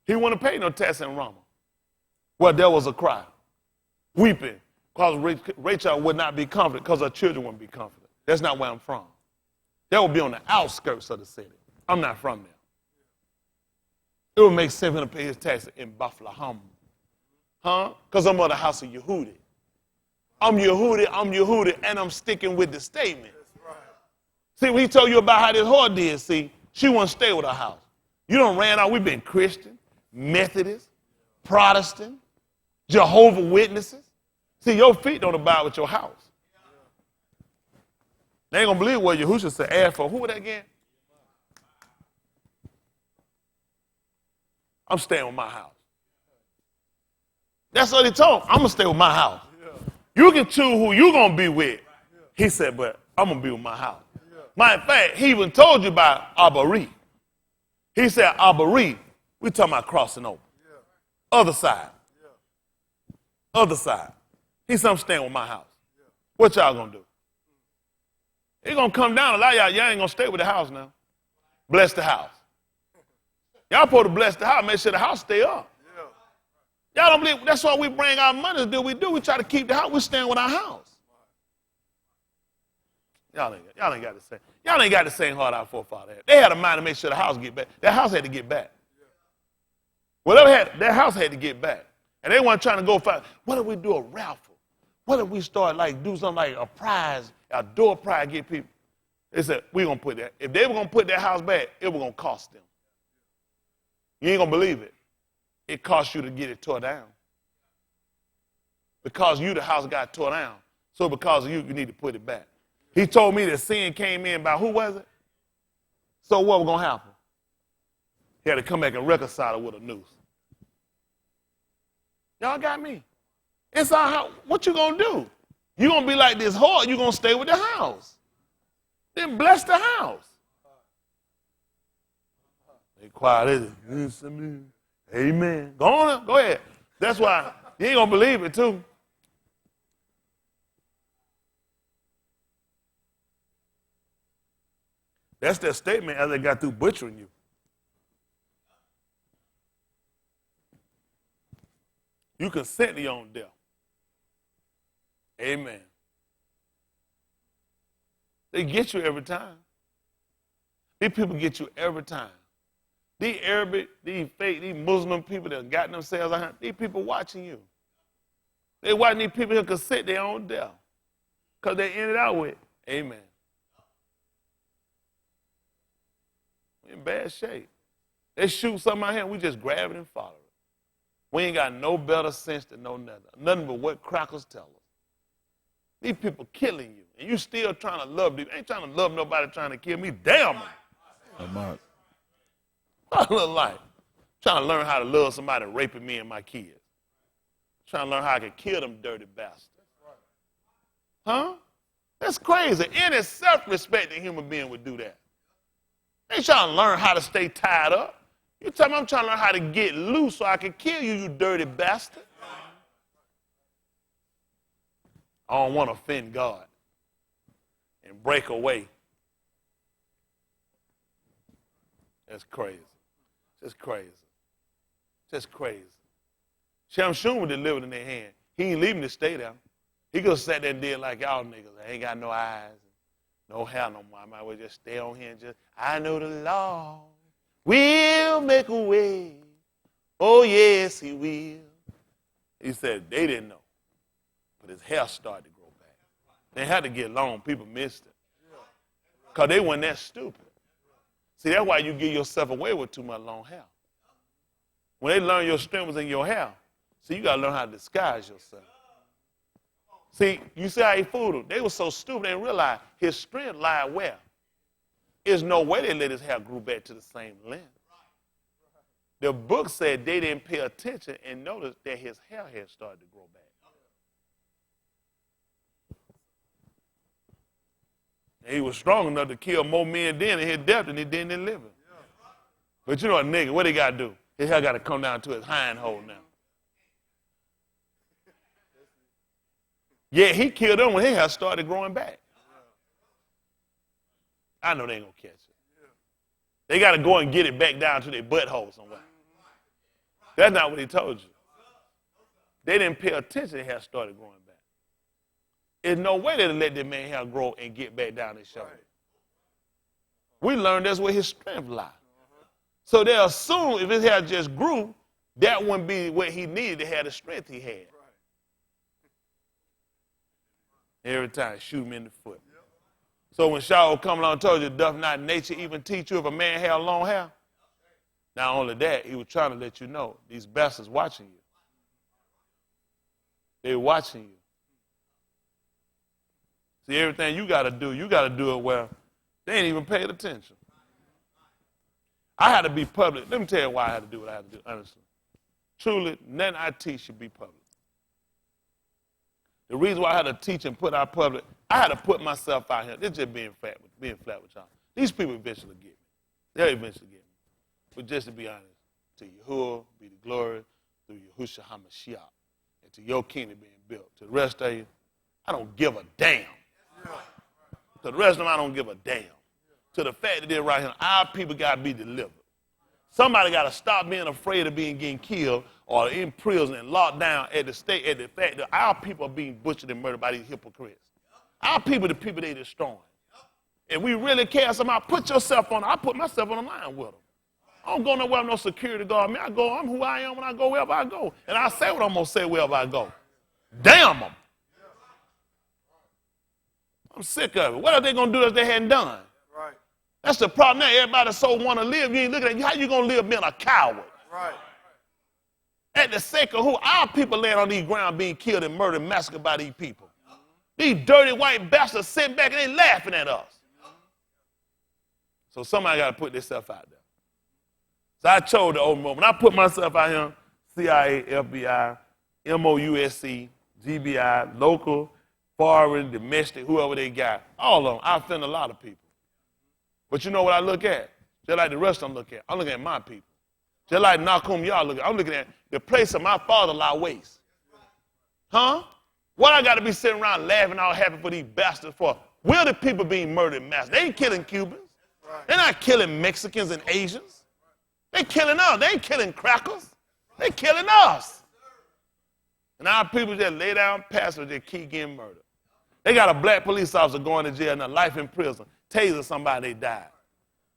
He wouldn't pay no tax in Ramah. Well, there was a cry, weeping, because Rachel would not be comforted, because her children wouldn't be comforted. That's not where I'm from. That would be on the outskirts of the city. I'm not from there. It would make sense for him to pay his taxes in Bethlehem. Huh? Because I'm of the house of Yehudi. I'm Yehudi, and I'm sticking with the statement. Right. See, when he told you about how this whore did, see, she wouldn't stay with her house. You done ran out. We've been Christian, Methodist, Protestant, Jehovah's Witnesses. See, your feet don't abide with your house. They ain't going to believe what Yahushua said. Ask for who was that again? I'm staying with my house. That's what he told him. I'm going to stay with my house. You can choose who you going to be with. He said, but I'm going to be with my house. Matter of fact, he even told you about Abari. He said, Abari, we talking about crossing over. Other side. Other side. He said, I'm staying with my house. What y'all going to do? It's going to come down. A lot of y'all ain't going to stay with the house now. Bless the house. Y'all supposed to bless the house, make sure the house stay up. Y'all don't believe, that's why we bring our money to do what we do. We try to keep the house. We stand with our house. Y'all ain't got the same. Y'all ain't got the same heart our forefathers had. They had a mind to make sure the house get back. That house had to get back. Whatever that house had to get back. And they weren't trying to go find, what if we do a raffle? What if we start do something like a prize, a door prize, get people? They said, we're going to put that. If they were going to put that house back, it was going to cost them. You ain't going to believe it. it cost you to get it tore down. Because you, the house got tore down. So because of you, you need to put it back. He told me that sin came in by, who was it? So what was going to happen? He had to come back and reconcile it with a noose. Y'all got me? It's our house. What you going to do? You going to be like this whore, you going to stay with the house. Then bless the house. They quiet, is it? Amen. Go on, go ahead. That's why you ain't going to believe it too. That's their statement as they got through butchering you. You consent to your own death. Amen. They get you every time. These people get you every time. These Arabic, these fake, these Muslim people that got themselves out here, these people watching you. They watching these people who consent their own death. Because they ended out with, amen. We're in bad shape. They shoot something out here and we just grab it and follow it. We ain't got no better sense to know nothing. Nothing but what crackers tell us. These people killing you. And you still trying to love them. Ain't trying to love nobody trying to kill me. Damn them. What I look like? Trying to learn how to love somebody raping me and my kids. Trying to learn how I can kill them dirty bastards. Huh? That's crazy. Any self-respecting human being would do that. Ain't trying to learn how to stay tied up. You tell me I'm trying to learn how to get loose so I can kill you, you dirty bastard. I don't want to offend God and break away. That's crazy. Just crazy. Just crazy. Shamshun was delivered in their hand. He ain't leaving to stay there. He could have sat there and did like y'all niggas. I ain't got no eyes, no hair no more. I might as well just stay on here and just, I know the Lord will make a way. Oh, yes, he will. He said they didn't know. But his hair started to grow back. They had to get long. People missed it. Because they weren't that stupid. See, that's why you give yourself away with too much long hair. When they learn your strength was in your hair, see, you got to learn how to disguise yourself. See, you see how he fooled them. They were so stupid they didn't realize his strength lied where? There's no way they let his hair grow back to the same length. The book said they didn't pay attention and noticed that his hair had started to grow back. And he was strong enough to kill more men then in his death than he did in living. But you know a nigga, what he got to do? His hair got to come down to his hind hole now. Yeah, he killed them when his hair started growing back. I know they ain't going to catch it. They got to go and get it back down to their butthole somewhere. That's not what he told you. They didn't pay attention, their hair started growing back. There's no way they'd let that man hair grow and get back down his shoulder. We learned that's where his strength lies. So they assume if his hair just grew, that wouldn't be what he needed to have the strength he had. Every time, shoot him in the foot. So when Shaul come along and told you, doth not nature even teach you if a man had long hair? Not only that, he was trying to let you know, these bastards watching you. They're watching you. See, everything you got to do it where they ain't even paying attention. I had to be public. Let me tell you why I had to do what I had to do, honestly. Truly, nothing I teach should be public. The reason why I had to teach and put out public, I had to put myself out here. This just being flat with y'all. These people eventually get me. They'll eventually get me. But just to be honest, to Yahuwah be the glory through Yahushua HaMashiach. And to your kingdom being built. To the rest of you, I don't give a damn. To the rest of them, I don't give a damn. To the fact that they're right here, our people got to be delivered. Somebody got to stop being afraid of getting killed or in prison and locked down at the fact that our people are being butchered and murdered by these hypocrites. Our people, the people they destroying. If we really care somebody, put yourself on. I put myself on the line with them. I don't go nowhere with no security guard. Man, I'm who I am when I go wherever I go. And I say what I'm going to say wherever I go. Damn them. I'm sick of it. What are they going to do if they hadn't done? Right. That's the problem now. Everybody so want to live. You ain't looking at you. How you going to live being a coward? Right. at the sake of who? Our people laying on these ground being killed and murdered and massacred by these people. These dirty white bastards sitting back and they laughing at us. So somebody got to put themselves out there. So I chose the open moment. When I put myself out here, CIA, FBI, MOUSC, GBI, local, foreign, domestic, whoever they got, all of them, I offend a lot of people. But you know what I look at? Just like the rest of them look at. I'm looking at my people. Just like Nakum, y'all look at. I'm looking at the place of my father-in-law waste. Huh? What I got to be sitting around laughing all happy for these bastards for? Where the people being murdered in mass? They ain't killing Cubans. They're not killing Mexicans and Asians. They're killing us. They ain't killing crackers. They're killing us. And our people just lay down past us, just keep getting murdered. They got a black police officer going to jail and a life in prison. Taser somebody, they died.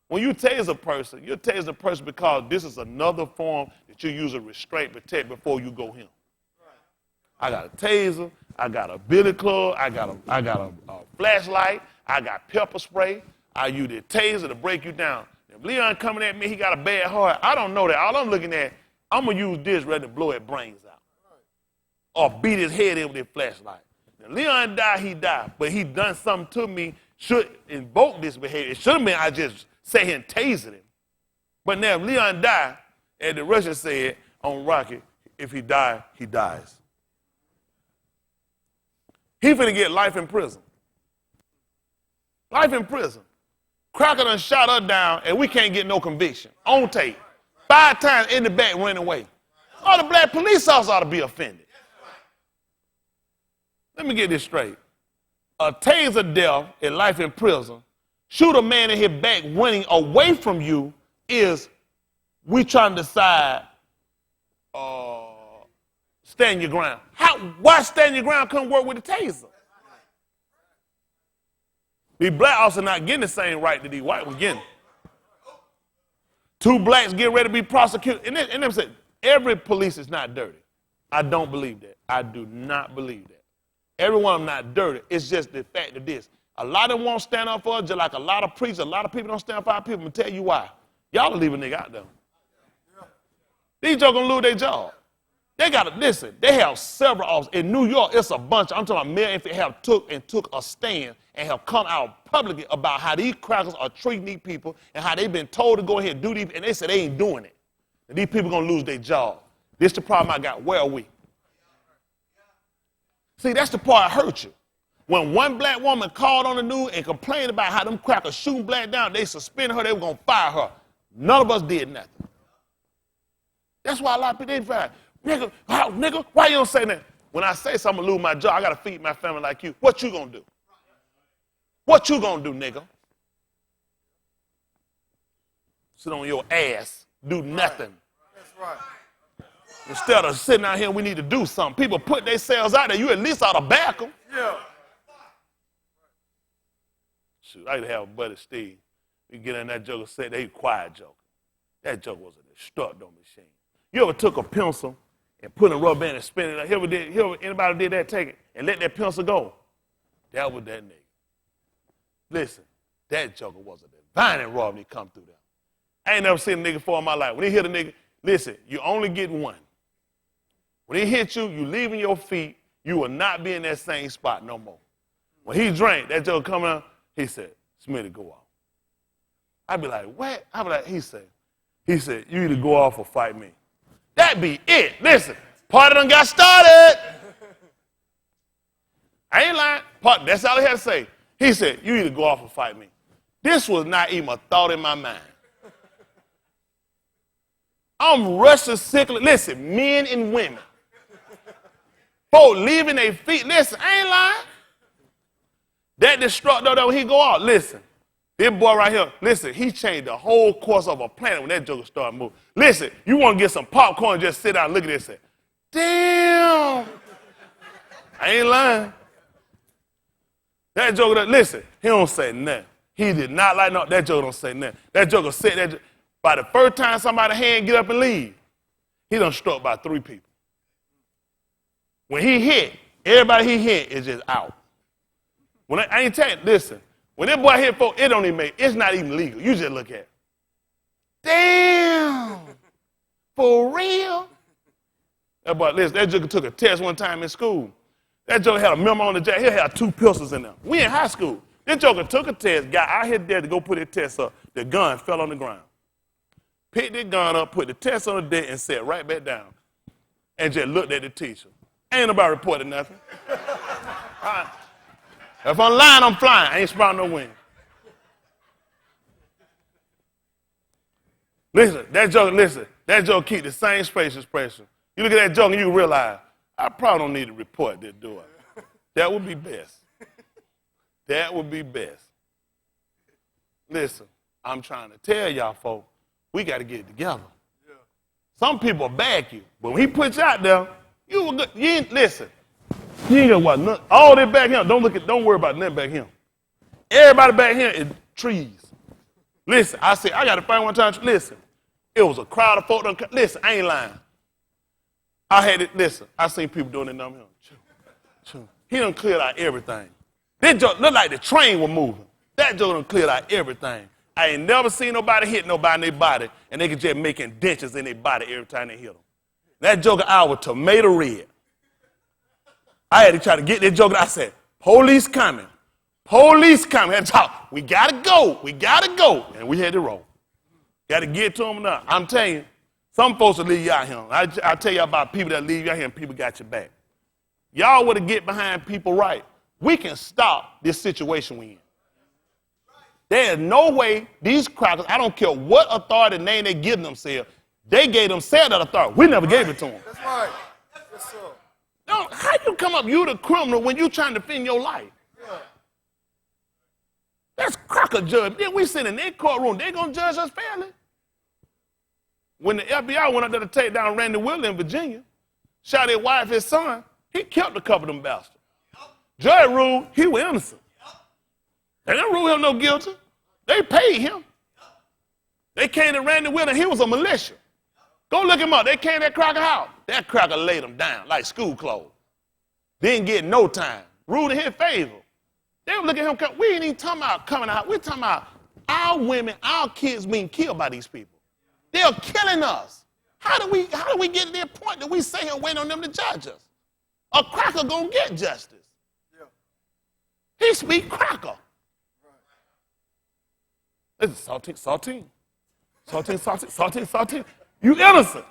When you tase a person, you tase a person because this is another form that you use a restraint protect before you go him. I got a taser, I got a billy club, I got a flashlight, I got pepper spray, I use the taser to break you down. If Leon coming at me, he got a bad heart, I don't know that. All I'm looking at, I'm going to use this rather than blow his brains out. Or beat his head in with his flashlight. Now, Leon died, he died, but he done something to me, should invoke this behavior. It should have been I just sat here and tasered him. But now if Leon died, as the Russians said on Rocky, if he died, he dies. He finna get life in prison. Life in prison. Cracker done shot her down and we can't get no conviction. On tape. 5 times in the back running away. All the black police officers ought to be offended. Let me get this straight. A taser death and life in prison, shoot a man in his back running away from you is we trying to decide stand your ground. Why stand your ground couldn't work with a taser? These black officers not getting the same right that these white ones getting. 2 blacks get ready to be prosecuted. And them said, every police is not dirty. I don't believe that. I do not believe that. Every one of them not dirty. It's just the fact of this. A lot of them won't stand up for us, just like a lot of preachers, a lot of people don't stand up for our people. I'm going to tell you why. Y'all will leave a nigga out there. These jokers going to lose their job. They got to, listen, they have several officers. In New York, it's a bunch. I'm talking about mayor if they have took a stand and have come out publicly about how these crackers are treating these people and how they've been told to go ahead and do these, and they said they ain't doing it. And these people going to lose their job. This the problem I got. Where are we? See, that's the part that hurt you. When one black woman called on the news and complained about how them crackers shooting black down, they suspended her, they were going to fire her. None of us did nothing. That's why a lot of people didn't fire. Nigga, why you don't say that? When I say something, I'm going to lose my job, I got to feed my family like you. What you going to do? What you going to do, nigga? Sit on your ass, do nothing. That's right. Instead of sitting out here, we need to do something. People put themselves out there, you at least ought to back them. Yeah. Shoot, I used to have a buddy, Steve. We get in that joker, say they quiet joker. That joker was a destructo machine. You ever took a pencil and put a rubber band and spin it? Anybody did that, take it, and let that pencil go? That was that nigga. Listen, that joker was a divine and raw when he come through there. I ain't never seen a nigga before in my life. When he hit a nigga, listen, you only get one. When he hit you, you leaving your feet, you will not be in that same spot no more. When he drank, that joker come out, he said, Smitty, go off. I'd be like, what? I'd be like, he said, you either go off or fight me. That be it. Listen, party done got started. I ain't lying. That's all he had to say. He said, you either go off or fight me. This was not even a thought in my mind. I'm rushing sickly. Listen, men and women. Folks leaving their feet. Listen, I ain't lying. That destructor, though, he go out. Listen, this boy right here, listen, he changed the whole course of a planet when that joker started moving. Listen, you want to get some popcorn and just sit down and look at this and say, damn. I ain't lying. That joker, listen, he don't say nothing. He did not like no, that joker don't say nothing. That joker said that. By the first time somebody hand get up and leave, he done struck by 3 people. When he hit, everybody he hit is just out. When I ain't telling you, listen, when that boy hit folks, it don't even make, it's not even legal. You just look at it. Damn, for real? listen, that joker took a test one time in school. That joker had a memo on the jacket. He had 2 pistols in there. We in high school. This joker took a test, got out here there to go put his test up. The gun fell on the ground. Picked the gun up, put the test on the desk, and sat right back down. And just looked at the teacher. Ain't nobody reported nothing. Right. If I'm lying, I'm flying. I ain't sprouting no wings. Listen, that joke keep the same space expression. You look at that joke and you realize, I probably don't need to report this, do I? That would be best. That would be best. Listen, I'm trying to tell y'all folks, we got to get it together. Yeah. Some people back you, but when he puts you out there, you ain't listen. You ain't gonna watch nothing. All that back here, don't worry about nothing back here. Everybody back here is trees. Listen, I said, I got to find one time. Listen, it was a crowd of folk. Listen, I ain't lying. I seen people doing it down here. He done cleared out everything. That joke looked like the train was moving. That joke done cleared out everything. I ain't never seen nobody hit nobody in their body, and they could just making dentures in their body every time they hit them. That joker out was tomato red. I had to try to get that joker. I said, police coming. Police coming. I had to talk. We got to go. We got to go. And we had to roll. Got to get to them now. I'm telling you, some folks will leave you out here. I tell you about people that leave you out here and people got your back. Y'all would to get behind people right. We can stop this situation we in. There is no way these crackers, I don't care what authority name they give themselves, they gave themselves that authority. We never gave it to them. That's right. Yes, sir. No, how you come up, you the criminal when you trying to defend your life? Yeah. That's cracker judge. Then we sit in their courtroom, they gonna judge us fairly. When the FBI went up there to take down Randy Willie in Virginia, shot his wife, his son, he killed a couple of them bastards. Judge ruled he was innocent. They didn't rule him no guilty. They paid him. They came to Randy Willie, he was a militia. Go look him up. They came to that cracker house. That cracker laid him down like school clothes. Didn't get no time. Ruled in his favor. They were looking at him. We ain't even talking about coming out. We're talking about our women, our kids being killed by these people. They're killing us. How do we get to that point that we say and wait on them to judge us? A cracker gonna get justice. Yeah. He speak cracker. Right. This is saltine. Saltine. You innocent.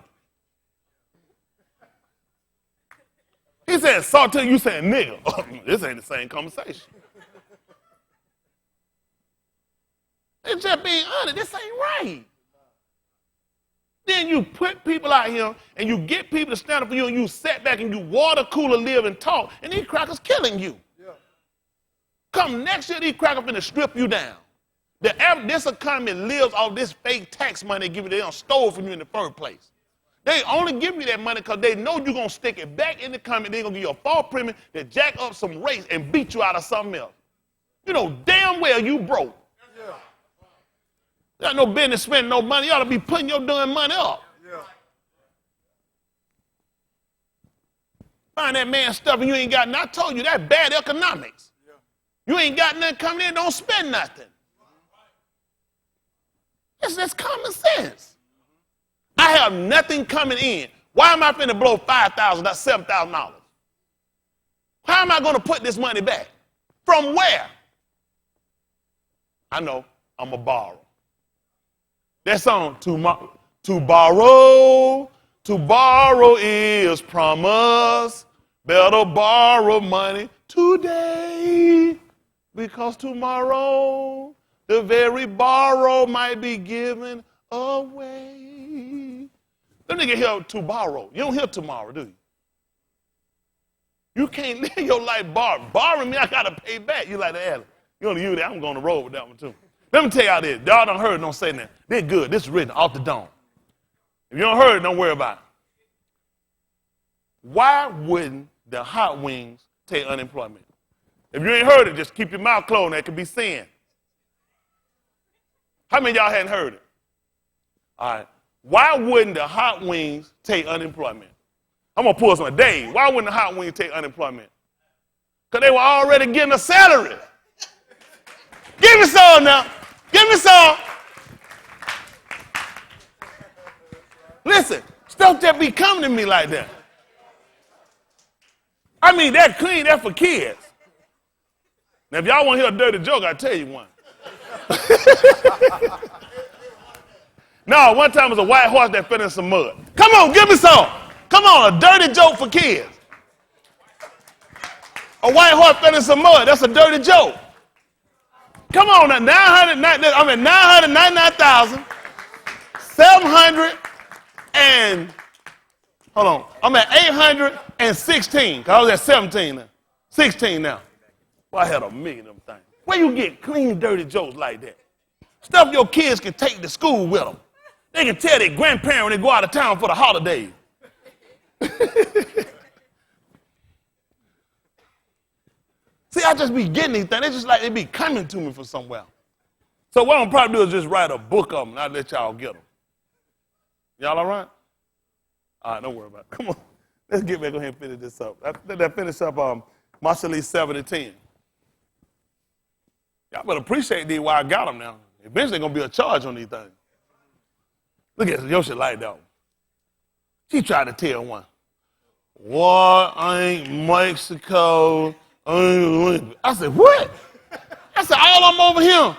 He said saltine, you saying nigga. Oh, this ain't the same conversation. It's just being honest. This ain't right. Then you put people out here and you get people to stand up for you and you sit back and you water cooler, live and talk, and these crackers killing you. Yeah. Come next year, these crackers finna strip you down. This economy lives off this fake tax money they give you. They don't stole from you in the first place. They only give you that money because they know you're going to stick it back in the economy. They're going to give you a false premium to jack up some rates and beat you out of something else. You know damn well you broke. Yeah. You got no business spending no money. You ought to be putting your damn money up. Yeah. Find that man stuff and you ain't got nothing. I told you that's bad economics. Yeah. You ain't got nothing coming in, don't spend nothing. That's common sense. I have nothing coming in. Why am I finna blow $5,000, that's $7,000? How am I gonna put this money back? From where? I know, I'm going to borrow. That song, to borrow is promise. Better borrow money today, because tomorrow the very borrow might be given away. That nigga hear to borrow. You don't hear tomorrow, do you? You can't live your life borrowing me, I got to pay back. You like the alley. You don't use that, I'm going to roll with that one too. Let me tell y'all this. Y'all done heard, don't say that. They're good. This is written off the dome. If you don't heard it, don't worry about it. Why wouldn't the hot wings take unemployment? If you ain't heard it, just keep your mouth closed. That could be sin. How many of y'all hadn't heard it? All right. Why wouldn't the hot wings take unemployment? I'm going to pull some a day. Why wouldn't the hot wings take unemployment? Because they were already getting a salary. Give me some now. Give me some. Listen, stuff just be coming to me like that. I mean, that clean, that's for kids. Now, if y'all want to hear a dirty joke, I'll tell you one. No, one time it was a white horse that fell in some mud. Come on, give me some. Come on, a dirty joke for kids. A white horse fell in some mud. That's a dirty joke. Come on now, I'm at 999,700 and, hold on, I'm at 816, because I was at 17 now. 16 now. Well, I had a million of them things. Where you get clean, dirty jokes like that? Stuff your kids can take to school with them. They can tell their grandparents when they go out of town for the holidays. See, I just be getting these things. It's just like they be coming to me from somewhere. So what I'm probably do is just write a book of them and I'll let y'all get them. Y'all all right? All right, don't worry about it. Come on. Let's get back on here and finish this up. Let that finish up Marshall 7 and 10. Y'all better appreciate these while I got them now. Eventually going to be a charge on these things. Look at your shit like that. She tried to tell one. What ain't Mexico? I said, what? I said, all I'm over here.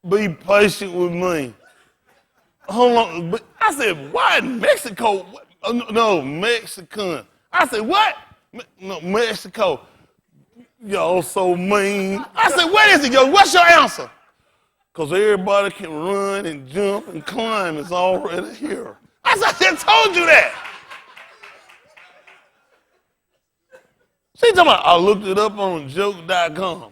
Be patient with me. Hold on. I said, what? Mexico? No, Mexican. I said, what? No, Mexico. Y'all so mean. I said, what is it, yo? What's your answer? Because everybody can run and jump and climb. It's already here. I said, I just told you that. She talking about, I looked it up on joke.com.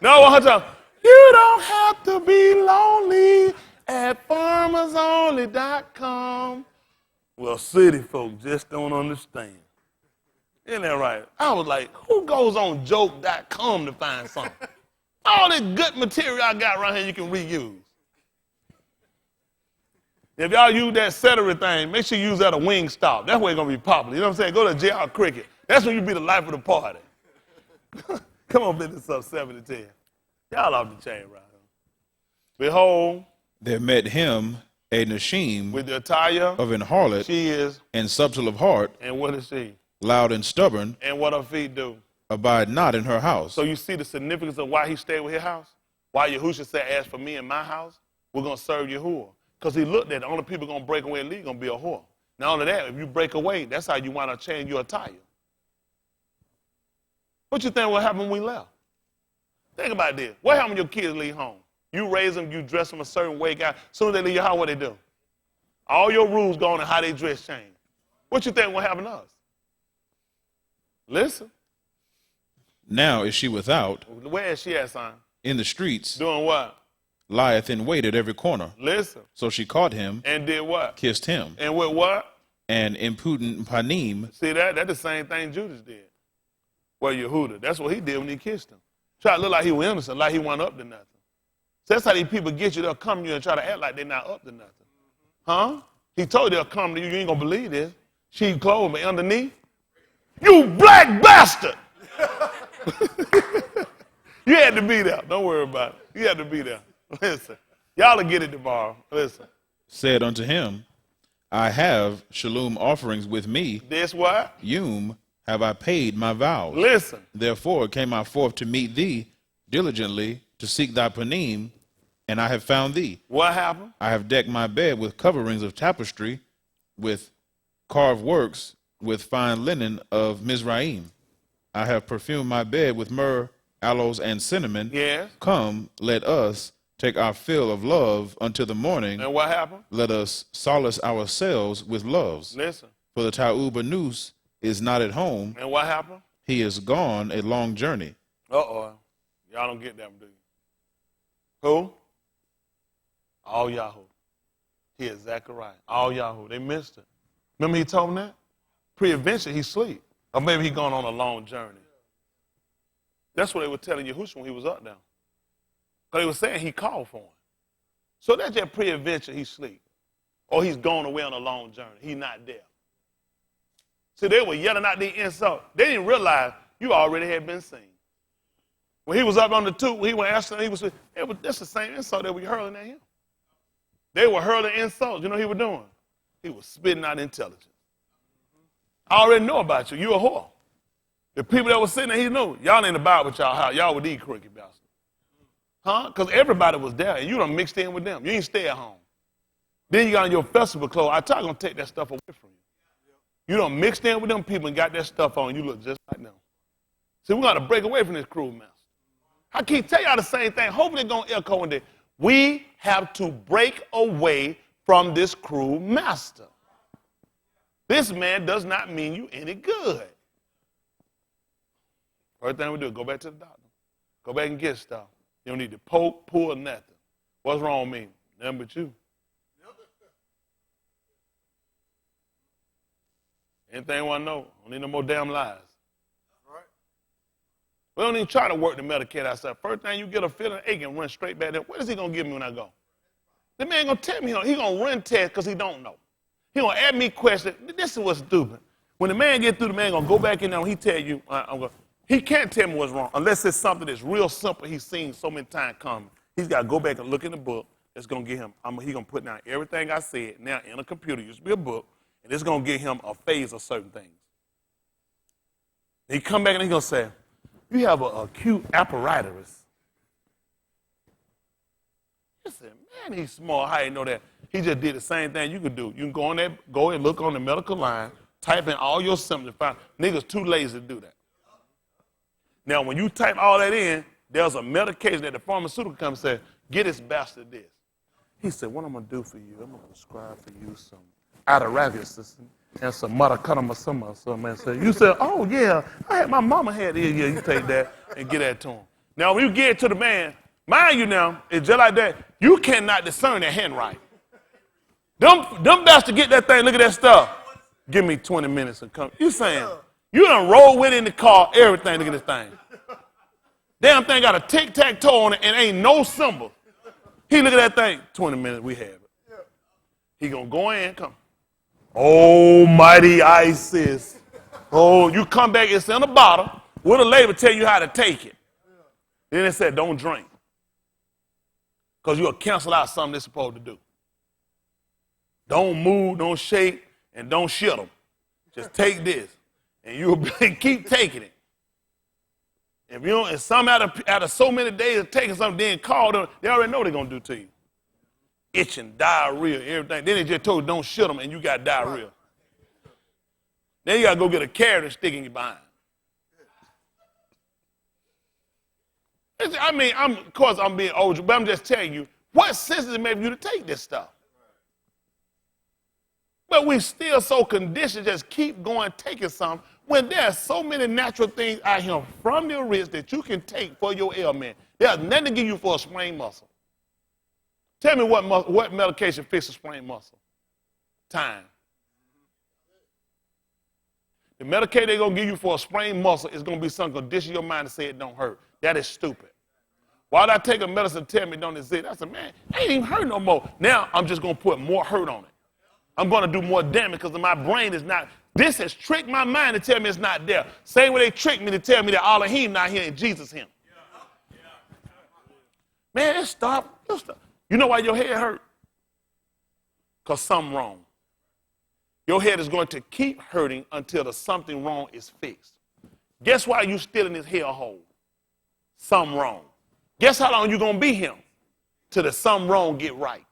No, one time. You don't have to be lonely at farmersonly.com. Well, city folk just don't understand. Isn't that right? I was like, who goes on joke.com to find something? All this good material I got right here you can reuse. If y'all use that cetera thing, make sure you use that a Wingstop. That's where it's going to be popular. You know what I'm saying? Go to JR Cricket. That's when you be the life of the party. Come on, business up 7 to 10. Y'all off the chain right here. Behold, there met him a Nashim with the attire of an harlot, she is, and subtle of heart, and what is she? loud and stubborn, And what her feet do? abide not in her house. So you see the significance of why he stayed with his house? Why Yahushua said, as for me and my house, we're going to serve Yahuwah. Because he looked at the only people going to break away and leave going to be a whore. Not only that, if you break away, that's how you want to change your attire. What you think will happen when we left? Think about this. What happened when your kids leave home? You raise them, you dress them a certain way. As soon as they leave your house, what they do? All your rules gone and how they dress change. What you think will happen to us? Listen. Now is she without, Where is she at, son? in the streets, Doing what? lieth in wait at every corner. Listen. So she caught him, And did what? kissed him, And with what? and impudent panim, See that? That's the same thing Judas did. Well, Yehuda. That's what he did when he kissed him. Try to look like he was innocent, like he wasn't up to nothing. So that's how these people get you. They'll come to you and try to act like they're not up to nothing. Huh? He told you they'll come to you. You ain't going to believe this. Sheep clothes, but underneath, you black bastard. You had to be there. Don't worry about it. You had to be there. Listen. Y'all will get it tomorrow. Listen. said unto him, I have shalom offerings with me. This what? Have I paid my vows. Listen. Therefore came I forth to meet thee diligently to seek thy panim, and I have found thee. What happened? I have decked my bed with coverings of tapestry, with carved works, with fine linen of Mizraim. I have perfumed my bed with myrrh, aloes, and cinnamon. Yes. Come, let us take our fill of love until the morning. And what happened? Let us solace ourselves with loves. Listen. For the Ta'ub Anus is not at home. And what happened? He is gone a long journey. Uh-oh. Y'all don't get them, do you? Who? All Yahoo. He is Zechariah. All Yahoo. They missed it. Remember he told them that? Pre-adventure, he sleep. Or maybe he gone on a long journey. That's what they were telling Yahushua when he was up there. Because they were saying he called for him. So that's just pre-adventure, he sleep. Or he's gone away on a long journey. He's not there. See, they were yelling out the insult. They didn't realize you already had been seen. When he was up on the tube, he went asking, that's the same insult that we hurling at him. They were hurling insults. You know what he was doing? He was spitting out intelligence. I already know about you. You a whore. The people that was sitting there, he knew, y'all ain't about with y'all house. Y'all with these crooked bastards. Huh? Because everybody was there, and you done mixed in with them. You ain't stay at home. Then you got on your festival clothes. I try to take that stuff away from you. You done mixed in with them people and got that stuff on. You look just like them. See, we got to break away from this cruel master. I keep telling y'all the same thing. Hopefully it's going to echo one day. We have to break away from this cruel master. This man does not mean you any good. First thing we do, go back to the doctor. Go back and get stuff. You don't need to poke, pull, nothing. What's wrong with me? Nothing but you. Anything you want to know? Don't need no more damn lies. Right. We don't even try to work the Medicaid ourselves. First thing you get a feeling ache and run straight back there. What is he going to give me when I go? The man going to tell me. He going to run tests because he don't know. He going to ask me questions. This is what's stupid. When the man get through, the man going to go back in there and he tell you, he can't tell me what's wrong unless it's something that's real simple he's seen so many times coming. He's got to go back and look in the book. It's going to get him. He's going to put down everything I said now in a computer. It used to be a book. And it's going to give him a phase of certain things. He come back and he's going to say, you have an acute apparatus. I said, man, he's smart. How you know that? He just did the same thing you could do. You can go on there, go and look on the medical line, type in all your symptoms. Niggas too lazy to do that. Now, when you type all that in, there's a medication that the pharmaceutical company said, get this bastard this. He said, what I'm going to do for you, I'm going to prescribe for you some ataragia system and some matacana something. You said, oh, yeah, my mama had it. Yeah, you take that and get that to him. Now, when you get it to the man, mind you now, it's just like that. You cannot discern that handwriting. Them bastards get that thing, look at that stuff. Give me 20 minutes and come. You saying, you done roll with it in the car, everything, look at this thing. Damn thing got a tic-tac-toe on it and ain't no symbol. He look at that thing, 20 minutes, we have it. He gonna go in, come. Almighty ISIS. Oh, you come back, it's in a bottle with a label tell you how to take it. Then it said, don't drink. Because you'll cancel out something they're supposed to do. Don't move, don't shake, and don't shit them. Just take this. And you'll keep taking it. If you don't, and some out of so many days of taking something, then call them, they already know they're going to do to you. Itching, diarrhea, everything. Then they just told you don't shit them and you got diarrhea. Then you got to go get a carrot and stick in your behind. I mean, of course I'm being old, but I'm just telling you, what sense does it make for you to take this stuff? But we still so conditioned to just keep going taking something when there are so many natural things out here from the wrist that you can take for your ailment. There's nothing to give you for a sprained muscle. Tell me what medication fixes a sprained muscle? Time. The medication they're going to give you for a sprained muscle is going to be some condition your mind to say it don't hurt. That is stupid. Why would I take a medicine and tell me it don't exist? I said, man, it ain't even hurt no more. Now I'm just going to put more hurt on it. I'm going to do more damage because my brain is not. This has tricked my mind to tell me it's not there. Same way they tricked me to tell me that Elohim not here and Jesus him. Man, it stop. You know why your head hurt? Because something wrong. Your head is going to keep hurting until the something wrong is fixed. Guess why you still in this hellhole? Something wrong. Guess how long you going to be here? Till the something wrong get right.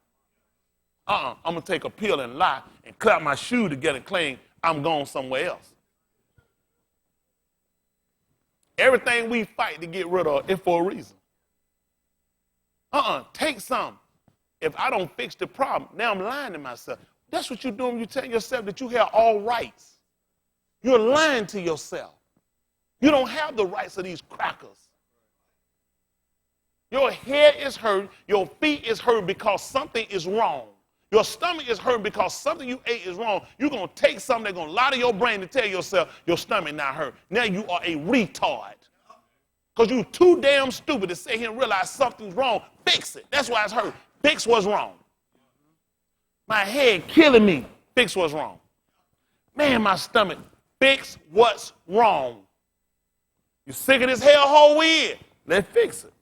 I'm going to take a pill and lie and clap my shoe together and claim I'm going somewhere else. Everything we fight to get rid of is for a reason. Take some. If I don't fix the problem, now I'm lying to myself. That's what you're doing when you tell yourself that you have all rights. You're lying to yourself. You don't have the rights of these crackers. Your head is hurt, your feet is hurt because something is wrong. Your stomach is hurt because something you ate is wrong. You're going to take something that's going to lie to your brain to tell yourself your stomach not hurt. Now you are a retard. Because you're too damn stupid to sit here and realize something's wrong. Fix it. That's why it's hurt. Fix what's wrong. My head killing me. Fix what's wrong. Man, my stomach. Fix what's wrong. You sick of this hellhole we in? Let's fix it.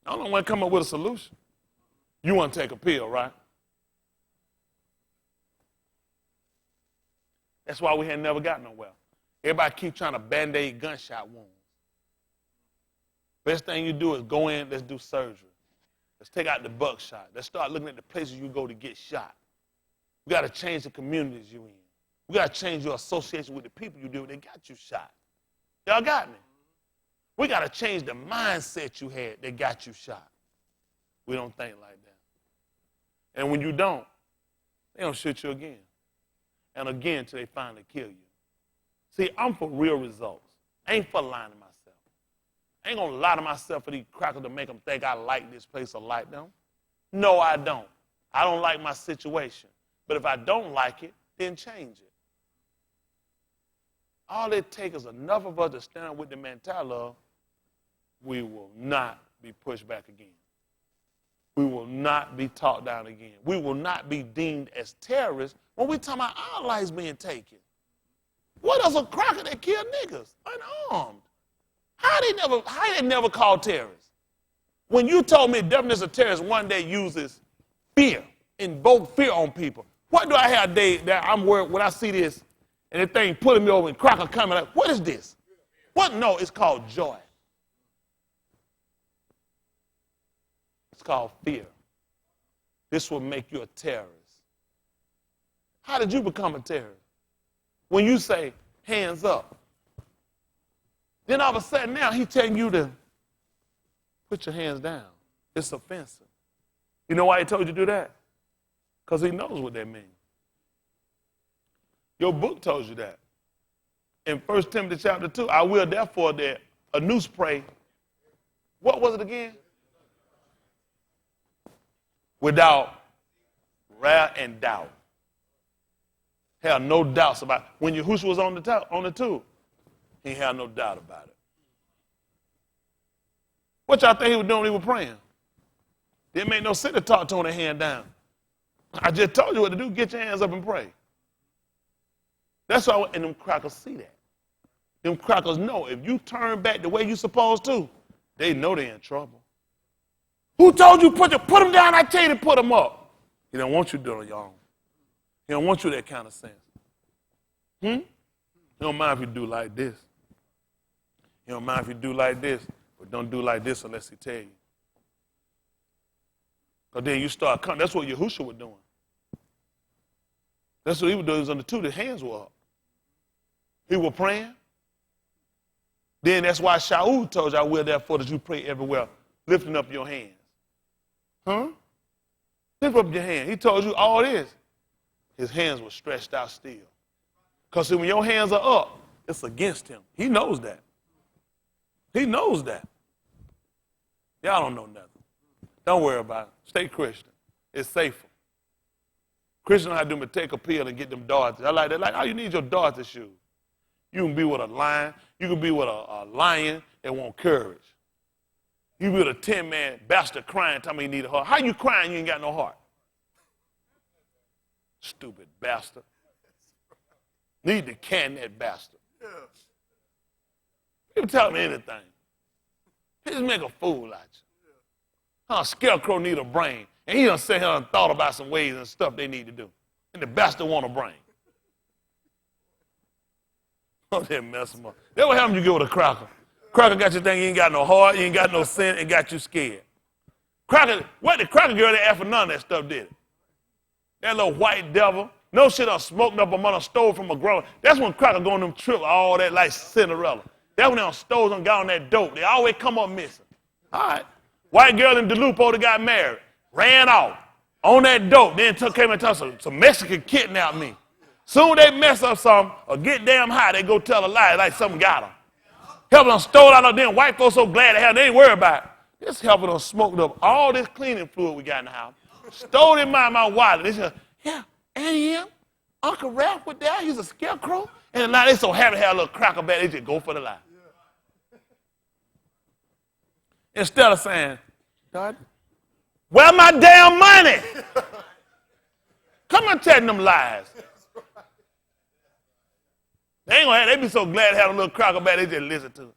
I don't want to come up with a solution. You want to take a pill, right? That's why we had never got nowhere. Everybody keep trying to band-aid gunshot wounds. Best thing you do is go in, let's do surgery. Let's take out the buckshot. Let's start looking at the places you go to get shot. We got to change the communities you're in. We got to change your association with the people you deal with that got you shot. Y'all got me? We got to change the mindset you had that got you shot. We don't think like that. And when you don't, they don't shoot you again. And again till they finally kill you. See, I'm for real results. I ain't for lying to myself. I ain't going to lie to myself for these crackers to make them think I like this place or like them. No, I don't. I don't like my situation. But if I don't like it, then change it. All it takes is enough of us to stand with the mentality of, we will not be pushed back again. We will not be talked down again. We will not be deemed as terrorists when we talk about our lives being taken. What is a cracker that kill niggas unarmed? How they never called terrorists? When you told me the definition of terrorist one day uses fear, invoke fear on people. What do I have today that I'm worried when I see this and the thing pulling me over and cracker coming like, what is this? What? No, it's called joy. It's called fear. This will make you a terrorist. How did you become a terrorist? When you say, hands up. Then all of a sudden now he's telling you to put your hands down. It's offensive. You know why he told you to do that? Because he knows what that means. Your book tells you that. In 1 Timothy chapter 2, I will therefore that a noose pray. What was it again? Without wrath and doubt. Have no doubts about it. When Yahushua was on the tube, he had no doubt about it. What y'all think he was doing when he was praying? Didn't make no sense to talk to him with a hand down. I just told you what to do. Get your hands up and pray. That's why, and them crackers see that. Them crackers know if you turn back the way you're supposed to, they know they're in trouble. Who told you put them down? I tell you to put them up. He don't want you doing it your own. He don't want you that kind of sense. He don't mind if you do like this. He don't mind if you do like this, but don't do like this unless he tell you. Because then you start coming. That's what Yahushua was doing. That's what he was doing. He was on the two. The hands were up. He was praying. Then that's why Shaul told you, I will therefore that you pray everywhere, lifting up your hands. Lift up your hand. He told you all this. His hands were stretched out still. Because when your hands are up, it's against him. He knows that. He knows that. Y'all don't know nothing. Don't worry about it. Stay Christian. It's safer. Christians have to do take a pill and get them darts. I like that. Like, how you need your darts shoes? You can be with a lion. You can be with a lion that want courage. You be with a 10-man bastard crying, telling me you need a heart. How you crying you ain't got no heart? Stupid bastard. Need to can that bastard. People tell me anything. He just make a fool out you. A scarecrow need a brain. And he done sit here and thought about some ways and stuff they need to do. And the bastard want a brain. Oh, they mess him up. That's what happens when you get with a cracker. Cracker got you thinking you ain't got no heart, you ain't got no sin, and got you scared. Cracker, what the cracker girl didn't ask for none of that stuff, did it? That little white devil. No shit done smoked up a mother stole from a grower. That's when cracker go on them trips, all that like Cinderella. That's when they done stole and got on that dope. They always come up missing. All right. White girl in DeLupo that got married. Ran off on that dope. Then came and told some Mexican kidnapped me. Soon they mess up something or get damn high, they go tell a lie like something got them. Helping them stole out of them. White folks so glad to have they ain't worried about it. This helping them smoked up all this cleaning fluid we got in the house. Stole in my wallet. They said, yeah, Annie M, Uncle Ralph was there. He's a scarecrow. And now they so happy to have a little cracker back, they just go for the lie. Instead of saying, God, where my damn money? Come on, telling them lies. They be so glad to have a little cracker back, they just listen to it.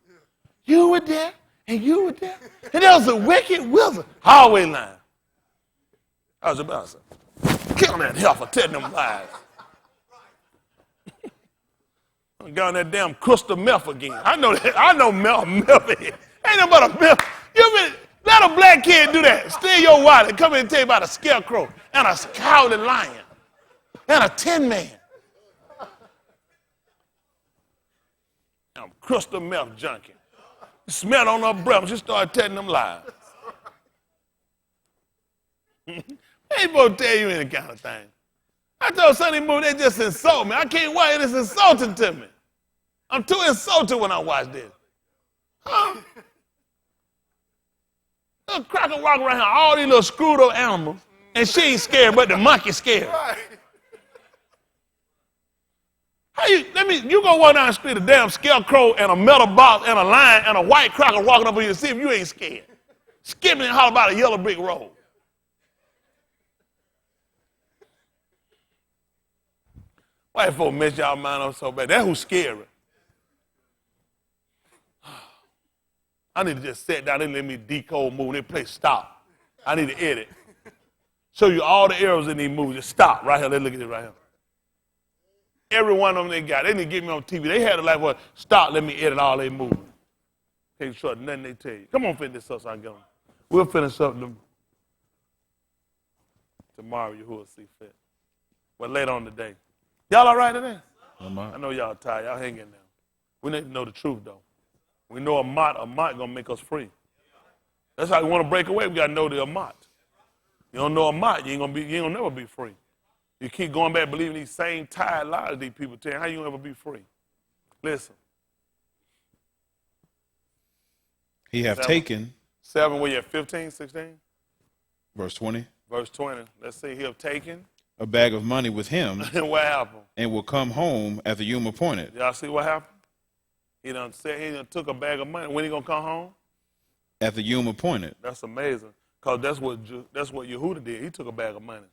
You were there, and you were there. And there was a wicked wizard. Always lying. I was about to say, kill that heifer, telling them lies. Got on that damn crystal meth again. I know that. I know meth. Ain't nothing but a meth. Let a black kid do that. Steal your wallet. Come in and tell you about a scarecrow and a cowardly lion and a tin man. Damn crystal meth junkie. Smelled on her breath. She started telling them lies. They ain't supposed to tell you any kind of thing. I told Sonny Moon, they just insult me. I can't watch it. It's insulting to me. I'm too insulted when I watch this. Huh? Little cracker walk around here, all these little screwed up animals, and she ain't scared, but the monkey's scared. How you go walk down the street, a damn scarecrow and a metal box and a lion and a white cracker walking up on you to see if you ain't scared. Skipping and holler about a yellow brick road. White folks mess y'all mind up so bad. That's who's scary. I need to just sit down and let me decode move. They play stop. I need to edit. Show you all the errors in these movies. Just stop right here. Let's look at it right here. Every one of them they got. They need to get me on TV. They had it like, well, stop, let me edit all their movies. Can't trust nothing they tell you. Come on, finish this up so I can get on. We'll finish up tomorrow, you will see fit. But later on today. Y'all all right today? I know y'all tired. Y'all hang in there. We need to know the truth, though. We know a mot gonna make us free. That's how we want to break away. We gotta know the mot. You don't know a mot, you ain't gonna never be free. You keep going back believing these same tired lies these people tell you. How you gonna ever be free? Listen. He have taken. 7, where you at 15, 16? Verse 20. Verse 20. Let's see. He have taken a bag of money with him. And what happened? And will come home at the yom appointed. Y'all see what happened? He done took a bag of money. When he gonna come home? At the yom appointed. That's amazing. Because that's what Yehuda did. He took a bag of money.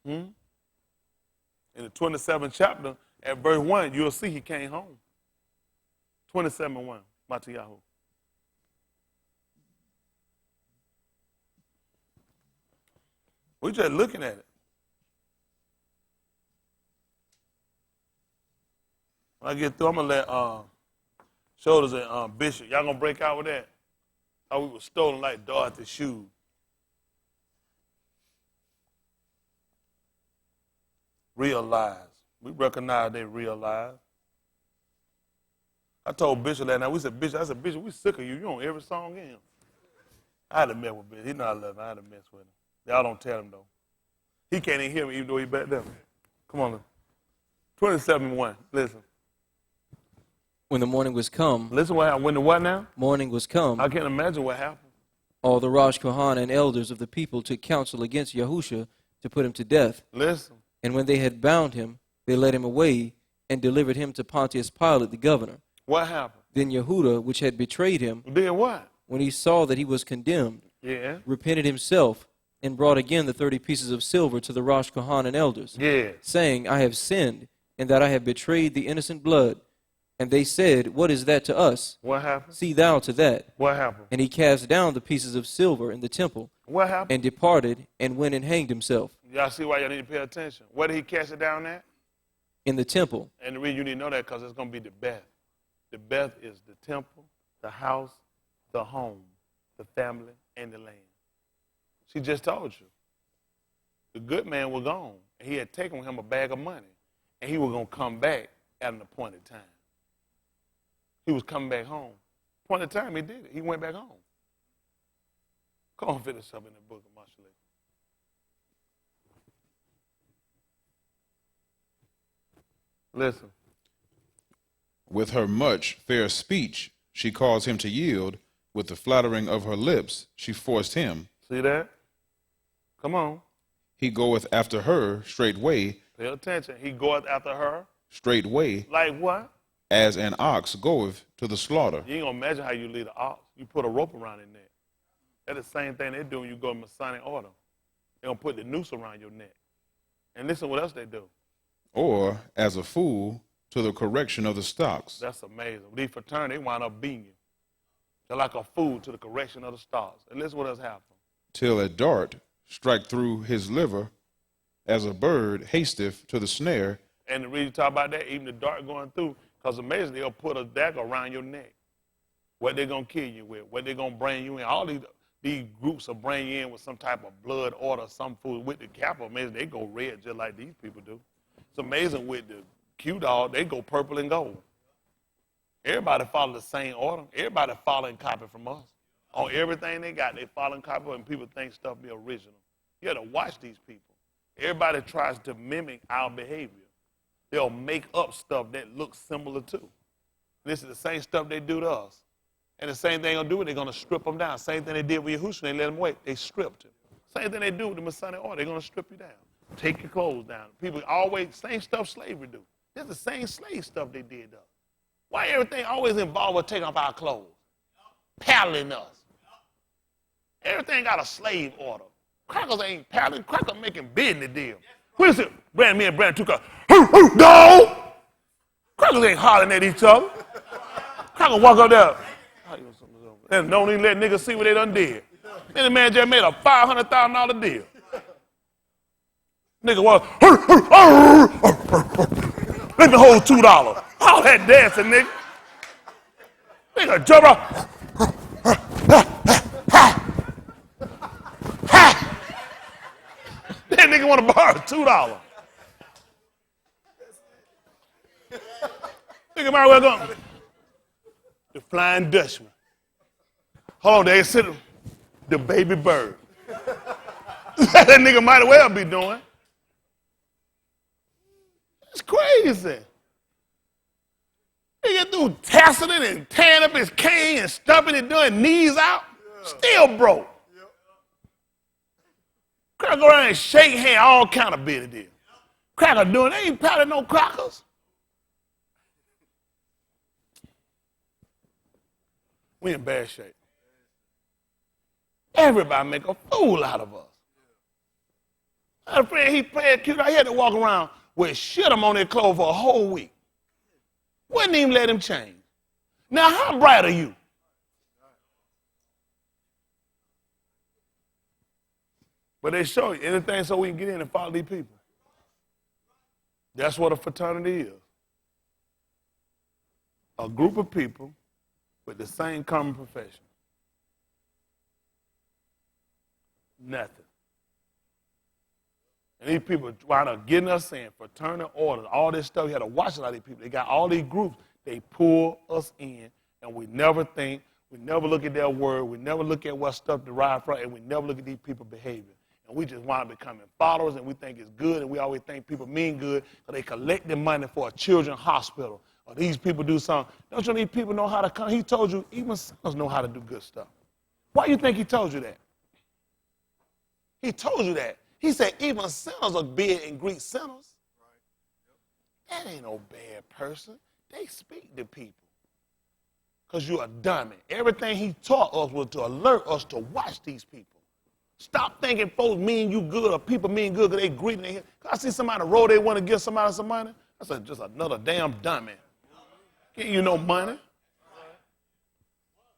In the 27th chapter, at verse 1, you'll see he came home. 27:1, Matayahu. We're just looking at it. When I get through, I'm going to let Shoulders and Bishop, y'all going to break out with that? How we were stolen like Dorothy's shoes. Real lies. We recognize they real lies. I told Bishop that night, I said, Bishop, we sick of you. You on every song in. I had to mess with Bishop. He know I love him. I had to mess with him. Y'all don't tell him, though. He can't even hear me, even though he back there. Come on, 27:1. Listen. When the morning was come. Listen what happened. When the what now? Morning was come. I can't imagine what happened. All the Rosh Kohan and elders of the people took counsel against Yahusha to put him to death. Listen. And when they had bound him, they led him away and delivered him to Pontius Pilate, the governor. What happened? Then Yehuda, which had betrayed him, did what? When he saw that he was condemned, repented himself and brought again the 30 pieces of silver to the Rosh Kohan and elders, saying, I have sinned, and that I have betrayed the innocent blood. And they said, what is that to us? What happened? See thou to that. What happened? And he cast down the pieces of silver in the temple. What happened? And departed and went and hanged himself. Y'all see why y'all need to pay attention. Where did he cast it down at? In the temple. And the reason you need to know that because it's going to be the Beth. The Beth is the temple, the house, the home, the family, and the land. She just told you. The good man was gone. He had taken him a bag of money. And he was going to come back at an appointed time. He was coming back home. Appointed time, he did it. He went back home. Come on, finish up in the book of Marshall. Listen. With her much fair speech, she caused him to yield. With the flattering of her lips, she forced him. See that? Come on. He goeth after her straightway. Pay attention. He goeth after her. Straightway. Like what? As an ox goeth to the slaughter. You ain't going to imagine how you lead an ox. You put a rope around his neck. That's the same thing they do when you go in Masonic order. They're going to put the noose around your neck. And listen what else they do. Or as a fool to the correction of the stocks. That's amazing. These fraternities, they wind up beating you. They're like a fool to the correction of the stocks. And listen what else happened. Till a dart strike through his liver, as a bird hasteth to the snare, And the reason you talk about that, even the dart going through, because amazingly, they'll put a dagger around your neck. What they're going to kill you with, what they're going to bring you in. All these groups will bring you in with some type of blood order, some food. With the capital, amazing, they go red just like these people do. It's amazing with the Q-Dog, they go purple and gold. Everybody follow the same order. Everybody following copy from us. On everything they got, they following copy, and people think stuff be original. You got to watch these people. Everybody tries to mimic our behavior. They'll make up stuff that looks similar to. This is the same stuff they do to us. And the same thing they're going to do, they're going to strip them down. Same thing they did with Yahushua, they let them away. They stripped him. Same thing they do with the Masonic order, they're going to strip you down. Take your clothes down. People always, same stuff slavery do. It's the same slave stuff they did to us. Why everything always involved with taking off our clothes? Paddling us. Everything got a slave order. Crackers ain't paddling. Crackers making business deal. What is it? Me and Brand took a go. Crackers ain't hollering at each other. Crackers walk up there. And don't even let niggas see what they done did. Then the man just made a $500,000 deal. Nigga was, let me hold $2. All that dancing, nigga. Nigga jump up. That nigga want to borrow $2. Nigga might well go. The Flying Dutchman. Hold on, they sit the baby bird. That nigga might as well be doing. It's crazy. He get through tassing it and tearing up his cane and stumping it, doing knees out. Still broke. Cracker go around and shake hands, all kind of bit of deal. Cracker doing, they ain't powder no crackers. We in bad shape. Everybody make a fool out of us. I had a friend, he played cute. He had to walk around with shit on their clothes for a whole week. Wouldn't even let him change. Now, how bright are you? But they show you anything so we can get in and follow these people. That's what a fraternity is. A group of people with the same common profession. Nothing. And these people wind up getting us in, fraternal orders, all this stuff. You had to watch a lot of these people. They got all these groups. They pull us in, and we never think, we never look at their word, we never look at what stuff derived from, and we never look at these people's behavior. And we just wind up becoming followers, and we think it's good, and we always think people mean good, because they collect their money for a children's hospital, or these people do something. Don't you know these people know how to come? He told you, even sinners know how to do good stuff. Why do you think he told you that? He told you that. He said even sinners are bid and greet sinners. That ain't no bad person. They speak to people. Because you're a dummy. Everything he taught us was to alert us to watch these people. Stop thinking folks mean you good or people mean good because they greeting their head. I see somebody on the road, they want to give somebody some money. That's just another damn dummy. Getting you no money.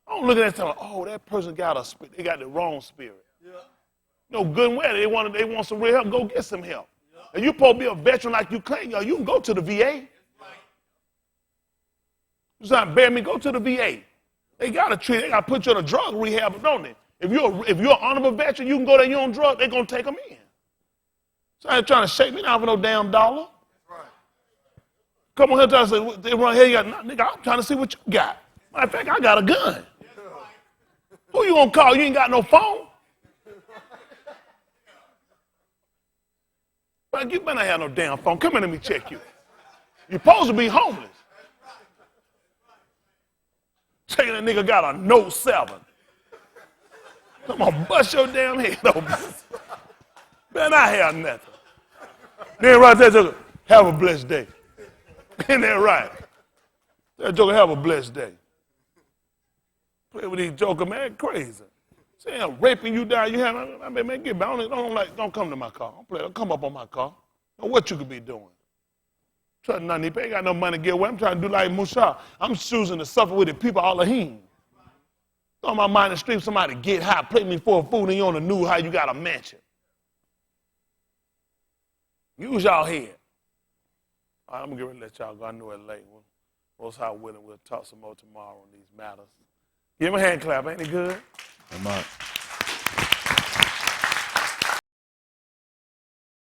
I'm looking at someone, oh, that person got a spirit. They got the wrong spirit. No good and well. They want some real help. Go get some help. And you supposed to be a veteran like you claim. You can go to the VA. You trying to bury me? Go to the VA. They got to treat. They got to put you in a drug rehab, don't they? If you're an honorable veteran, you can go there. You on drugs. They're gonna take them in. So I ain't trying to shake me down for no damn dollar. Come on here, try to say they run here. You got, nigga, I'm trying to see what you got. Matter of fact, I got a gun. Who you gonna call? You ain't got no phone. But you better not have no damn phone. Come here, let me check you. You're supposed to be homeless. Checking that nigga got a Note 7. Come on, bust your damn head open. Man, I have nothing. Then right there, joker, have a blessed day. Ain't that right? That joker, have a blessed day. Play with these joker, man, crazy. Say I'm raping you down. You have, I mean, man, get back. Don't come to my car. Don't come up on my car. Know what you could be doing. Trust nothing. If I ain't got no money to get away, I'm trying to do like Musa. I'm choosing to suffer with the people all of him. On my mind in the street, somebody get high, play me for a fool, and you on the news how you got a mansion. Use y'all head. All right, I'm going to get ready to let y'all go. I know it's late. Most High willing, we'll talk some more tomorrow on these matters. Give him a hand clap. Ain't it good? Amen.